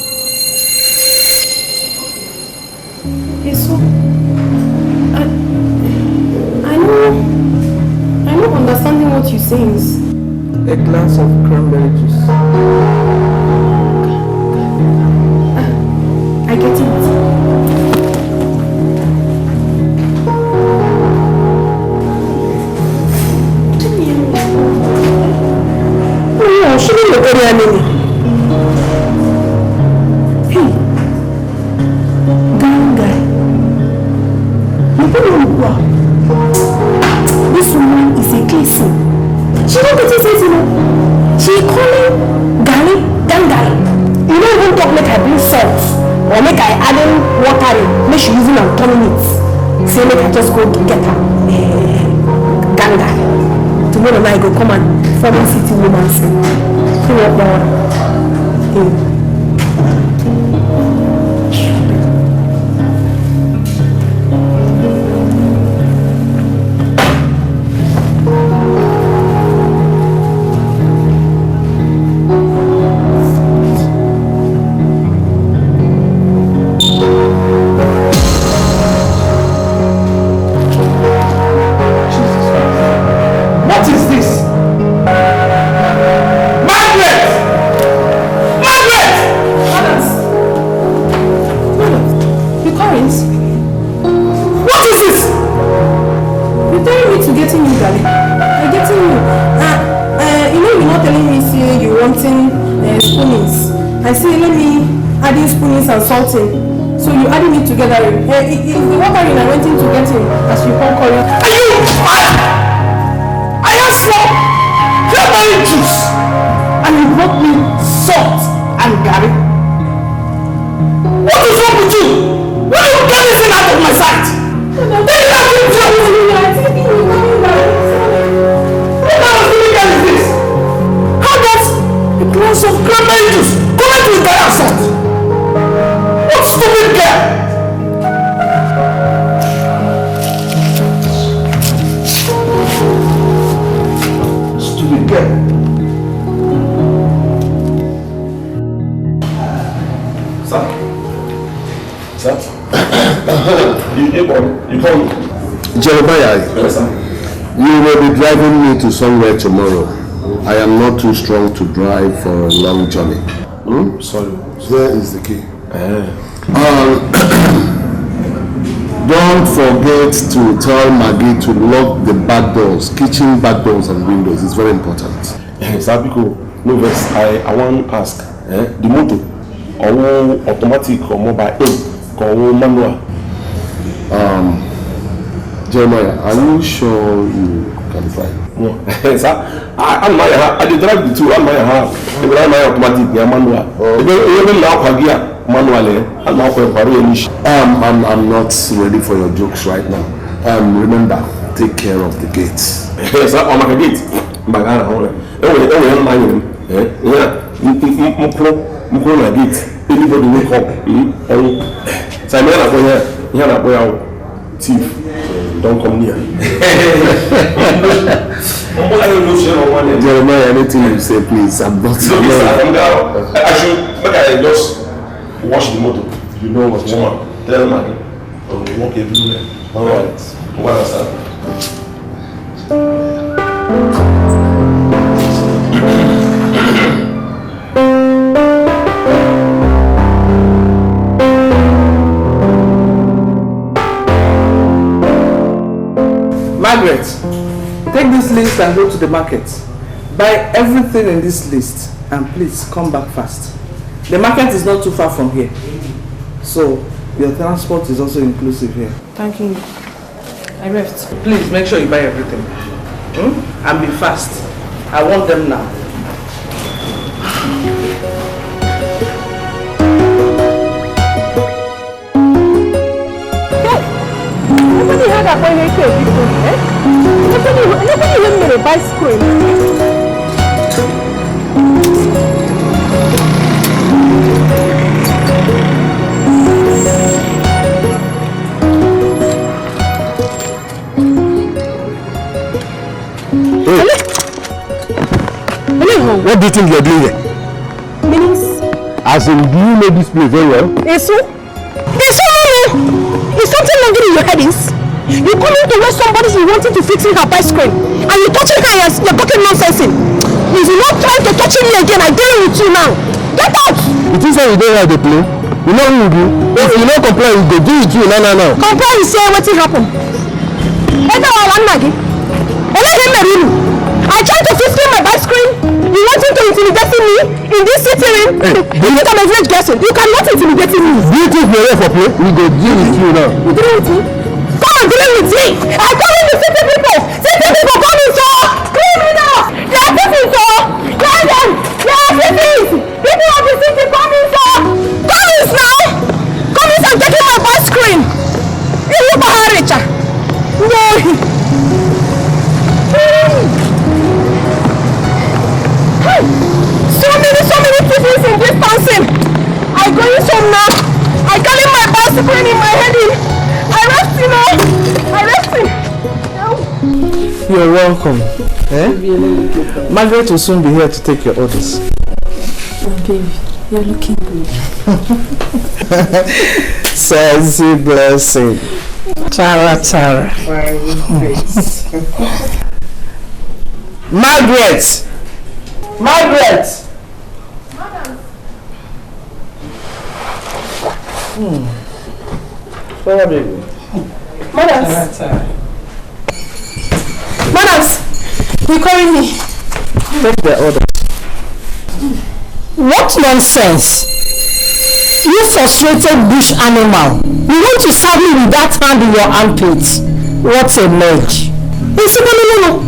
Okay, so I'm not understanding what you're saying. A glass of cranberry juice. I get it. She didn't look at me. Hey, guy. This woman is a case. She don't get it, you know. She calling Gary, Gary. You don't even talk like I bring salt or make I adding water in. Make she using and turning it. Say make I just go get her Ganga. Tomorrow night I go come and foreign city woman say, see what more? Salting. So you adding it together. If the water in I went in to get him as you call calling. Are you mad? I asked for cranberry juice and you brought me salt and Gary. What is wrong with you? Why do you get this thing out of my sight? What kind of chemical is this? How does a glass of cranberry juice go into a Gary salt? Stupid girl! Stupid girl. Sir? You call me? Jeremiah, Yes, sir. You will be driving me to somewhere tomorrow. I am not too strong to drive for a long journey. Sorry. Where is the key? Don't forget to tell Maggie to lock the back doors, kitchen back doors and windows. It's very important. Sir, because no verse, I want to ask, the motor, or automatic or mobile, or manual? Jeremiah, are you sure you can drive? No, sir, I drive the two. I'm my automatic, manual. Even now, manually, I'm not ready for your jokes right now. Remember, take care of the gates. Yes, I'm at the gate. Anybody wake up. Thief, don't come near. Jeremiah, anything you say, please. I'm not. I just wash the motor. You know what's going on. Tell Maggie. Okay. Walk everywhere. All right. What else? Margaret, take this list and go to the market. Buy everything in this list and please come back fast. The market is not too far from here. So your transport is also inclusive here. Thank you. I left. Please make sure you buy everything. And be fast. I want them now. Nobody had a point here before, Nobody even made a bicycle. you think you're doing here? Meanings? As in, do you know this place very well? Eso? Eso, no. Is something longer in your head is? You come into where somebody is wanting to fix her ice cream and you're touching her and you're talking nonsense. If you're not trying to touch me again, I deal with you now. Get out! It is how you don't have the play. You know who you do? If you don't comply, you go do it too. No. Comply is say what happened. Maggie. I tried to fix my ice cream. You want him to intimidate me in this sitting room? You think I'm a village person. You cannot intimidate me. Do you think we're here for play? We go deal with you now. You deal with me? Come and deal with me. I call in the city people. City people come in, sir. Clean me now. They are citizens, sir. Tell them. They are citizens. People of the city come in, sir. Come in now. Come in and take my ice cream. You look at her, Richard. No. So many people in this person. I go in some now. I carry my bicycle in my head. I rest him. You're welcome. Margaret will soon be here to take your orders. Oh, baby, you're looking good. Sassy blessing. Tara. Margaret! Where are you? Madams, you calling me? Take the order. What nonsense! You frustrated bush animal. You want to serve me with that hand in your armpit. What a merge. No.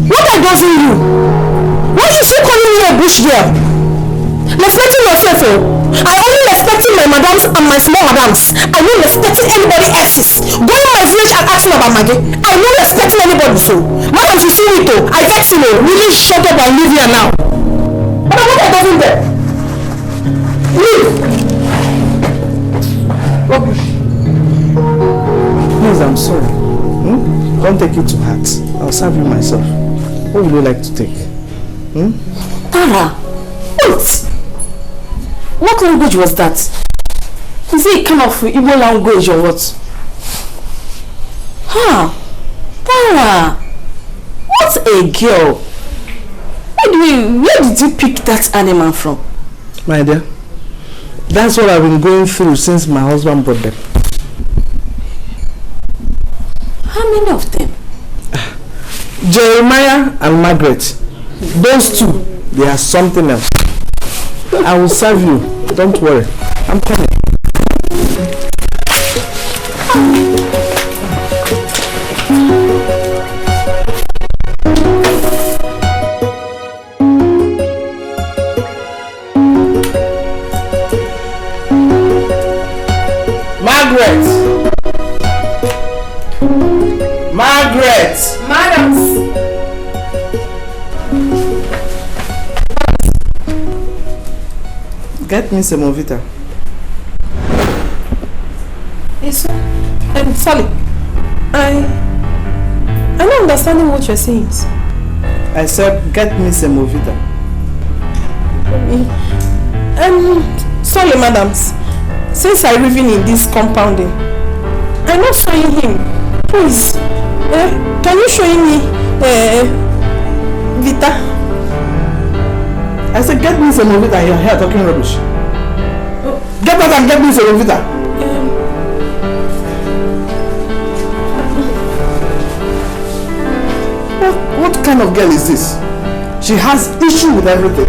What I doesn't you? Why is she calling me a bush girl? Respecting yourself, I only respecting my madams and my small madams. I not respecting anybody else's. Going to my village and asking about Maggie. I not respecting anybody so. Madam, you see me too. I vex you. Really shut up and leave here now. But what I doesn't there? Leave. Rubbish. Please, I'm sorry. Don't take it to heart. I'll serve you myself. What would you like to take? Tara, wait. What language was that? Is it a kind of Igbo language or what? Tara, what a girl. Where did you pick that animal from? My dear, that's what I've been going through since my husband brought them. How many of them? Jeremiah and Margaret. Those two, they are something else. I will serve you. Don't worry. I'm coming. Margaret! Madams! Get me some Movita. Yes, sir. Sally, I'm not understanding what you're saying. I said, get me some Movita. Sorry, madams. Since I live in this compounding, I'm not showing him. Please, can you show me Vita? I said, get me some Movita. You're here talking rubbish. Get out and get me some Movita. What kind of girl is this? She has issue with everything.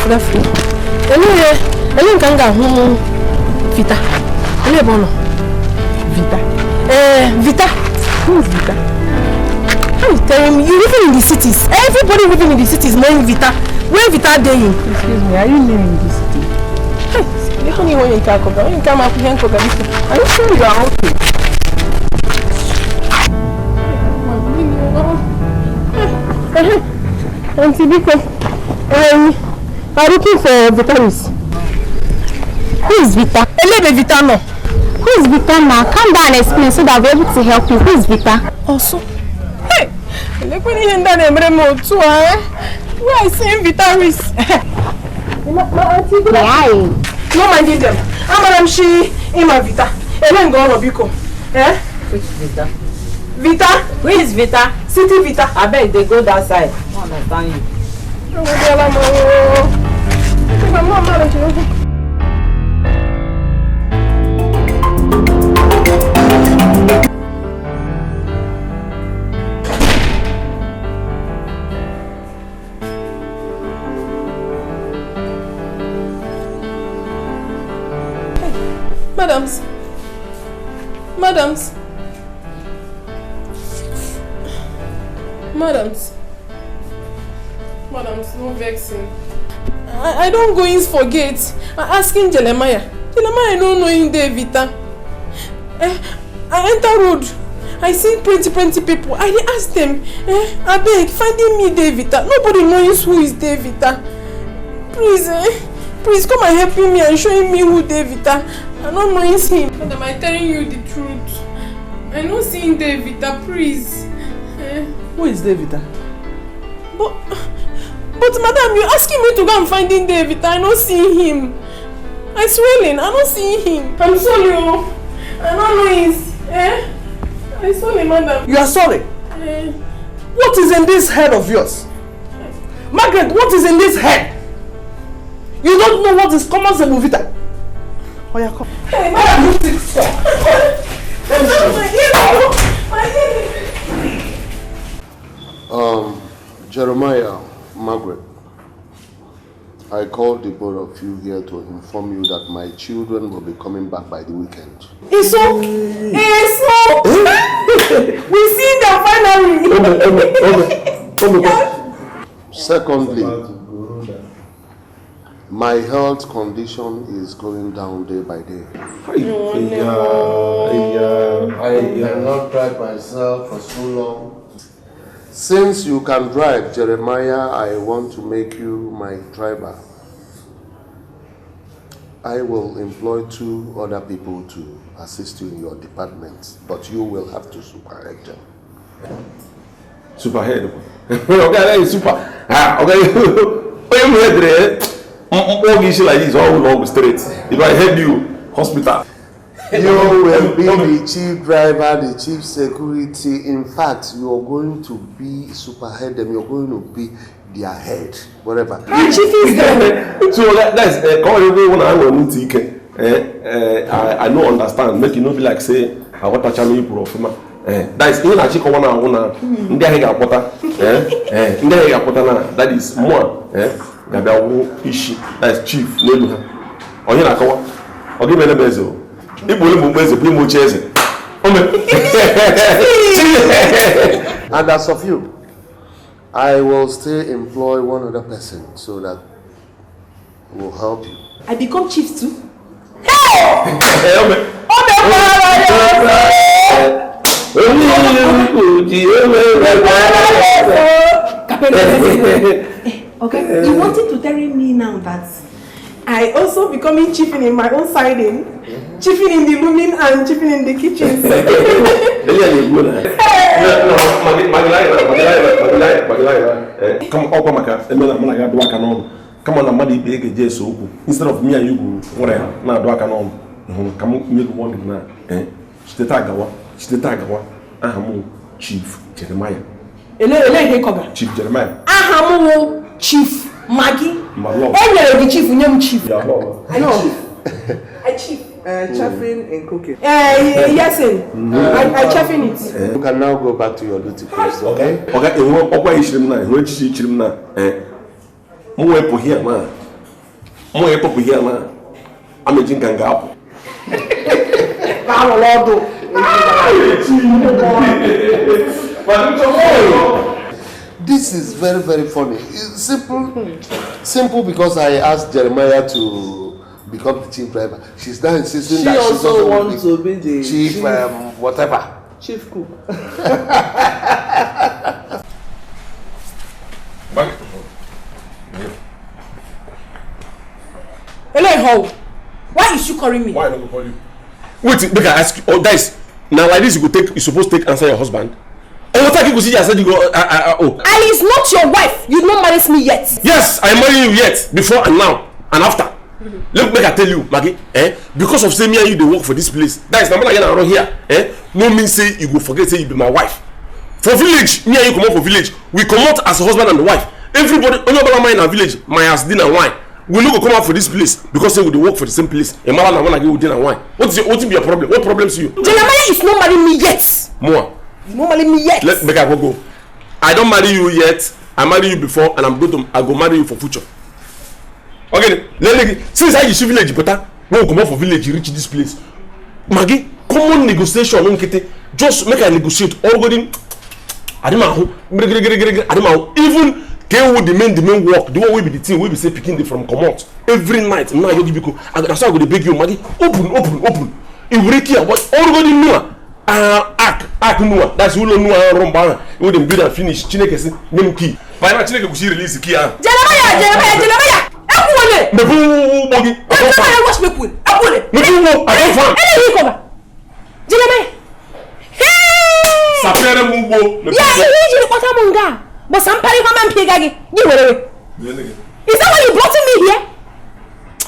Gafu. Ele kanga Vita. Ele bono. Vita. Vita. Who is Vita? I'm telling you, you living in the cities. Everybody living in the cities knowing Vita. Where Vita dey? Excuse me, are you living in the city? Hey, you can't even talk about. You can't make me talk. Are you sure you are okay? Auntie Biko, I'm looking for Vitalis. Who is Vita? Elebe Vita no. Who is Vita now? Come down and explain so that I'll be able to help you. Who is Vita? Also. Hey! Look when you end up too, where I say Vitalis. No mind them. I'm she in my Vita. Ellen go on Biko. Eh? Which Vita? Vita? Who is Vita? City Vita. I bet they go that side. I don't understand you. Madams. Madams. Madams. Madams, no vexing. I don't go in for gates. I asking Jeremiah. Jeremiah don't know in there, Vita. I enter road. I see plenty people. I ask them. I beg, finding me there, Vita. Nobody knows who is there, Vita. Please, please come and help me and showing me who there, Vita. I don't know it's him. Madam, I'm telling you the truth. I don't see him there, Vita. Please. Who is Davida? But madam, you're asking me to go and find him, David. I don't see him. I swear, I don't see him. I'm sorry, I don't know his. I'm sorry, madam. You are sorry? What is in this head of yours? Margaret, what is in this head? You don't know what is common Sebuvita. Oh, yeah, come. Hey, madam, you think so? Jeremiah, Margaret, I called the both of you here to inform you that my children will be coming back by the weekend. Eso! We see them finally! Secondly, my health condition is going down day by day. I cannot drive myself for so long. Since you can drive, Jeremiah, I want to make you my driver. I will employ 2 other people to assist you in your department, but you will have to superhead them. Superhead? Okay, super. Okay, like this, all straight. If I help you, hospital. You will be the chief driver, the chief security. In fact, you are going to be superhead them. You are going to be their head, whatever. Chief is there. So that's when I want to I don't understand. Make you not be like say I want to charm you profima. That is even actually common. I wanna. That is more. That is chief. On here, I give me the bezel. And as of you, I will still employ 1 other person so that will help you. I become chief too? Okay, you wanted to tell me now that I also becoming chiefing in my own siding, chiefing in the rooming and chiefing in the kitchen. Come on, come on, Madi big Jesu. Instead of me and you, whatever, now do I can on. Come make one now. Stitagawa, Ahamu, Chief Jeremiah. Chief Jeremiah. Ahamu, Chief Maggie. The chief, chief. I know. I chief. Chaffing and cooking. Yes, I chaffing it. You can now go back to your duty post, okay? Okay, what is him now? Which teach him now? More here, man. Mo e popo here na. I'm a jinga apple. This is very, very funny. It's simple because I asked Jeremiah to become the chief driver. She's now insisting that she also wants to be the chief, whatever. Chief cook. Hello, why is she calling me? Why not call you? Wait, make I ask you. Oh, guys, now like this, you supposed to take answer your husband. Oh, what I see, I said you go. I is not your wife. You don't marry me yet. Yes, I marry you yet. Before and now and after. Look, make I tell you, Maggie. Because of say me and you, they work for this place. That is not again around here. No mean say you go forget say you be my wife. For village, me and you come out for village. We come out as a husband and wife. Everybody, only mine in our village, my house dinner and wine. We no go come out for this place because say we dey work for the same place. A man and one again with dinner and wine. What will be your problem? What problems you? Jeremiah is not marrying me yet. More. You don't marry me yet. Let make I go. I don't marry you yet. I marry you before, and I go marry you for future. Okay, since I use village, better we come out for village, you reach this place. Maggie, common negotiation, just make I negotiate. All going. Even. With the main work, the one will be the thing, we be say picking them from come out every night. Now you give that's why I go to beg you, Maggie. Open. If we care what already know, act know. That's who know rumba. We dem build and finish. Chineke say name key. By now Chineke go see release the key. Jeremiah. Ekwole. Me bu bogi. Jeremiah watch me put. Ekwole. Me bu I don't farm. Ele come. Jeremiah. Hey. Sapere mumbo. Yeah, he kwata munga. But somebody come and pick again. Give it away. Is that why you brought me here?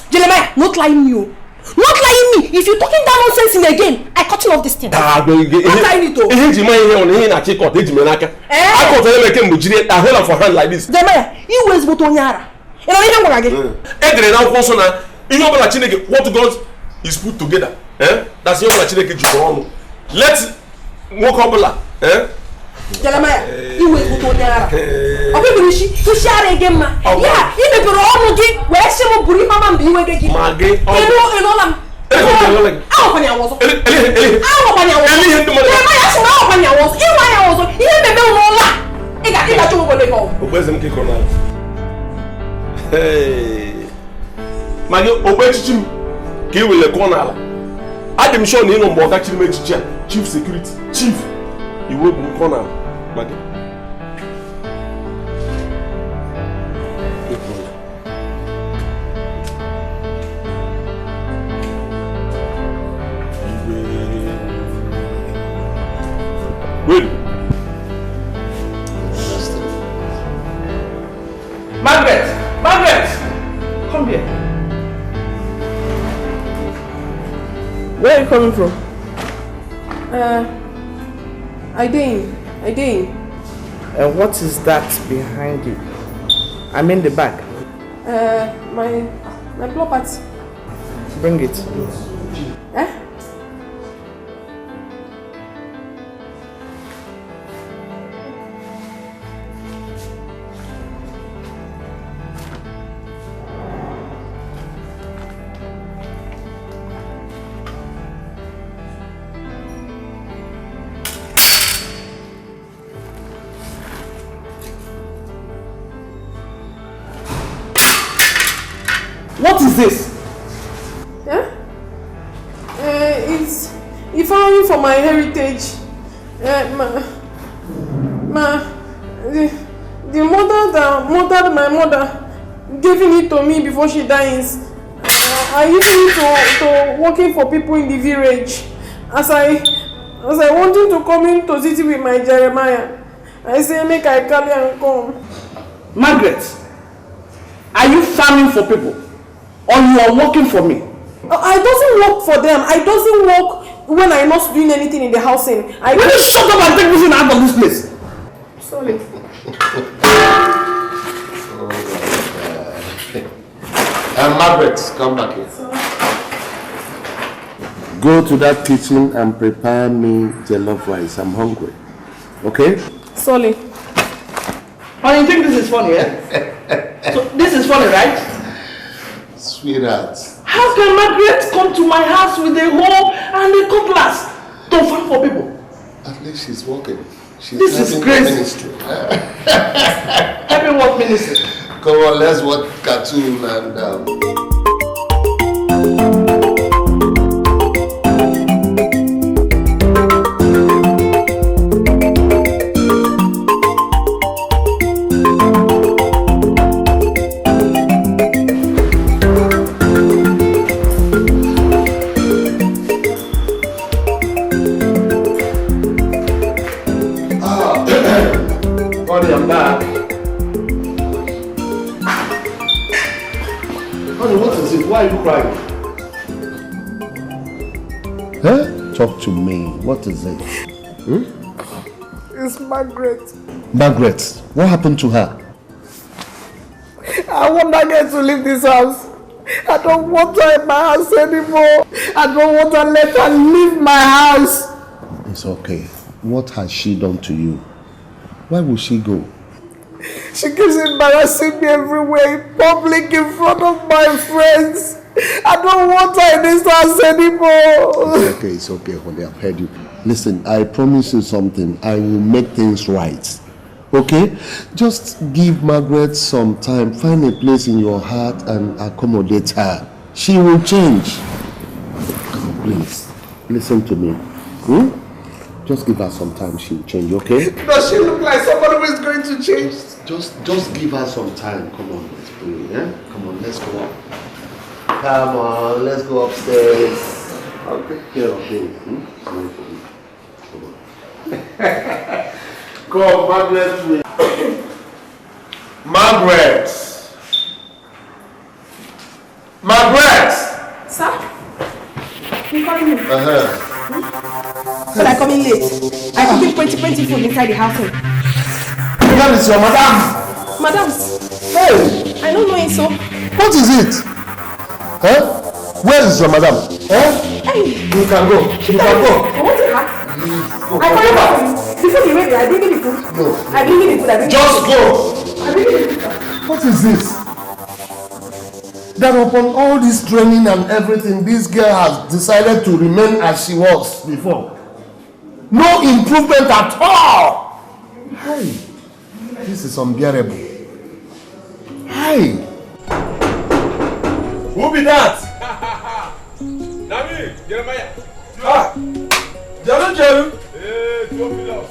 Jeremiah, not lying you. Not lying me. If you're talking that nonsense in again, I cut you off this thing. Not lying it though. I got to make him mujire. I hold up for hand like this. Jeremiah, you always go to Onyara. You know you don't again. Edre now consona. You know what Chineke what God is put together. That's your Chineke Jukono. Let's walk up. Jeremiah, you will go there. Okay, you share again, ma. Yeah, you may be wrong again. Where she will bring Mama be with again. Maggie, chief security, chief. You will be corner, Maggie. Wait. Margaret, come here. Where are you coming from? I didn't. And what is that behind you? I mean the bag. My property. Bring it. What is this? It's if for my heritage. The mother that murdered my mother giving it to me before she dies. I used it to working for people in the village. As I wanted to come into city with my Jeremiah, I say make I carry and come. Margaret, are you farming for people? Or you are working for me? I doesn't work for them. I doesn't work when I'm not doing anything in the housing. Will you shut up and take this thing out of this place? Sorry. Margaret, come back here. Go to that kitchen and prepare me jollof rice. I'm hungry. Okay? Sorry. Oh, you think this is funny, eh? So this is funny, right? Sweetheart. How can Margaret come to my house with a hoe and a cutlass to fight for people? At least she's working. This is crazy. Ministry. Having what ministry? Come on, let's watch cartoon and I'm back. Honey, what is it? Why are you crying? Huh? Talk to me. What is it? It's Margaret. Margaret, what happened to her? I want Margaret to leave this house. I don't want her in my house anymore. I don't want to let her leave my house. It's okay. What has she done to you? Why will she go? She keeps embarrassing me everywhere, in public, in front of my friends. I don't want her in this house anymore. It's okay, honey. I've heard you. Listen, I promise you something. I will make things right. Okay? Just give Margaret some time. Find a place in your heart and accommodate her. She will change. Come on, please. Listen to me. Just give her some time. She will change, okay? Does she look like somebody who is going to change? Just give her some time. Come on, let's pray, yeah? Come on, let's go up. Come on, let's go upstairs. I'll take care of things. Sorry for me. Come on. Come, Margaret. Margaret! Margaret! Sir? You calling me? So I come in late. I cooking plenty food inside the house. That is your madam. Madam. Hey! I don't know it, so. What is it? Huh? Where is your madam? Huh? Hey! You can go. You can go. I want to have. I call you back. Before you ready, I bring you the food. No. I bring you the food. Just go. I bring you the food. What is this? That upon all this training and everything, this girl has decided to remain as she was before. No improvement at all. Hey, this is unbearable. Hey. Who be that? Nami, Jeremiah. Jeremiah. Hey, 2 million.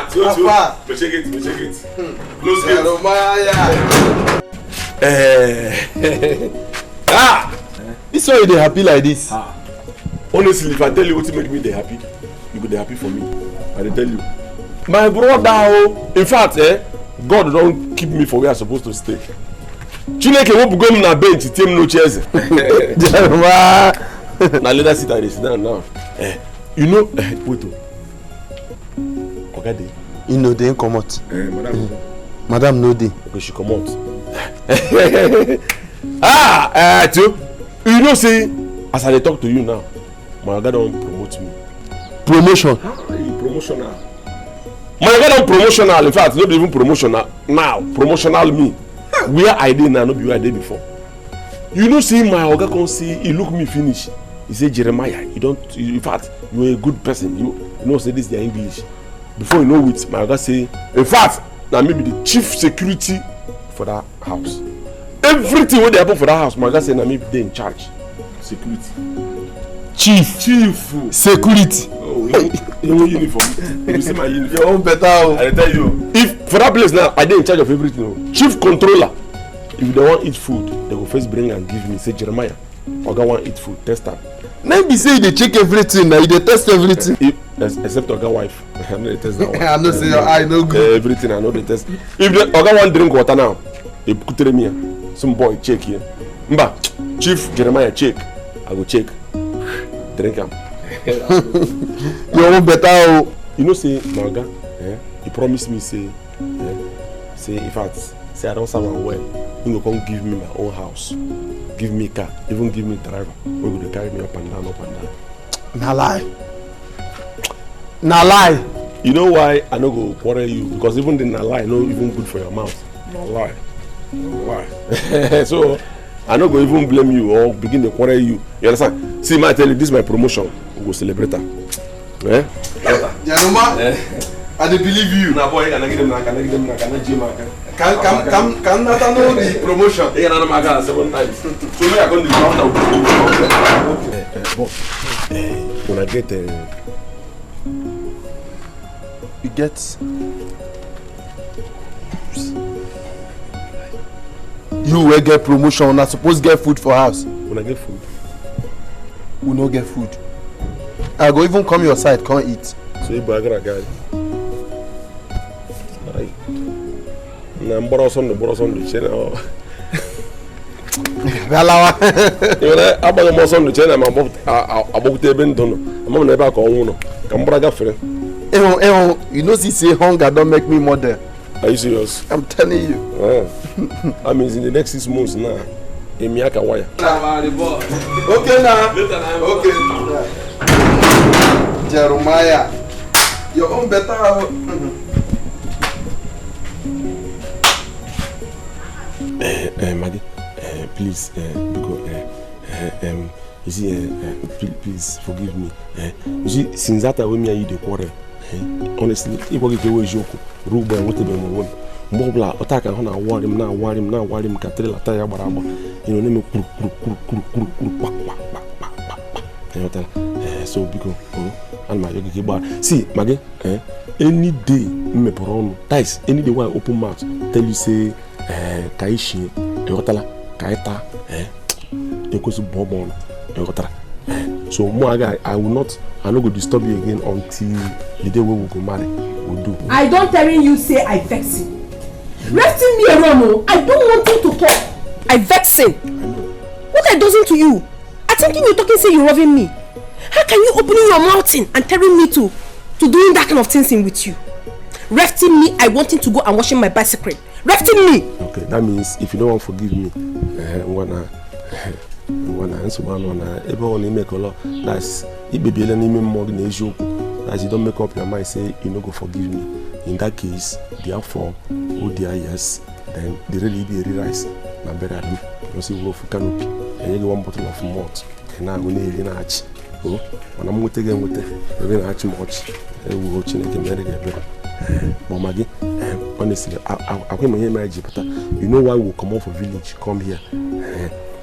Two. We check it. Close it. This why you dey happy like this? Honestly, if I tell you what make me dey happy, you go dey happy for me. I dey tell you. My brother, in fact, God don't keep me for where I supposed to stay. Chineke won't go na bench, team no chairs. Na leather seat I dey sit down now. You know, wait. Okay, dey. You know they come out. Madam. Madam no dey. Okay, she come out. Too. You know, say, as I talk to you now, my God don't promote me. Promotion. Promotional. My God don't promotional. In fact, not even promotional now. Promotional me. Where I did now, not be where I did before. You know, see, my Oga come see, he look me finish. He say, Jeremiah, in fact, you're a good person. You know, say this is their English. Before you know it, my Oga say, in fact, now maybe the chief security for that house. Everything what they happen for that house, my Oga say, now maybe they in charge. Security. Chief security. Oh, you uniform. You see my uniform. Your own better. I tell you, if for that place now, I dey in charge of everything. Chief controller. If they want eat food, they will first bring and give me. Say Jeremiah, Oga want eat food. Test am. Now be say they check everything. Now they test everything. Except Oga wife, I know they test that one. I know say your eye no good. Everything I know they test. If the Oga want drink water now, he put it in here. Some boy check here. Mba, Chief Jeremiah check. I go check. Drink am. Your own better. You know say my Oga, he promised me say in fact, say I don't serve am well. He go come give me my own house, give me car, even give me driver. We go carry me up and down. Na lie. You know why I no go quarrel you? Because even in a lie, no even good for your mouth. No lie. So I no go even blame you or begin to quarrel you. You understand? See, I tell you, this is my promotion. We go celebrate her. Eh? Januma, I dey believe you. Na boy, can I give them? Can I give them? Can I give them? Can not know the promotion. They can make 7 times. So me I go to the ground. When I get you get you will get promotion. Not supposed to get food for house. When I get food, we no get food. I go even come your side, can't eat. So you buy a guy. I'm borrowing the channel. Galawa. You know, I'm about to the channel. I'm about to be done. I'm never going. Come brother friend. You know, say hunger don't make me mother. Are you serious? I'm telling you. I mean, in the next 6 months now, in Miyaka wire. Okay now. Okay. Jeremiah, your own better. Maggie, please, Bigo, you see, please forgive me. You see, since that time when me and you dey quarrel, honestly, if I get away joke, rule boy, whatever me want, mobla, attack and now war him, Katril, Ataya Baraba, you know, name so Bigo, and my yogi bar. See, Maggie, any day, me poron, dice, any day when I open mouth, tell you say, Kaishi, Yotala, Kaita, Equals Bobon, Yotara. So, Moaga, I will not disturb you again until the day we will go marry. We'll do. I don't telling you, say I vex him. Resting me alone, I don't want you to talk. I vex him. What I doing to you? I thinking you talking, say you're loving me. How can you open your mouth and telling me to doing that kind of things in with you? Resting me, I wanting to go and washing my bicycle. Resting me. Okay, that means if you don't want to forgive me, everyone make a lot. That's it be more than a joke. As you don't make up your mind, say you no go forgive me. In that case, therefore, oh dear yes, then the really be rice. Na better do because you go for canopy and you get 1 bottle of malt. And now we need an arch. Oh, when I'm with again with it, we're gonna arch much. And we go chin and get better. But Maggie, honestly, I can't hear marriage, but you know why we come off a village, come here.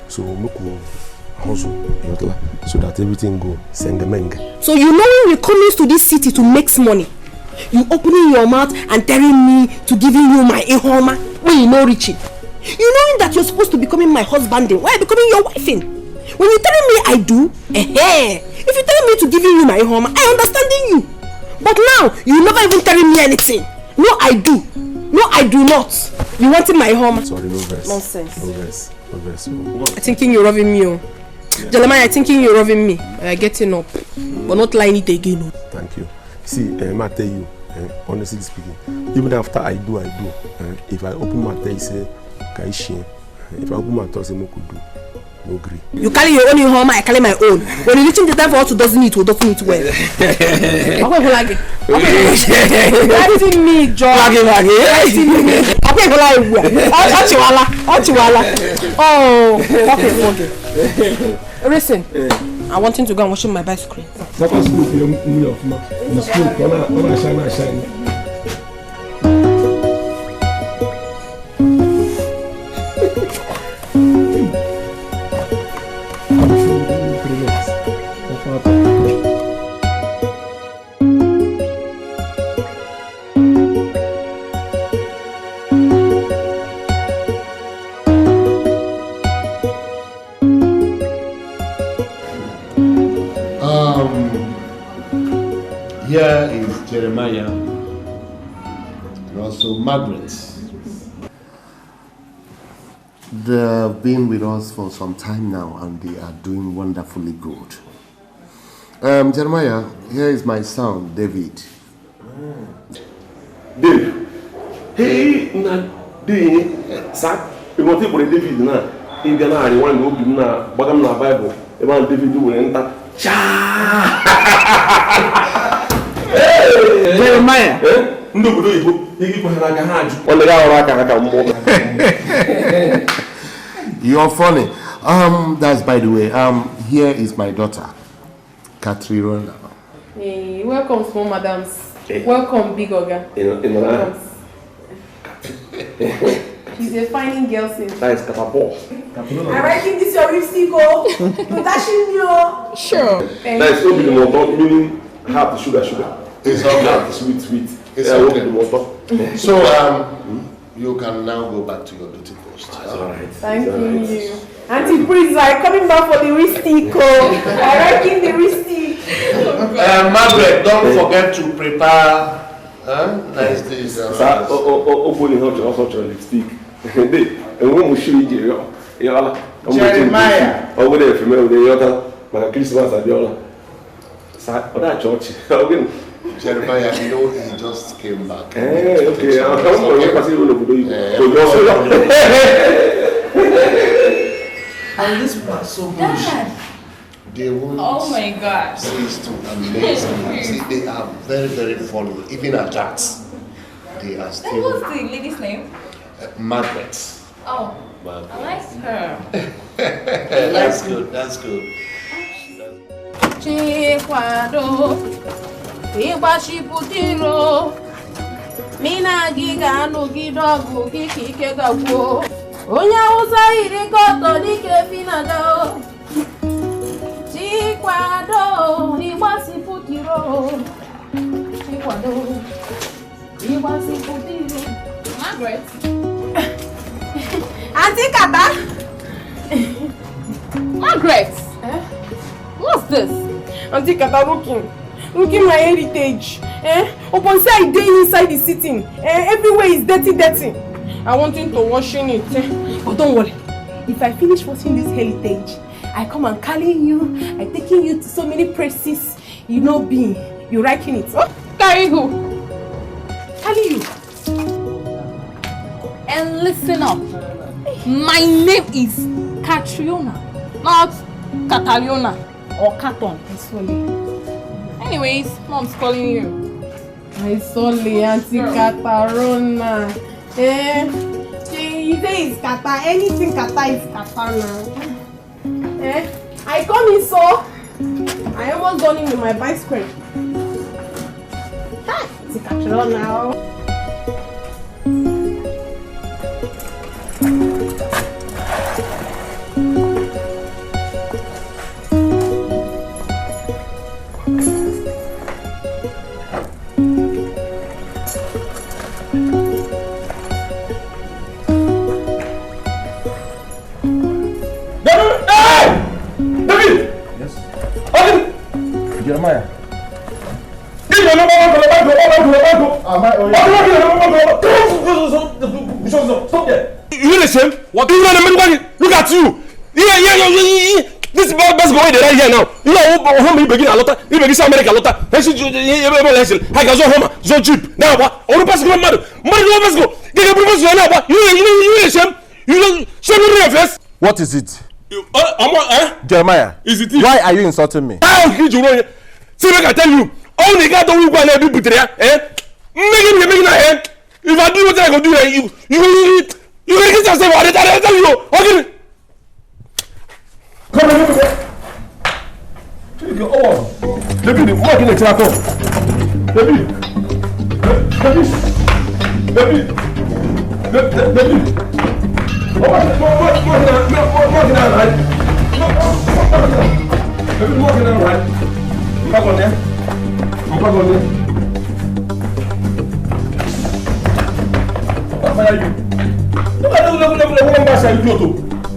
So we hustle, so that everything go sengameng. So you know when we coming to this city to make money, you opening your mouth and telling me to giving you my ihoma when you know reaching. You knowing that you're supposed to be becoming my husband, why are you becoming your wife? When you telling me I do, if you telling me to giving you my ihoma, I understanding you. But now, you never even telling me anything. No, I do. No, I do not. You wanted my home. Sorry, no verse. Nonsense. No verse. I'm thinking you're robbing me. Jeremiah, I'm thinking you're robbing me. I'm getting up. But not lying it again. Thank you. See, I tell you, honestly speaking, even after I do, if I open my mouth, say, Kaishi. If I open my mouth, say, no could do. No agree. You carry your own home, I carry my own. When you reaching the time for us to doesn't eat well. Okay, like it. That's me, John. Okay, oh, okay. Listen, I want him to go and wash my bicycle. Here is Jeremiah and also Margaret. They've been with us for some time now and they are doing wonderfully good. Jeremiah, here is my son, David. Dave. Hey, Dave, sir, you want to put David now? In the night, you want to open now, but I'm not Bible. You want David to enter. Jeremiah. You're funny. That's by the way. Here is my daughter, Katrina. Hey, welcome, small madams. Hey. Welcome, big Oga. Welcome. She's a fine girl since. Nice, Katapo. I reckon this your lipstick, oh. Dashing you. Sure. Nice, so be the water, meaning half the sugar. It's okay. Half the sweet. It's okay. So, you can now go back to your duty post. That's all right. Thank you. Auntie Prince, I'm coming back for the lipstick, oh. I reckon the lipstick. Margaret, don't forget to prepare nice things. Lipstick. Jeremiah. Over there, female, the Christmas at the other church. Jeremiah, you know, he just came back. Okay. And this was so bullshit. They won't. Oh my God. Cease to amaze me. See, they are very, very funny. Even at that, they are still. What's the lady's name? Margaret. Oh, Margaret. I like her. That's good. That's good. Chikwado, Iwashiputiro, Mina Giga no Gidogu, Kiki Gago, Onya Usairi Goto, Nike Finado, Chikwado, Iwashiputiro, Iwashiputiro, Margaret. Auntie Kata, Margaret. What's this? Auntie Kata looking my heritage. Upon say I day inside the sitting. Everywhere is dirty. I want him to washing it. But don't worry. If I finish washing this heritage, I come and carry you. I taking you to so many places. You know being. You liking it. Oh, carry who? Carry you. And listen up. My name is Catriona, not Cataliona. Or Caton, anyways, mom's calling you. I saw Auntie Catarona. You say it's Kata. Anything Kata is Kata now. I come in so. I almost done him with my bicycle. Hi, Auntie Catarona. Jeremiah. You listen? What do you want? Look at you. This best boy right here now. You know how many begin a lot. You begin some America a lot. I can so home so cheap. Now what? All pass go mad. Let's go. Get a proposal now. What? You listen? You show me your face. What is it? Jeremiah, is it? Why are you insulting me? How did you know? See, I tell you, only got the one I do put there, Make it, if I do what I go do, you get yourself out of that. I tell you, okay. Come on, let me walk in the truck. Let me.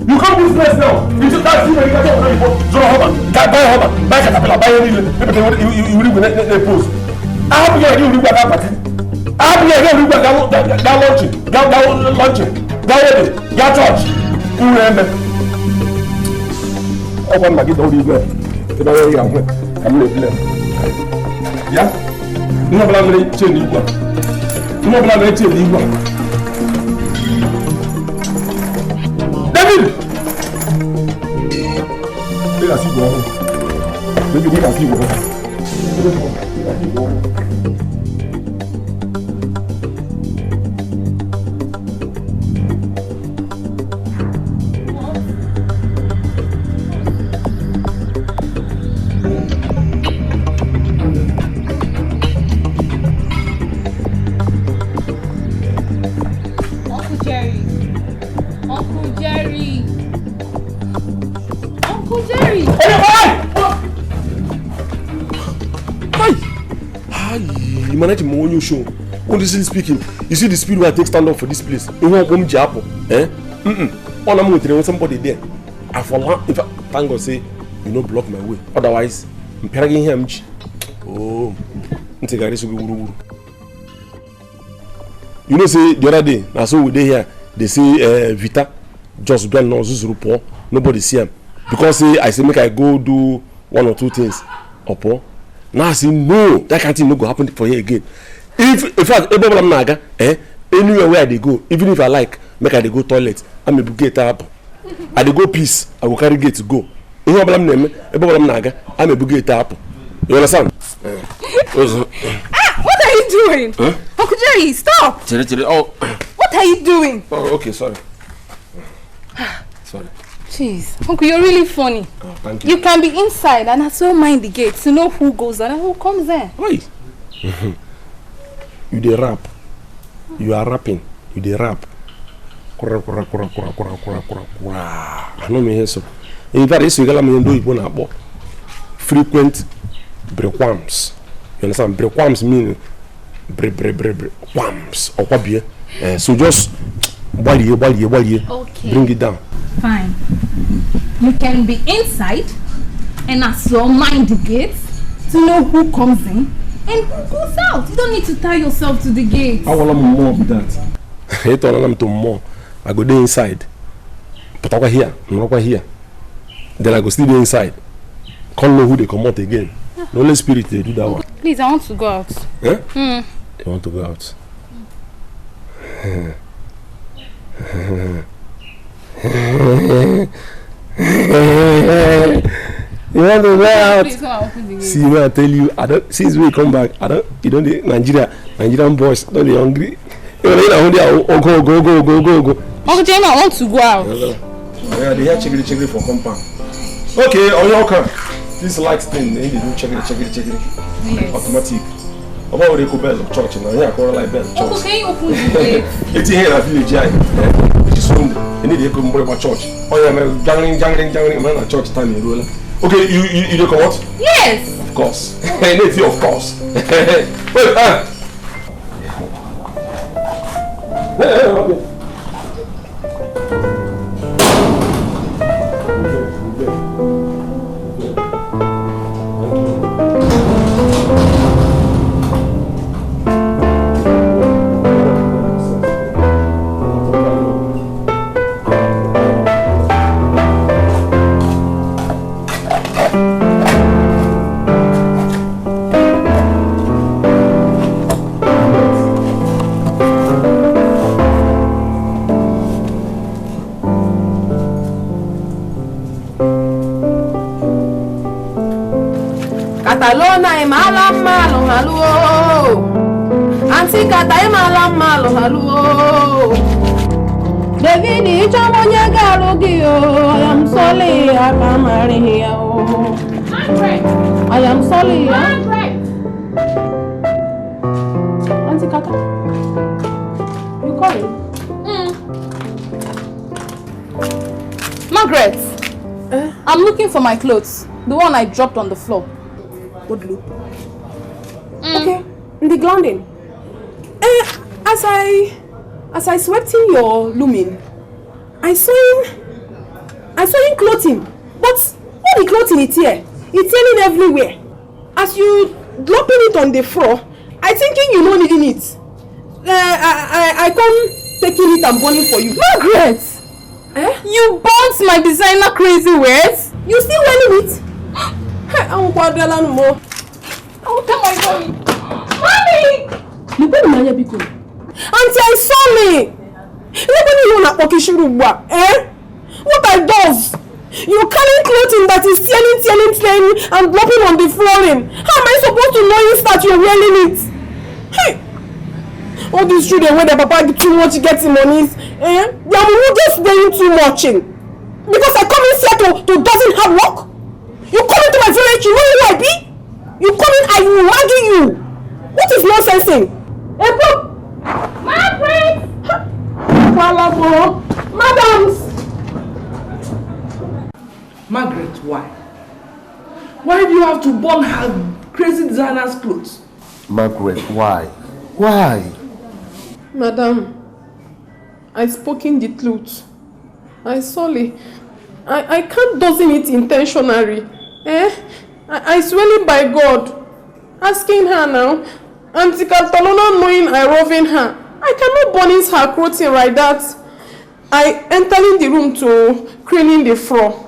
You come to this place now. You just can't see where you can talk about. So, buy caterpillar, buy anything. You live with the post. I have to get you to that party. I have to get you to that launching, that wedding, that church. Who remember? Open my gate, all these men. You know where you are. I'm going to yeah? You know what I'm going to change you. You know what I'm going to change you. David! Let us see what happens. Maybe we can see what happens. Manage my own show. Honestly speaking, you see the speed where I take stand up for this place. You want bomb jump, eh? All I'm going to somebody there. I fall. If thank God say you no block my way. Otherwise, I'm pegging him. Oh, you know, say the other day, I saw we dey here. They say Vita just gone no Zuzuru. Nobody see him because I say make I go do 1 or 2 things. Opo. Now I say no, that can't no go happen for you again. If fact anywhere where they go, even if I like, make I they go toilet, I'm a gate up. I they go peace, I will carry gate to go. I'm a gate up. You understand? What are you doing? Huh? Uncle Jerry, stop! Oh. What are you doing? Oh, okay, sorry. Sorry. Jeez, Uncle, you're really funny. Oh, thank you. You can be inside and as well mind the gate to know who goes there and who comes there. Why? You dey rap. You are rapping. You dey rap. I know me here so. In fact, this week I'm doing it frequent brequams. You understand? Brequams mean brequams or what be? So just okay. Bring it down. Fine. You can be inside and as well mind the gates to know who comes in and who goes out. You don't need to tie yourself to the gate. I want more of that. I to more. I go there inside. But I go here. I'm not here. Then I go still there inside. Can't know who they come out again. The Holy Spirit they do that one. Please, I want to go out. Eh? You want to go out? You want to go out? Please, come and open the gate. See, when I tell you, I don't. Since we come back, I don't. You don't. Nigerian boys don't be hungry. You know, go. Uncle Jamie, I want to go out. Yeah, they hear check it for compound. Okay, on your car. This light thing, they do check it. Yes. Automatic. About the bell of church, and I call like bell church. Uncle, can you open the gate? It's here in a village, which is soon. You need to come about church. Oh yeah, man, jangling, man, a church time roller. Okay, you come out? Yes. Of course. Of course. Wait, Catalona malam malo haluo. Anti kata malam malo haluo. David chamonya galogio. I am sorry, I can't marry here. I am sorry. Auntie Kata, you calling? Margaret, I'm looking for my clothes. The one I dropped on the floor. What loop? Okay, in the grounding. As I swept in your looming, I saw him clothing. But what the clothing it here? It's selling everywhere. As you dropping it on the floor, I thinking you don't needing it. I come taking it and burning for you. Margaret! You bought my designer crazy wears? You still wearing it? I won't bother no more. Oh, tell my mommy. Mommy! You better mind your Bigo. Auntie, I saw me. Nobody know na okishuru wa. What I does? You carrying clothing that is tearing, and dropping on the flooring. How am I supposed to know that you're wearing it? Hey! All these children, when their papa get too much getting money, they are just doing too much. Because I come in here to doesn't have work. You come into my village, you know who I be? You come in, I will murder you. What is nonsense in? Margaret! Madams! Margaret, why? Why do you have to burn her crazy designer's clothes? Margaret, why? Why? Madam, I spoken the truth. I sorry. I can't doing it intentionally. I swear by God. Asking her now. Auntie Catalona knowing I roving her. I cannot burn her clothing like that. I entering the room to cleaning the floor.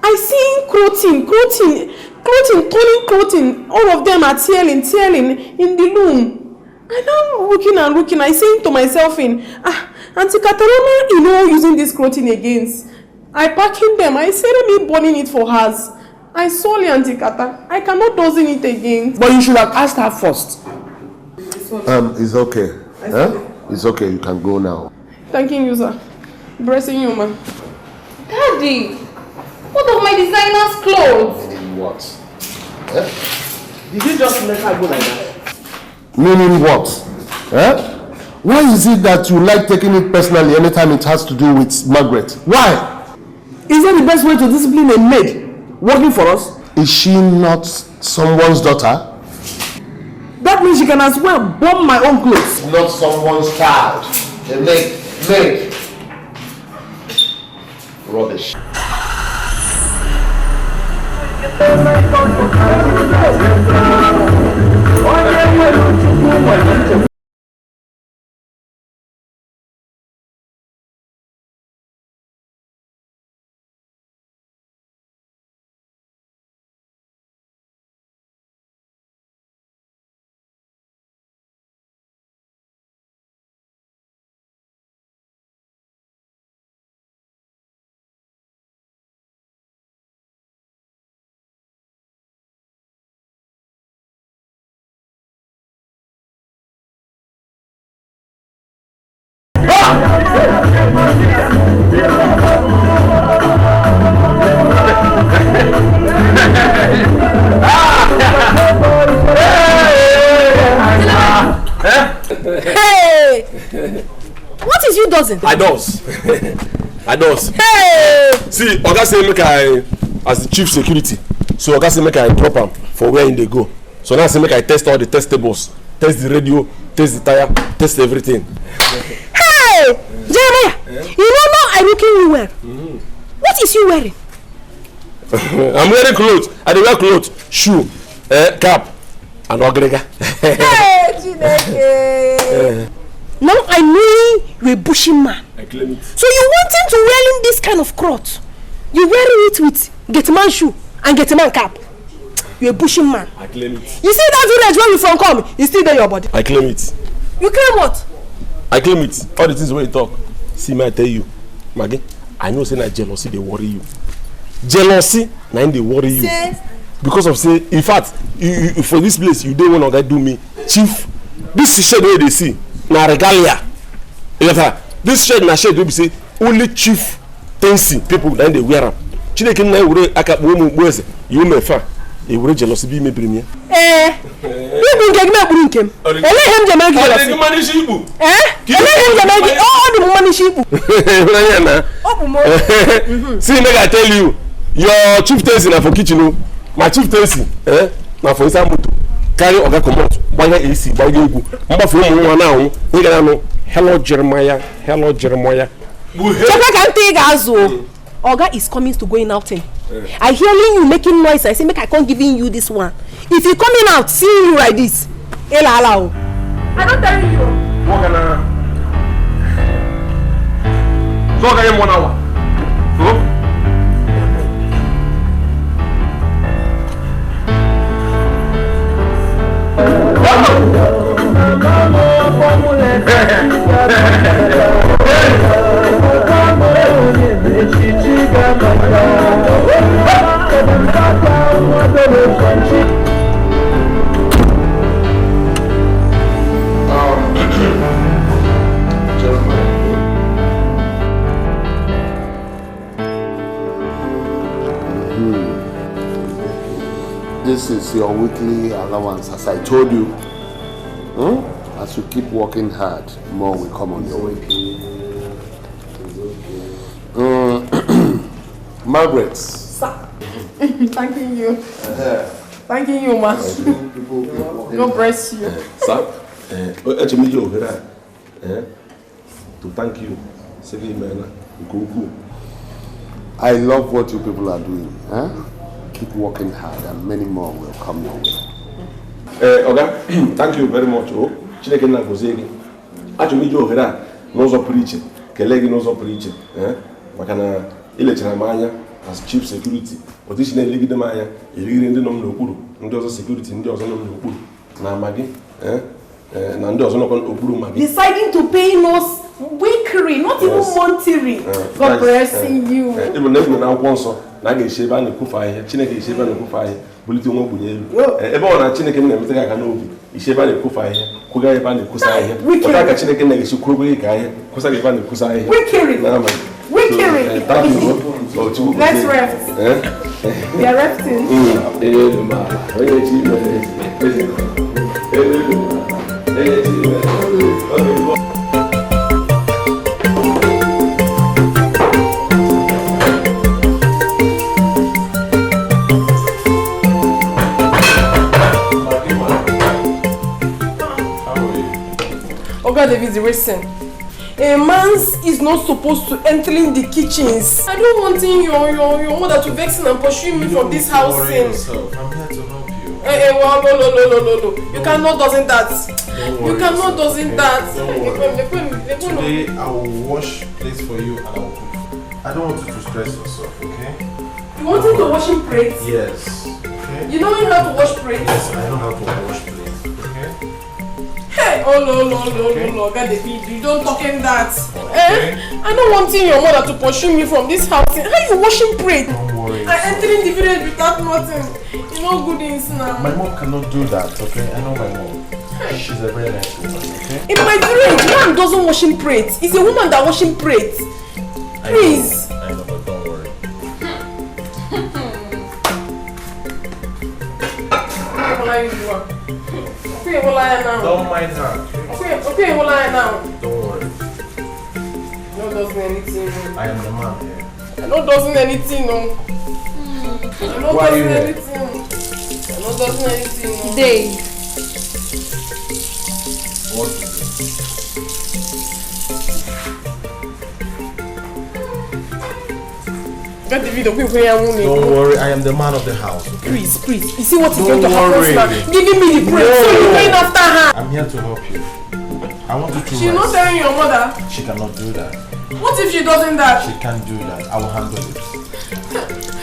I see clothing, turning clothing. All of them are tearing in the room. And I'm looking. I saying to myself Auntie Catalona, using this clothing against. I packing them. I said me burning it for hers. I saw Auntie Kata. I cannot doing it again. But you should have asked her first. It's okay. It's okay. You can go now. Thanking you, sir. Blessing you, man. Daddy, what of my designer's clothes? What? Did you just let her go like that? Meaning what? Why is it that you like taking it personally anytime it has to do with Margaret? Why? Is that the best way to discipline a maid working for us? Is she not someone's daughter? That means she can as well bomb my own clothes. Not someone's child. A maid. Rubbish. Hey! What is you doing? I does. Hey! See, Oga say make I, as the chief security, so Oga say make I drop am for where they go. So now say make I test all the testables, test the radio, test the tire, test everything. Hey! Jeremiah, you don't know I'm looking you well. What is you wearing? I'm wearing clothes. I dey wear clothes, shoe, cap, and ogrega. Hey, Chineke! Now I know you're a bushy man. I claim it. So you wanting to wearing this kind of cloth? You wearing it with Getman shoe and Getman cap. You're a bushy man. I claim it. You see that village where you from come? It's still there your body. I claim it. You claim what? I claim it. All the things when you talk. See me, I tell you, Maggie, I know say that jealousy they worry you. Jealousy, now they worry you. Because of say, in fact, you for this place you don't want to do me, chief. This shed where they see, na regalia. This shed na shed where we say only chief fancy people then they wear them. Chineke na wure aka womu boys. You me fa. E wure jealousy be me premier. You bring me bring him. Ele him je make jealousy. Ele money shibu. Ele him je make all the money shibu. See, make I tell you, your chieftaincy na for kitchen. My chieftaincy, na for inside motor. Carry Oga comot, buy AC, buy egu. Mba for mo wana o. We gonna know. Hello Jeremiah. Chaka can take azo. Oga is coming to going out in. I hearing you making noise. I say make I can't giving you this one. If you coming out, see you like this. Ela allow. I don't tell you. What gonna? So I am 1 hour. Huh? Hey! This is your weekly allowance, as I told you. As you keep working hard, more will come on your way. Margaret. Sir. Thanking you. Thanking you, man. God bless you. Sir, to thank you. I love what you people are doing. Keep working hard and many more will come your way. Okay, thank you very much. Chineke na gozie gị. Achọrọ m ije ohere a n'ụzọ pụrụ iche, kelee gị n'ụzọ pụrụ iche, maka na ilechara m anya as chief security. Otu na elegide m anya, elegide ndị nọ m n'okpuru, ndị ọzọ security, ndị ọzọ nọ m n'okpuru, na Maggie, na ndị ọzọ nọ n'okpuru Maggie. Deciding to pay us weekly, not even monthly. God blessing you. Even na akwụkwọ nsọ na ga-eche ebe a na-ekwufe ahịhịa, Chineke eche ebe a na-ekwufe ahịhịa, bulite nwa ogbenye elu. Ebe ọ na Chineke na-emete ka aka n'obi, iche ebe a na-ekwufe ahịhịa, kwụga ebe a na-ekwusa ahịhịa. Ọta ka Chineke na-eche kwụrụ ka ahịhia, kwụsa ebe a na-ekwusa ahịhia. Thank you. Let's rest. We are resting. David, listen. A man is not supposed to enter in the kitchens. I don't want your mother to vex and pursue me from this house. I'm here to help you. Well, no. You cannot doesn't that. You cannot doesn't that. Today I will wash plates for you and I will cook. I don't want you to stress yourself, okay? You want him to wash plates? Yes. Okay. You know how to wash plates? Yes, I know how to wash plates. Hey, no, God, you don't talk in that. Okay. I don't want your mother to pursue me from this house. How you washing plate? Don't worry. I entering the village without nothing. You know good things now. My mom cannot do that, okay? I know my mom. She's a very nice woman, okay? In my village, man doesn't washing plates. It's a woman that washing plates. Please. I know, but don't worry. Don't mind her. Okay, well I now. Don't worry. No doesn't anything. I am the man here. I know doesn't anything, no. I know Why doesn't are you here? anything. I know doesn't anything, no. Dave. What? Get the video, quick, where I want Don't worry, I am the man of the house. Okay? Please. You see what is Don't going to happen worry. now? Giving me the praise, so you're going after her. I'm here to help you. I want you to She's not telling your mother. She cannot do that. What if she doesn't that? She can't do that. I will handle it.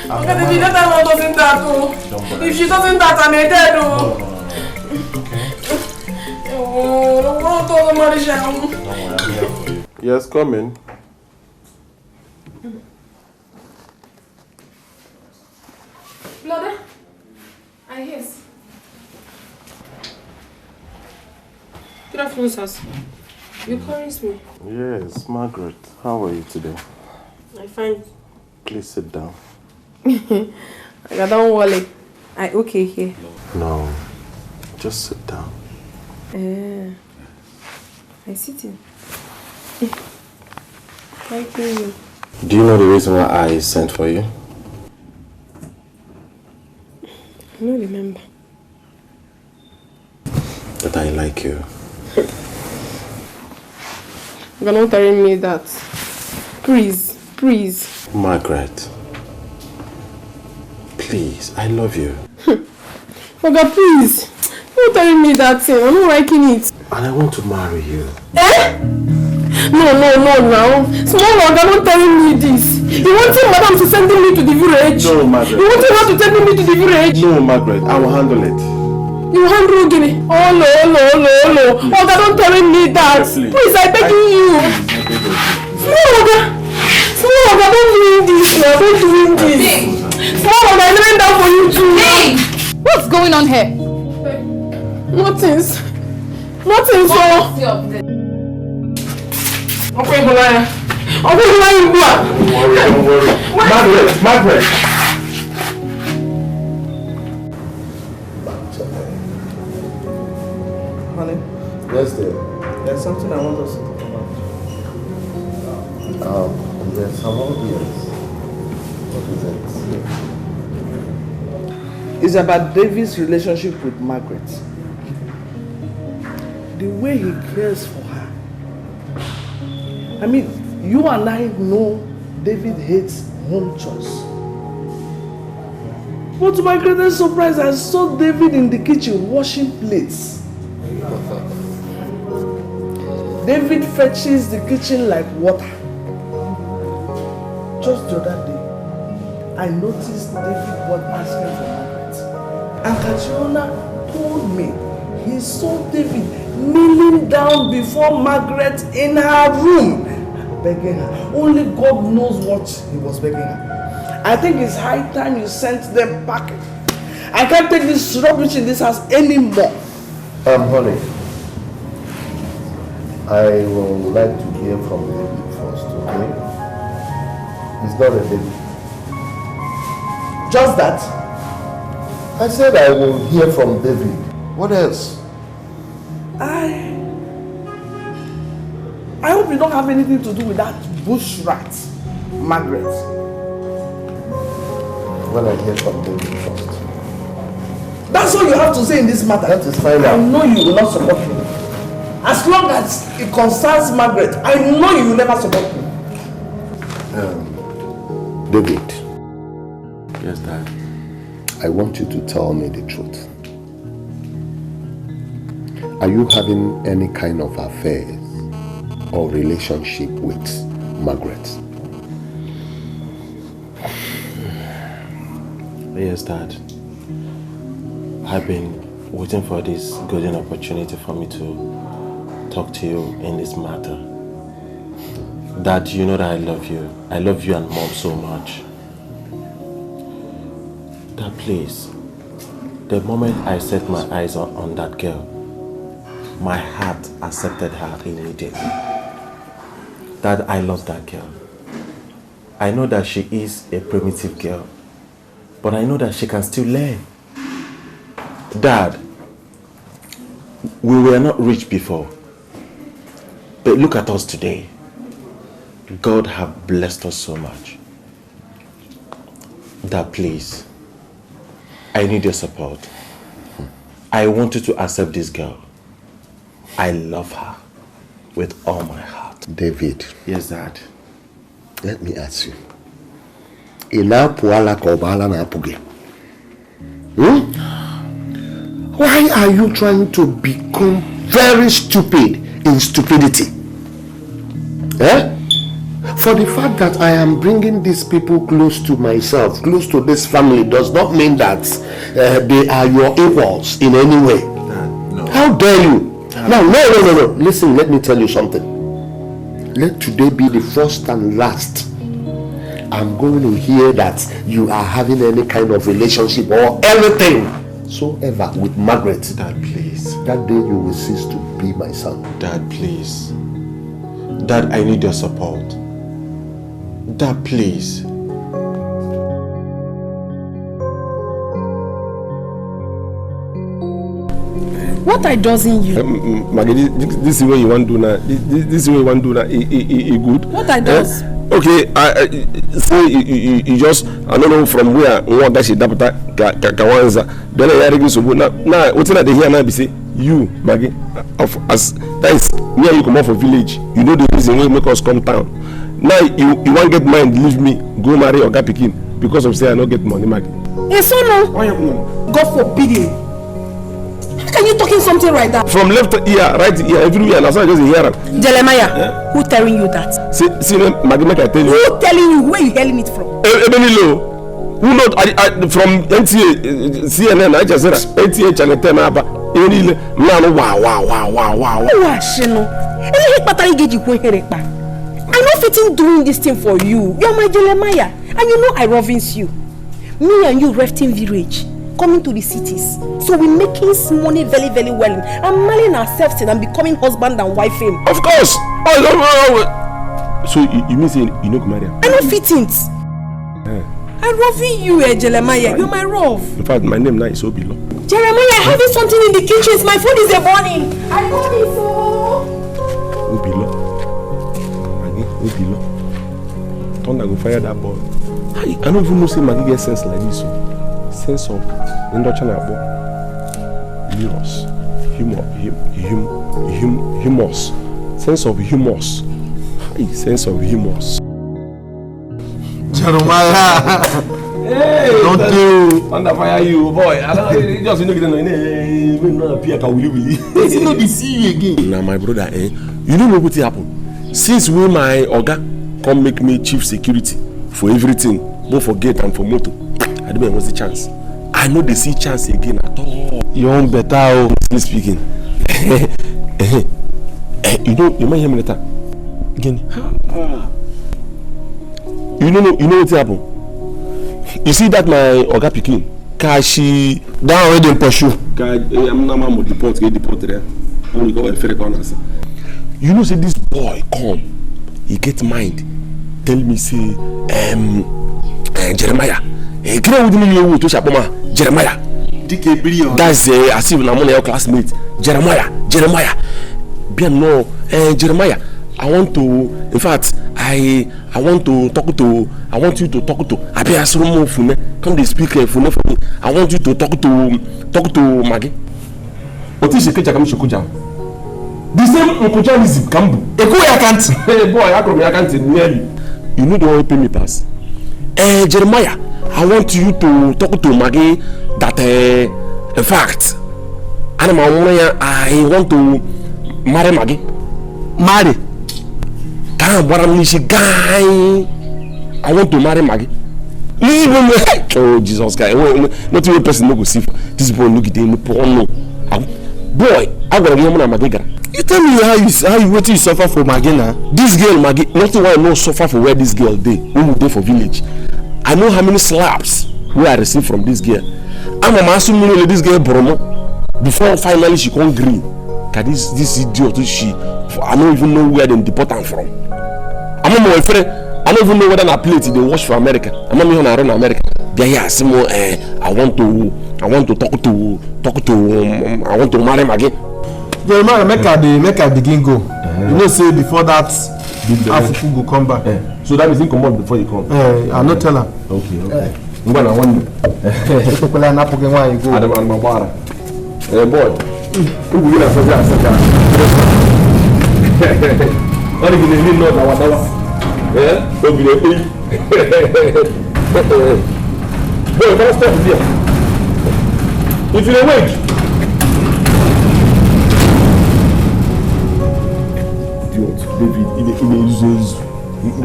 Okay, if that one doesn't that, oh. Don't worry. If she doesn't that, I'm a dead, oh. No. Okay? Oh, the world doesn't matter. Don't worry, I'm here for you. Yes, come in. Bloody? I guess. Good afternoon, sir. You calling me? Yes, Margaret. How are you today? I'm fine. Please sit down. I got down wallet. I okay here. No, just sit down. I sit in. Thank you. Do you know the reason why I sent for you? I don't remember. That I like you. You're not telling me that. Please. Margaret. Please, I love you. Oga, please. You're not telling me that thing. I'm not liking it. And I want to marry you. No, now. Small Oga, don't tell me this. You wanted madam to send me to the village? No, Margaret. You wanted her to send me to the village? No, Margaret, I will handle it. You handle Guinea? Oh, no. Oga, don't tell me that. Please, I'm begging you. Small Oga, don't do this now. Don't do this. Small Oga, I learned that for you too. Hey! What's going on here? Nothing, so. Okay, Bolaya. Don't worry. Margaret. Yes, I'm obvious. What is it? It's about David's relationship with Margaret. The way he cares for her. I mean, you and I know David hates home chores. But to my greatest surprise, I saw David in the kitchen washing plates. David fetches the kitchen like water. Just the other day, I noticed David was asking for Margaret. And Catriona told me he saw David kneeling down before Margaret in her room, begging her. Only God knows what he was begging her. I think it's high time you sent them packing. I can't take this rubbish in this house anymore. Honey, I would like to hear from David first, okay? He's not a baby. Just that? I said I will hear from David. What else? I hope you don't have anything to do with that bush rat, Margaret. When I hear from David first. That's all you have to say in this matter. That is fine. I know you will not support me. As long as it concerns Margaret, I know you will never support me. David. Yes, Dad. I want you to tell me the truth. Are you having any kind of affair or relationship with Margaret? Yes, Dad. I've been waiting for this golden opportunity for me to talk to you in this matter. Dad, you know that I love you. I love you and Mom so much. Dad, please. The moment I set my eyes on that girl, my heart accepted her immediately. Dad, I love that girl. I know that she is a primitive girl, but I know that she can still learn. Dad, we were not rich before, but look at us today. God have blessed us so much. Dad, please, I need your support. I want you to accept this girl. I love her with all my heart. David. Yes, Dad. Let me ask you. Why are you trying to become very stupid in stupidity? For the fact that I am bringing these people close to myself, close to this family, does not mean that they are your equals in any way. No. How dare you? No. Listen, let me tell you something. Let today be the first and last. I'm going to hear that you are having any kind of relationship or anything so ever with Margaret. Dad, please. That day you will cease to be my son. Dad, please. Dad, I need your support. Dad, please. What I doesn't you? Maggie, this is what you want to do now. This is what you want to do now. Good. What I does? Okay, say you just, I don't know from where what that she dapata kawanza. Then I hear so now what's that they hear now be say you Maggie of as that is me and you come off a village. You know the reason why make us come town. Now you want get mind leave me go marry Oga Pikin because of say I not get money, Maggie. Yes or no? God forbid it. How can you talking something like that? From left ear, right ear, everywhere, and I just hear it. Jeremiah, who telling you that? See, Maggie, make I tell you. Who telling you? Where you hearing it from? Ebenilo. Who not? From NTA, CNN, I just said NTA channel 10. Wow. Who are she no? I not fitting doing this thing for you. You're my Jeremiah, and you know I reverence you. Me and you left in village, coming to the cities, so we're making money very, very well and marrying ourselves and becoming husband and wife. Of course. So you mean saying you know marry? I don't fit it. I love you, Jeremiah. You're my love. In fact, my name now is Obilo. Jeremiah, having something in the kitchen. My phone is a burning. I got it so. Obilo. Obilo. thunder go fire that boy. I don't even know say Maggie get sense like this. Sense of Indochina mirrors. Humors. Sense of humors. Sense of humors. Jeremiah. Hey, don't do. Thunder fire you, boy. I don't just you know get no appear ka willy. You know be see you again. Now my brother, you know what happen? Since when my oga come make me chief security for everything, both for gate and for motor, I don't know what's the chance. I know they see chance again at all. You want better, honestly speaking. You might hear me later. Again. You know what happen? You see that my oga pikin, she down already in pursue. I'm not deported there. Only go a fair corner. You know, say this boy come, he get mind. Tell me, say, Jeremiah. Get with me, you to Shapoma, Jeremiah. That's as if I'm your classmate. Jeremiah. Bien no, Jeremiah. I want to, in fact, I want to talk to. I want you to talk to. I be as room fune. Come they speak fune for me. I want you to talk to Maggie. What is the Shekuja? The same Nkujanism Kambu. I can't. Hey boy, I can't nearly. You know the way pay me pass. Jeremiah, I want you to talk to Maggie that in fact, I want to marry Maggie. Marry? Guy, I want to marry Maggie. Even oh Jesus Christ, not even person no go see this boy look at him porno. Boy, I gotta get my Maggie. You tell me how you wait till you suffer for Maggie now. This girl Maggie, nothing why I no suffer for where this girl dey. When we dey for village, I know how many slaps we I receive from this girl. I'm assuming this girl Bromo before finally she come green. Cause this idiot I don't even know where they deport her from. I'm my friend. I don't even know whether I plate they wash for America. I'm not even around America. Yeah, Simo, I want to talk to I want to marry Maggie. Jeremiah, make her begin go. You know, say before that, Africa go come back. So that means he come out before you come. I not tell her. Okay. I'm gonna want you. I'm boy. Who will have such a what if you didn't know that? Yeah? Don't be a pig. Boy, don't stop here. If you're awake. David,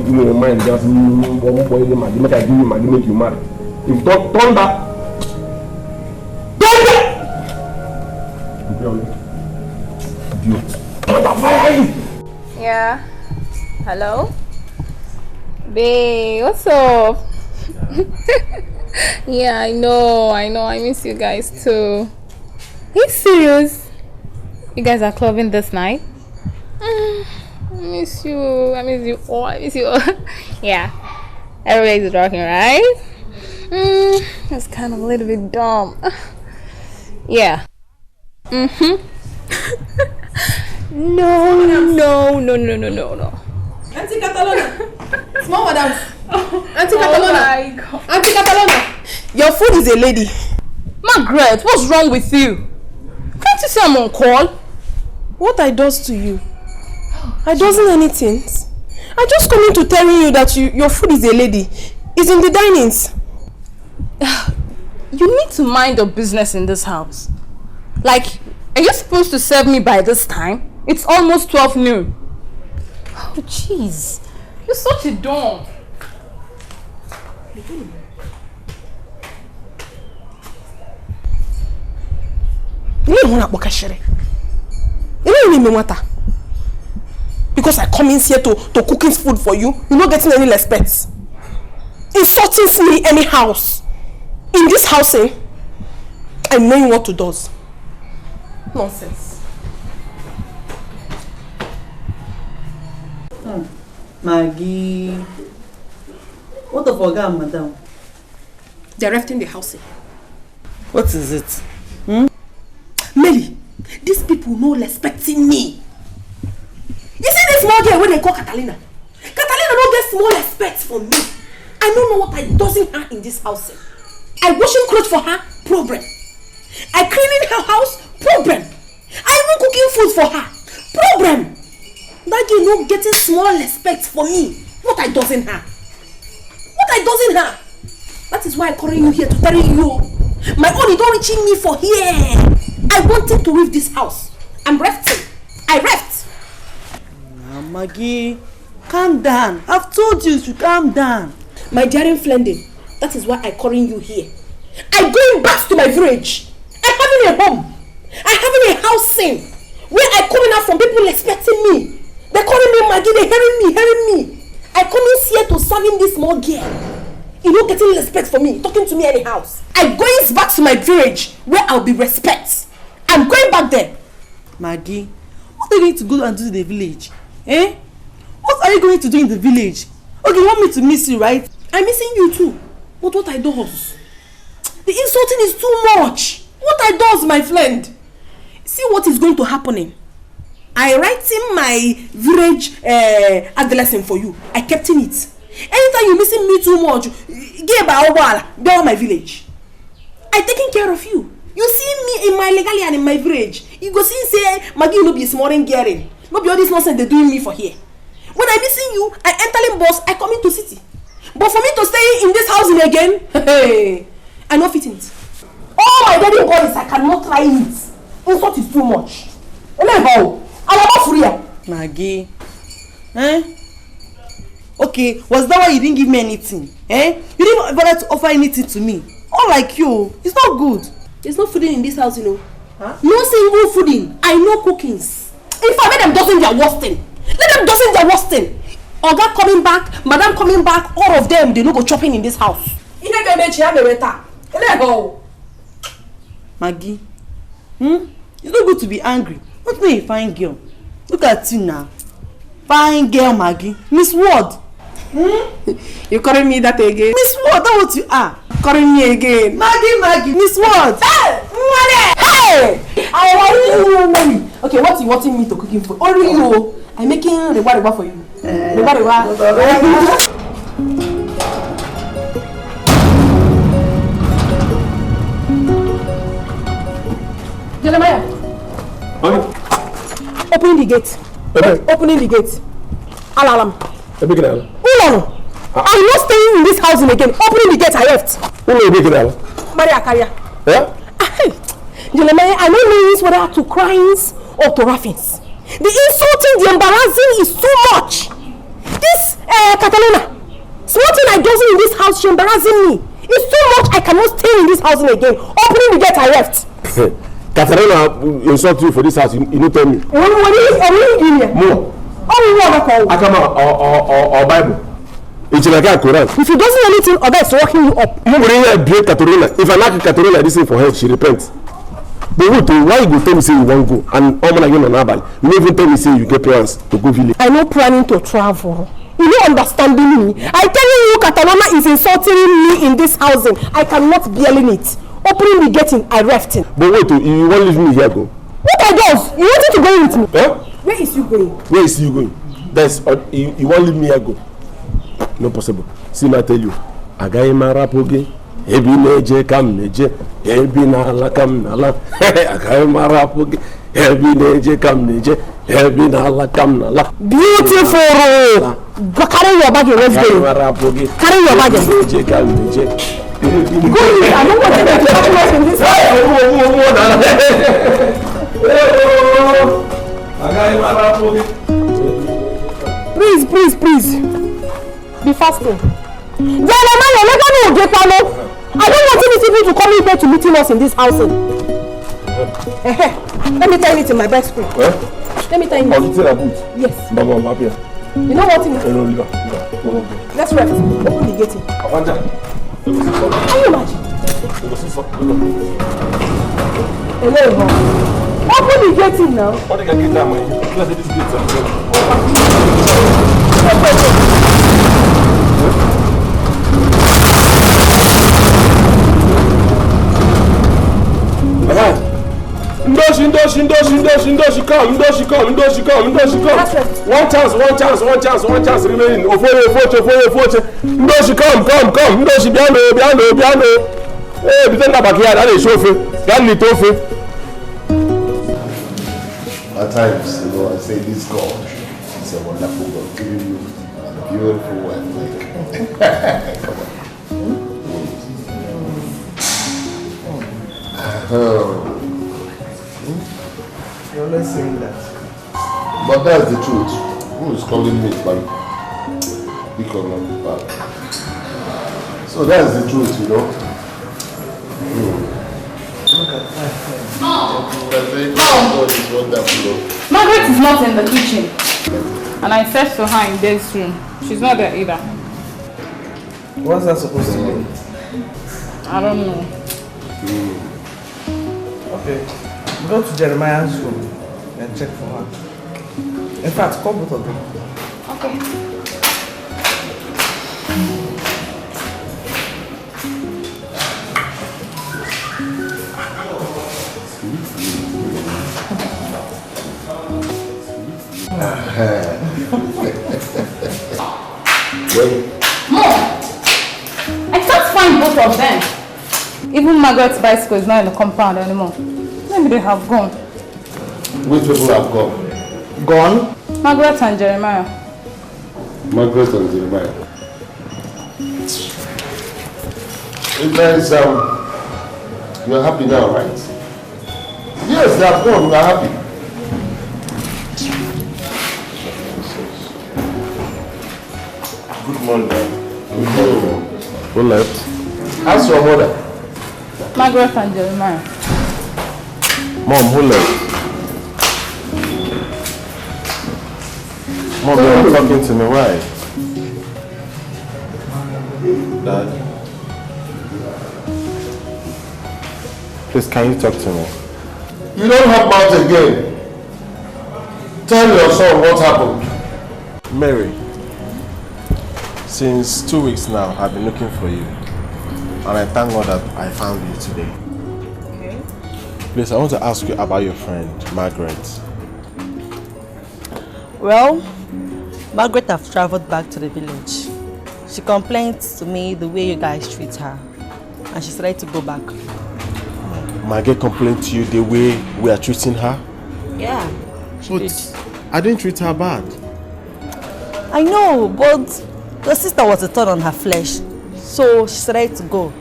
in your mind, just one boy, Maggie, make I give you Maggie, make you marry. If thunder. Yeah. Hello? Babe, what's up? Yeah, I know. I miss you guys too. Are you serious? You guys are clubbing this night? I miss you all. Yeah. Everybody's rocking, right? That's kind of a little bit dumb. Yeah. No. Auntie Catalona. Small madam. Auntie Catalona. My God. Auntie Catalona. Your food is a lady. Margaret, what's wrong with you? Can't you say I'm on call? What I does to you? I doesn't anything. I just coming to telling you that your food is a lady. It's in the dinings. You need to mind your business in this house. Like, are you supposed to serve me by this time? It's almost 12 noon. Oh, jeez. You're such a dumb. Because I come in here to cooking food for you, you're not getting any respect. Insulting me any house. In this house, I'm knowing what to do. Nonsense. Maggie. What the fuck, madam? They're left in the house. What is it? Melly, these people no respecting me. You see this small girl when they call Catalina? Catalina don't get small respect for me. I don't know what I doesn't have in this house. I washing clothes for her, problem. I cleaning her house, problem. I even cooking food for her, problem. That you know getting small respect for me. What I doesn't have. What I doesn't have. That is why I'm calling you here to tell you. My own, you don't reaching me for here. I wanted to leave this house. I'm resting. I rest. Now, Maggie, calm down. I've told you to calm down. My dear friend, that is why I'm calling you here. I'm going back to my village. I'm having a home. I'm having a housing where I'm coming out from people expecting me. They're calling me Maggie, they're hearing me. I come in here to serving this small girl. You know, getting respect for me, talking to me anyhow. I'm going back to my village where I'll be respect. I'm going back there. Maggie, what are you going to go and do in the village? Eh? What are you going to do in the village? Okay, you want me to miss you, right? I'm missing you too. But what I does? The insulting is too much. What I does, my friend? See what is going to happen. I writing my village adolescent for you. I kept in it. Anytime you missing me too much, get by Wahala, go my village. I taking care of you. You see me in my legally and in my village. You go see say Maggie no be small and getting. No be all this nonsense they doing me for here. When I missing you, I entering bus, I come into city. But for me to stay in this housing again, hey, I no fit it. All my daddy boys, I cannot try it. Insult is too much. Maggie, eh? Okay, was that why you didn't give me anything? Eh? You didn't bother to offer anything to me. All like you, it's not good. There's no fooding in this house, you know. Huh? No single fooding. I know cookings. If I let them dozen their worst thing, let them dozen their worst thing. Oga coming back, madam coming back, all of them, they no go chopping in this house. Maggie, it's not good to be angry. Not me a fine girl. Look at you now. Fine girl, Maggie. Miss Ward. You calling me that again? Miss Ward, that's what you are. Calling me again. Maggie, Miss Ward. Hey! Okay, what you wanting me to cooking for? Only you. I'm making reba for you. Reba. Jeremiah. Opening the gate. Okay. Opening the gate. Alarm. I'm not staying in this house again. Opening the gate, I left. Maria Karia. Yeah? Jeremiah, I don't know this whether to crimes or to raffins. The insulting, the embarrassing is too much. This Catalina, something I do in this house, she embarrassing me. It's too much. I cannot stay in this house again. Opening the gate, I left. Catarina insult you for this house. You don't tell me. What are you doing? More. Akama or Bible. It's like a Quran. If he doesn't know anything, or that's walking you up. You bring a break Catarina. If I like Catarina, this thing for her, she repents. But why you go tell me say you won't go? And all man again on Abali. You never tell me say you get plans to go village. I'm not planning to travel. You don't understanding me. I telling you, Catalina is insulting me in this housing. I cannot bearing it. Opening the gate, I left him. But wait, you won't leave me here go? What I does? You wanted to go with me? Huh? Where is you going? Where is you going? That's you won't leave me here go. No possible. See, I tell you, Agaye marapoge, ebi neje kam neje, ebi nala kam nala. Agaye marapoge, ebi neje kam neje, ebi nala kam nala. Beautiful. Go carry your bag and let's go. Carry your bag. Neje kam neje. Go in. I don't want to get us in this house. Please. Be fasting. Jeremiah, let me get I don't want these people to come in here to meeting us in this house. Let me tell it in my best screen. Let me tell you. Yes. Mama, here. You know what? Let's rest. Open the gate. Can you imagine? Hello. Open the gate now. What do you get that way? Because this gate. Ndoshi. Ndoshi come. One chance remaining. Ofoche. Ndoshi come. Ndoshi biano. Hey, pretend that backyard, that is chauffeur. That need tofe. At times, I say this God is a wonderful God, giving you a beautiful wife. Come on. You're always saying that. But that's the truth. Who is calling me back? So that's the truth, God is wonderful. Margaret is not in the kitchen. And I searched for her in Dave's room. She's not there either. What's that supposed to mean? I don't know. Okay. Go to Jeremiah's room and check for her. In fact, call both of them. Okay. Mom! I can't find both of them. Even Margaret's bicycle is not in the compound anymore. Maybe they have gone. Which people have gone? Gone? Margaret and Jeremiah. Margaret and Jeremiah. You guys, you're happy now, right? Yes, they have gone. We are happy. Good morning. Good morning. Who left? Ask your mother. Margaret and Jeremiah. Mom, who left? Mom, you're not talking to me. Why? Dad? Please, can you talk to me? You don't have mouth again. Tell your son what happened. Mary, since 2 weeks now, I've been looking for you. And I thank God that I found you today. Okay. Please, I want to ask you about your friend, Margaret. Well, Margaret have traveled back to the village. She complained to me the way you guys treat her. And she's ready to go back. Margaret complained to you the way we are treating her? Yeah. But I didn't treat her bad. I know, but the sister was a thorn on her flesh. So she's ready to go.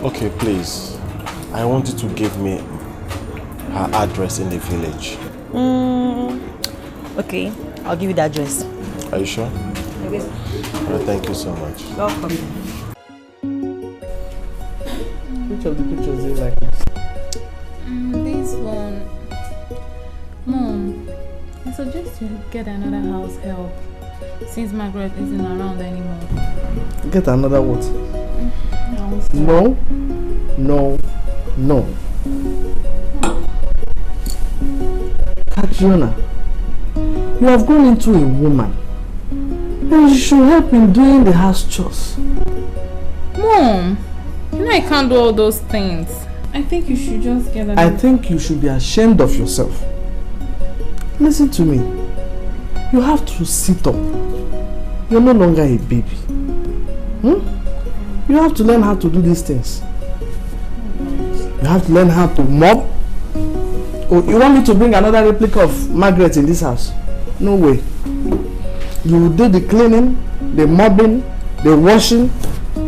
Okay, please. I want you to give me her address in the village. Okay, I'll give you the address. Are you sure? Yes. Well, thank you so much. Welcome. Which of the pictures do you like? This one. Mom, I suggest you get another house help since Margaret isn't around anymore. Get another what? No. Catriona, you have grown into a woman. And you should help in doing the house chores. Mom, I can't do all those things. I think you should just get I think you should be ashamed of yourself. Listen to me. You have to sit up. You're no longer a baby. You have to learn how to do these things. You have to learn how to mop. Oh, you want me to bring another replica of Margaret in this house? No way. You will do the cleaning, the mopping, the washing,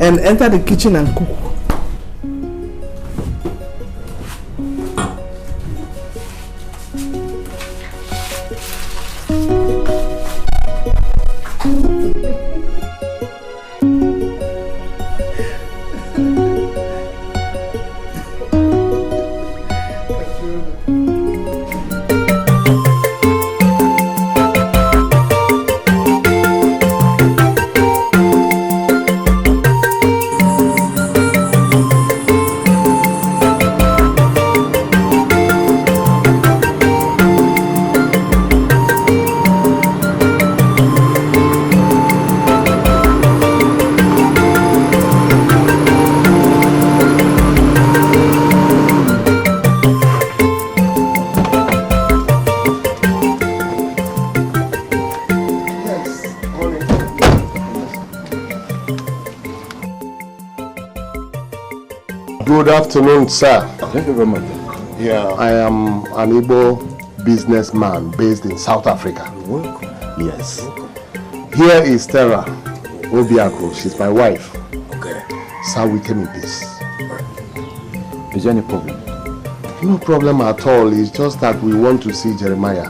and enter the kitchen and cook. Good afternoon, sir. Thank you very much. Yeah, I am an Igbo businessman based in South Africa. Welcome. Yes. Here is Tara Obiako. She's my wife. Okay. Sir, we came in peace. Is there any problem? No problem at all. It's just that we want to see Jeremiah.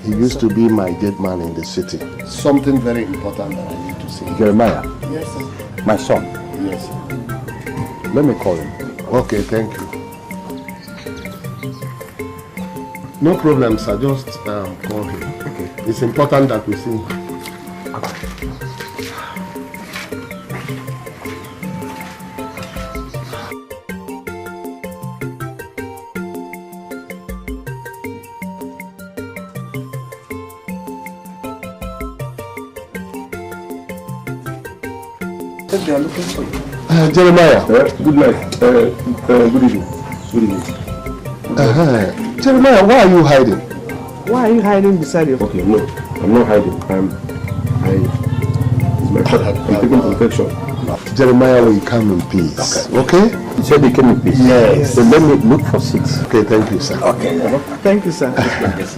He used to be my gate man in the city. Something very important that I need to see. Jeremiah? Yes, sir. My son? Yes, sir. Let me call him. Okay, thank you. No problem, sir. Just call him. Okay. It's important that we see him. They are looking for you. Jeremiah. Good night. Good evening. Good evening. Jeremiah, why are you hiding? Why are you hiding beside your... Okay, no. I'm not hiding. It's my fault. I'm taking protection. Jeremiah will come in peace. Okay? You said he came in peace? Yes. So let me look for seats. Okay, thank you, sir. Okay. Thank you, sir. Yes,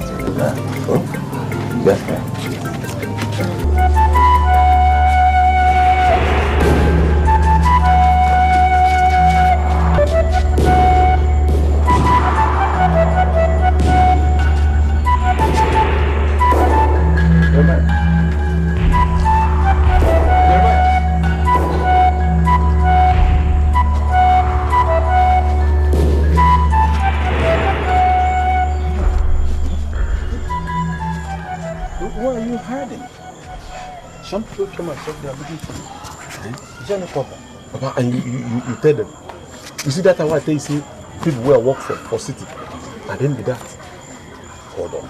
Why are you hiding? Some people came and said they are looking for you. Is there no problem? Papa, and you tell them. You see that I tell you, see, people who work for city. I didn't do that. Hold on.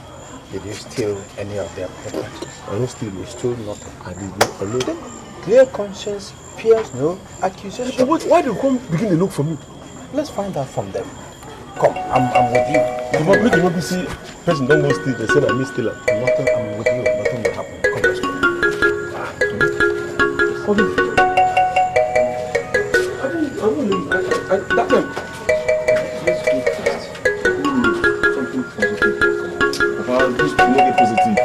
Did you steal any of their property? I don't steal. You stole nothing. I did not. Then clear conscience fears no accusation. Why do you come begin to look for me? Let's find out from them. Come, I'm with you. But make you not see person don't go steal. They said I missed stealer. Nothing. I'm with you. Nothing will happen. Come, let's go. That time. Let's go first. Something positive. About this to make it positive.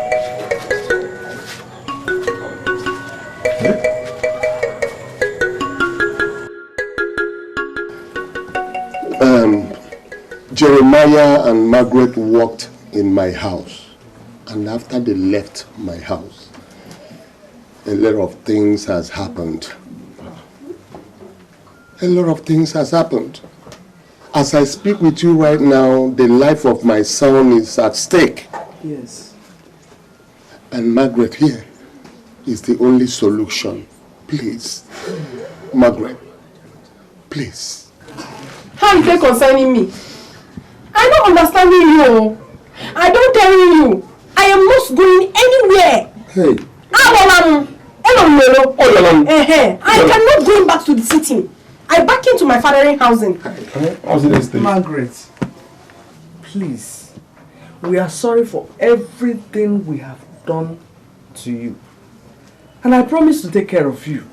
Jeremiah and Margaret walked in my house, and after they left my house, a lot of things has happened. A lot of things has happened. As I speak with you right now, the life of my son is at stake. Yes. And Margaret here is the only solution. Please, Margaret, please. How is that concerning me? I don't understand you. I don't tell you. I am not going anywhere. Hey. I cannot go back to the city. I back into my fathering housing. Margaret, please. We are sorry for everything we have done to you. And I promise to take care of you.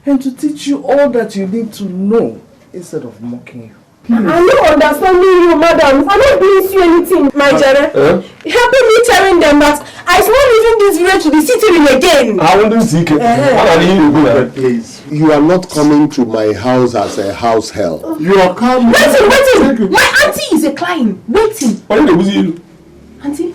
And to teach you all that you need to know instead of mocking you. I don't understand you, madam. I'm not doing you anything, my Jere. Helping me telling them that I was not leaving this village to the city again. I won't seek it. Please, you are not coming to my house as a house help. You are coming. Waiting. My auntie is a client. Waiting. Auntie.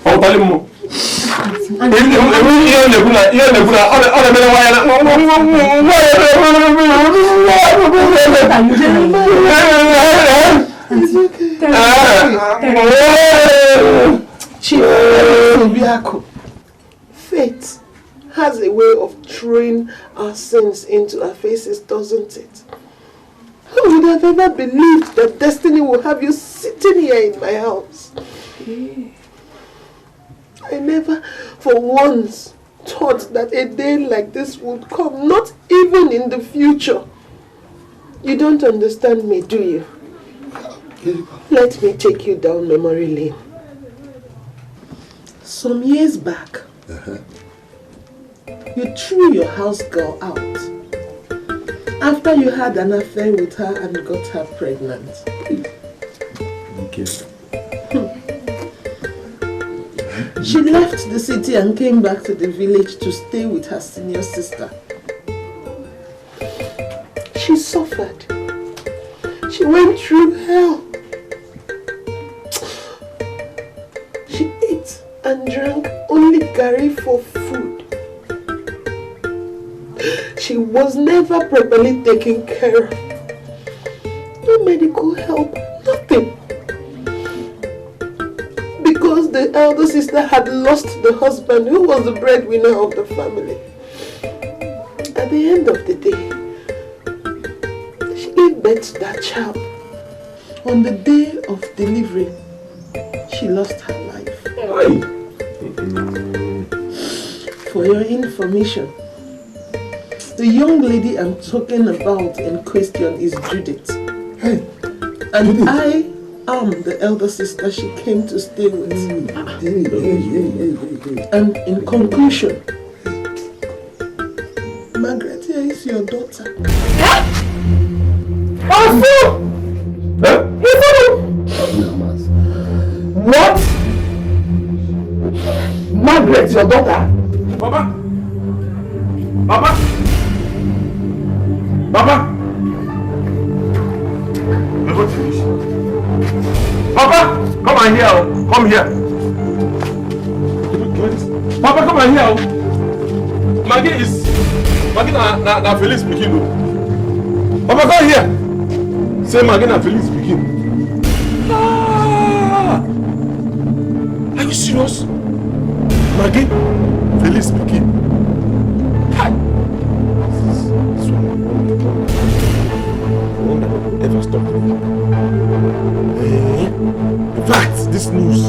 Fate has a way of throwing our sins into our faces, doesn't it? Who would have ever believed that destiny will have you sitting here in my house? I never for once thought that a day like this would come, not even in the future. You don't understand me, do you? Let me take you down memory lane. Some years back, you threw your house girl out after you had an affair with her and got her pregnant. Okay. She left the city and came back to the village to stay with her senior sister. She suffered. She went through hell. She ate and drank only curry for food. She was never properly taken care of. No medical help, nothing. Because the elder sister had lost the husband who was the breadwinner of the family. At the end of the day, she gave birth to that child. On the day of delivery, she lost her life. For your information, the young lady I'm talking about in question is Judith. And I am the elder sister she came to stay with. And in conclusion, Margaret, here is your daughter. What? Margaret, your daughter? Papa! Papa! Papa! We're going to finish. Papa! Come on here! Come here! Papa, come on here! Maggie na Felix speaking. Papa, come here! Say Maggie na Felix speaking. Are you serious? Maggie? Felix speaking. Ever stop. In fact, this news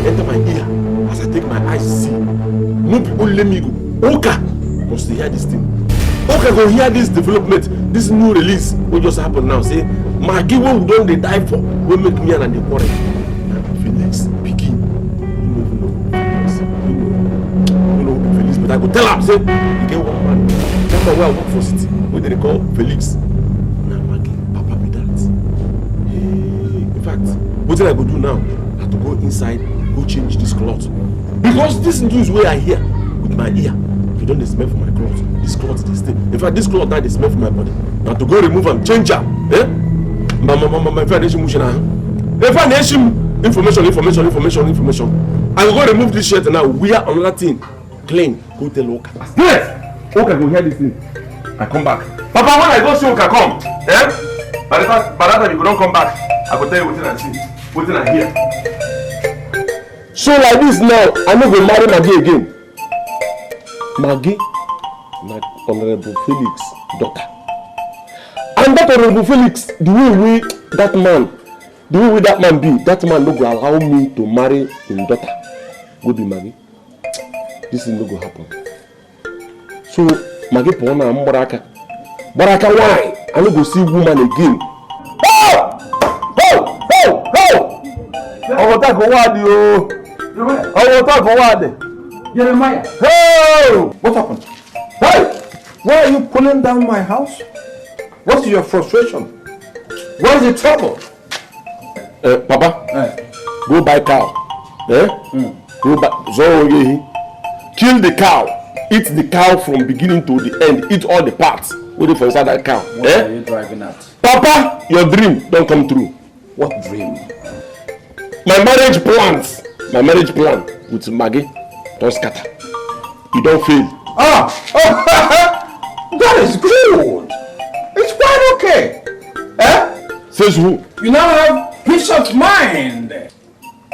enter my ear as I take my eyes to see. No people let me go. Oka must hear this thing. Oka go hear this development, this new release. What just happened now? Say, Maggie, what we don't they die for? We make me and the quarrel. Felix speaking. You know Felix, but I go tell him, say, you get one man. That's why I work for city. What they call Felix. In fact, what I go do now? I have to go inside, go change this cloth. Because this news where I hear with my ear, you don't smell for my cloth. This cloth they stay. In fact, this cloth now they smell for my body. Now to go remove and change her. Eh? My friend information. I will go remove this shirt and now wear another thing. Clean. Go tell Oka. Yes! Oka go hear this thing. I come back. Papa, when I go see Oka come, eh? By that time you don't come back. I will tell you what I see, what I hear. So like this now, I no go marry Maggie again. Maggie, my Honorable Felix daughter. And that Honorable Felix, the way that man be, that man no go allow me to marry his daughter. Go be Maggie. This is no go happen. So Maggie pona Baraka. Baraka why? I no go see woman again. Jeremiah. Hey! What happened? Hey! Why are you pulling down my house? What is your frustration? What is the trouble? Papa, go buy cow. Go buy. Kill the cow. Eat the cow from beginning to the end. Eat all the parts. Waiting for inside that cow. What are you driving at? Papa, your dream don't come true. What dream? My marriage plan with Maggie don't scatter. You don't fail. That is good. It's quite okay. Says who? You now have peace of mind.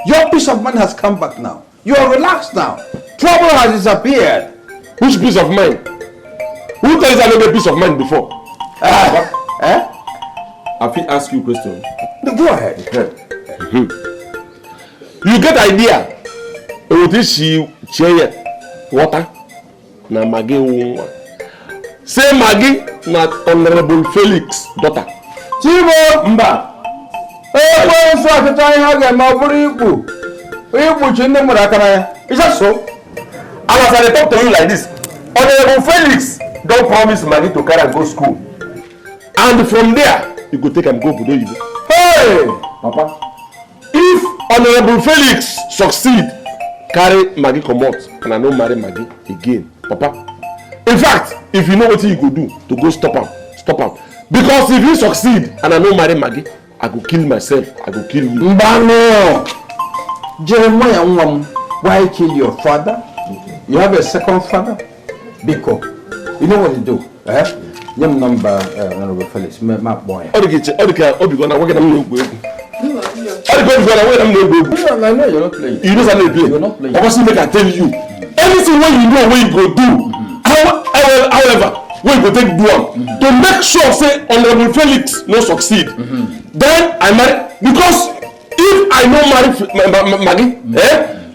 Your peace of mind has come back now. You are relaxed now. Trouble has disappeared. Which peace of mind? Who tells I never peace of mind before? I will ask you a question. Go ahead. You get idea? She water na Maggie. Say Maggie na Honorable Felix daughter. Chibo mba. Is that so? And as I talk to you like this, Honorable Felix don't promise Maggie to carry and go school. And from there, you go take and go Budo Yibo. Hey! Papa, if Honorable Felix succeed, carry Maggie comot, and I no marry Maggie again. Papa. In fact, if you know what you go do to go stop him. Because if you succeed, and I no marry Maggie, I go kill myself, I go kill you. Mbano! Jeremiah, why kill your father? You have a second father? Biko. You know what to do, eh? Name number, Honorable Felix, my boy. I know you're not playing. You know you're not playing. Because make I tell you, anything when you know what you go do, however, what you go take do to make sure say Honorable Felix no succeed. Then I marry, because if I no marry Maggie,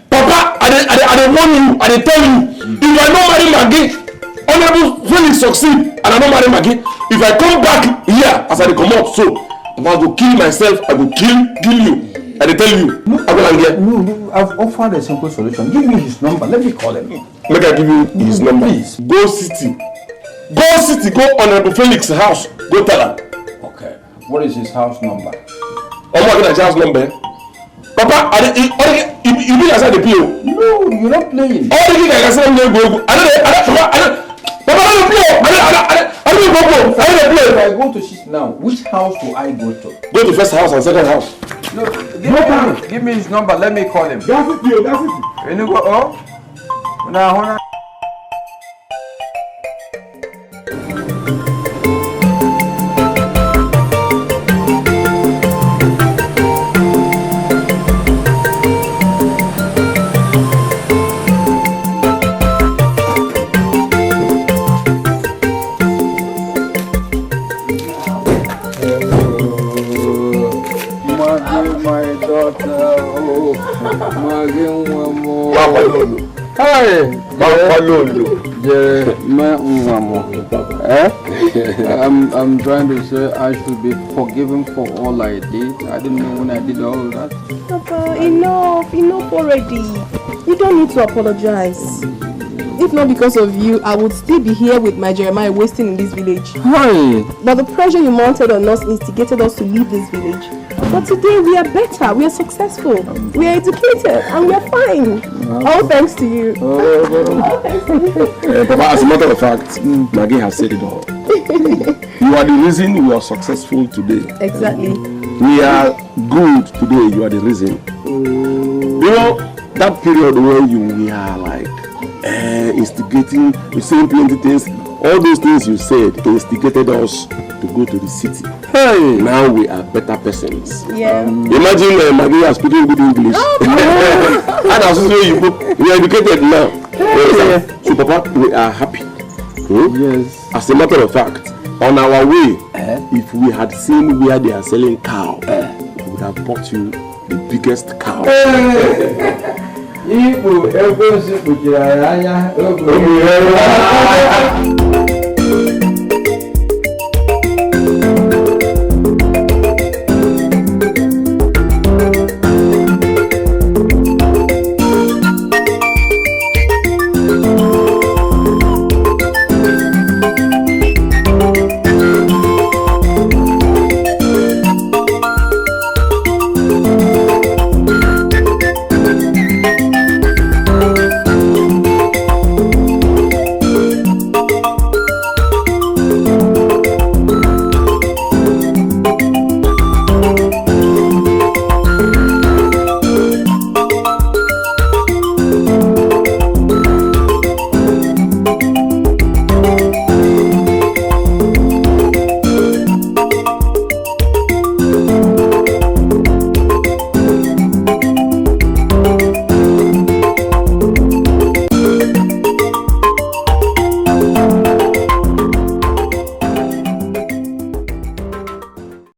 Papa, I warn you, I tell you, if I no marry Maggie, Honorable Felix succeed, and I no marry Maggie, if I come back here as I come out, so if I go kill myself, I go kill you. I tell you. No, I've offered a simple solution. Give me his number. Let me call him. Make I give you his number. Please. Go city. Go Honorable Felix's house. Go tell her. Okay. What is his house number? Oh my God, house number. Papa, you mean outside the PO? No, you're not playing. All the things I can say, I don't play. If I go to shit now, which house do I go to? Go to first house and second house. No, give me his number. Let me call him. That's it. You go, oh? Now, I'm trying to say I should be forgiven for all I did. I didn't know when I did all that. Papa, enough already. You don't need to apologize. If not because of you, I would still be here with my Jeremiah wasting in this village. Hi. But the pressure you mounted on us instigated us to leave this village. But today we are better, we are successful, we are educated, and we are fine. All thanks to you. Papa, as a matter of fact, Maggie has said it all. You are the reason we are successful today. Exactly. We are good today, you are the reason. You know, that period when we are like instigating, you saying plenty things, all those things you said instigated us to go to the city. Hey, now we are better persons. Yeah. Imagine Maggie is speaking good English. And as you we are educated now. So Papa, we are happy. Yes. As a matter of fact, on our way, if we had seen where they are selling cow, we would have bought you the biggest cow. Ibu,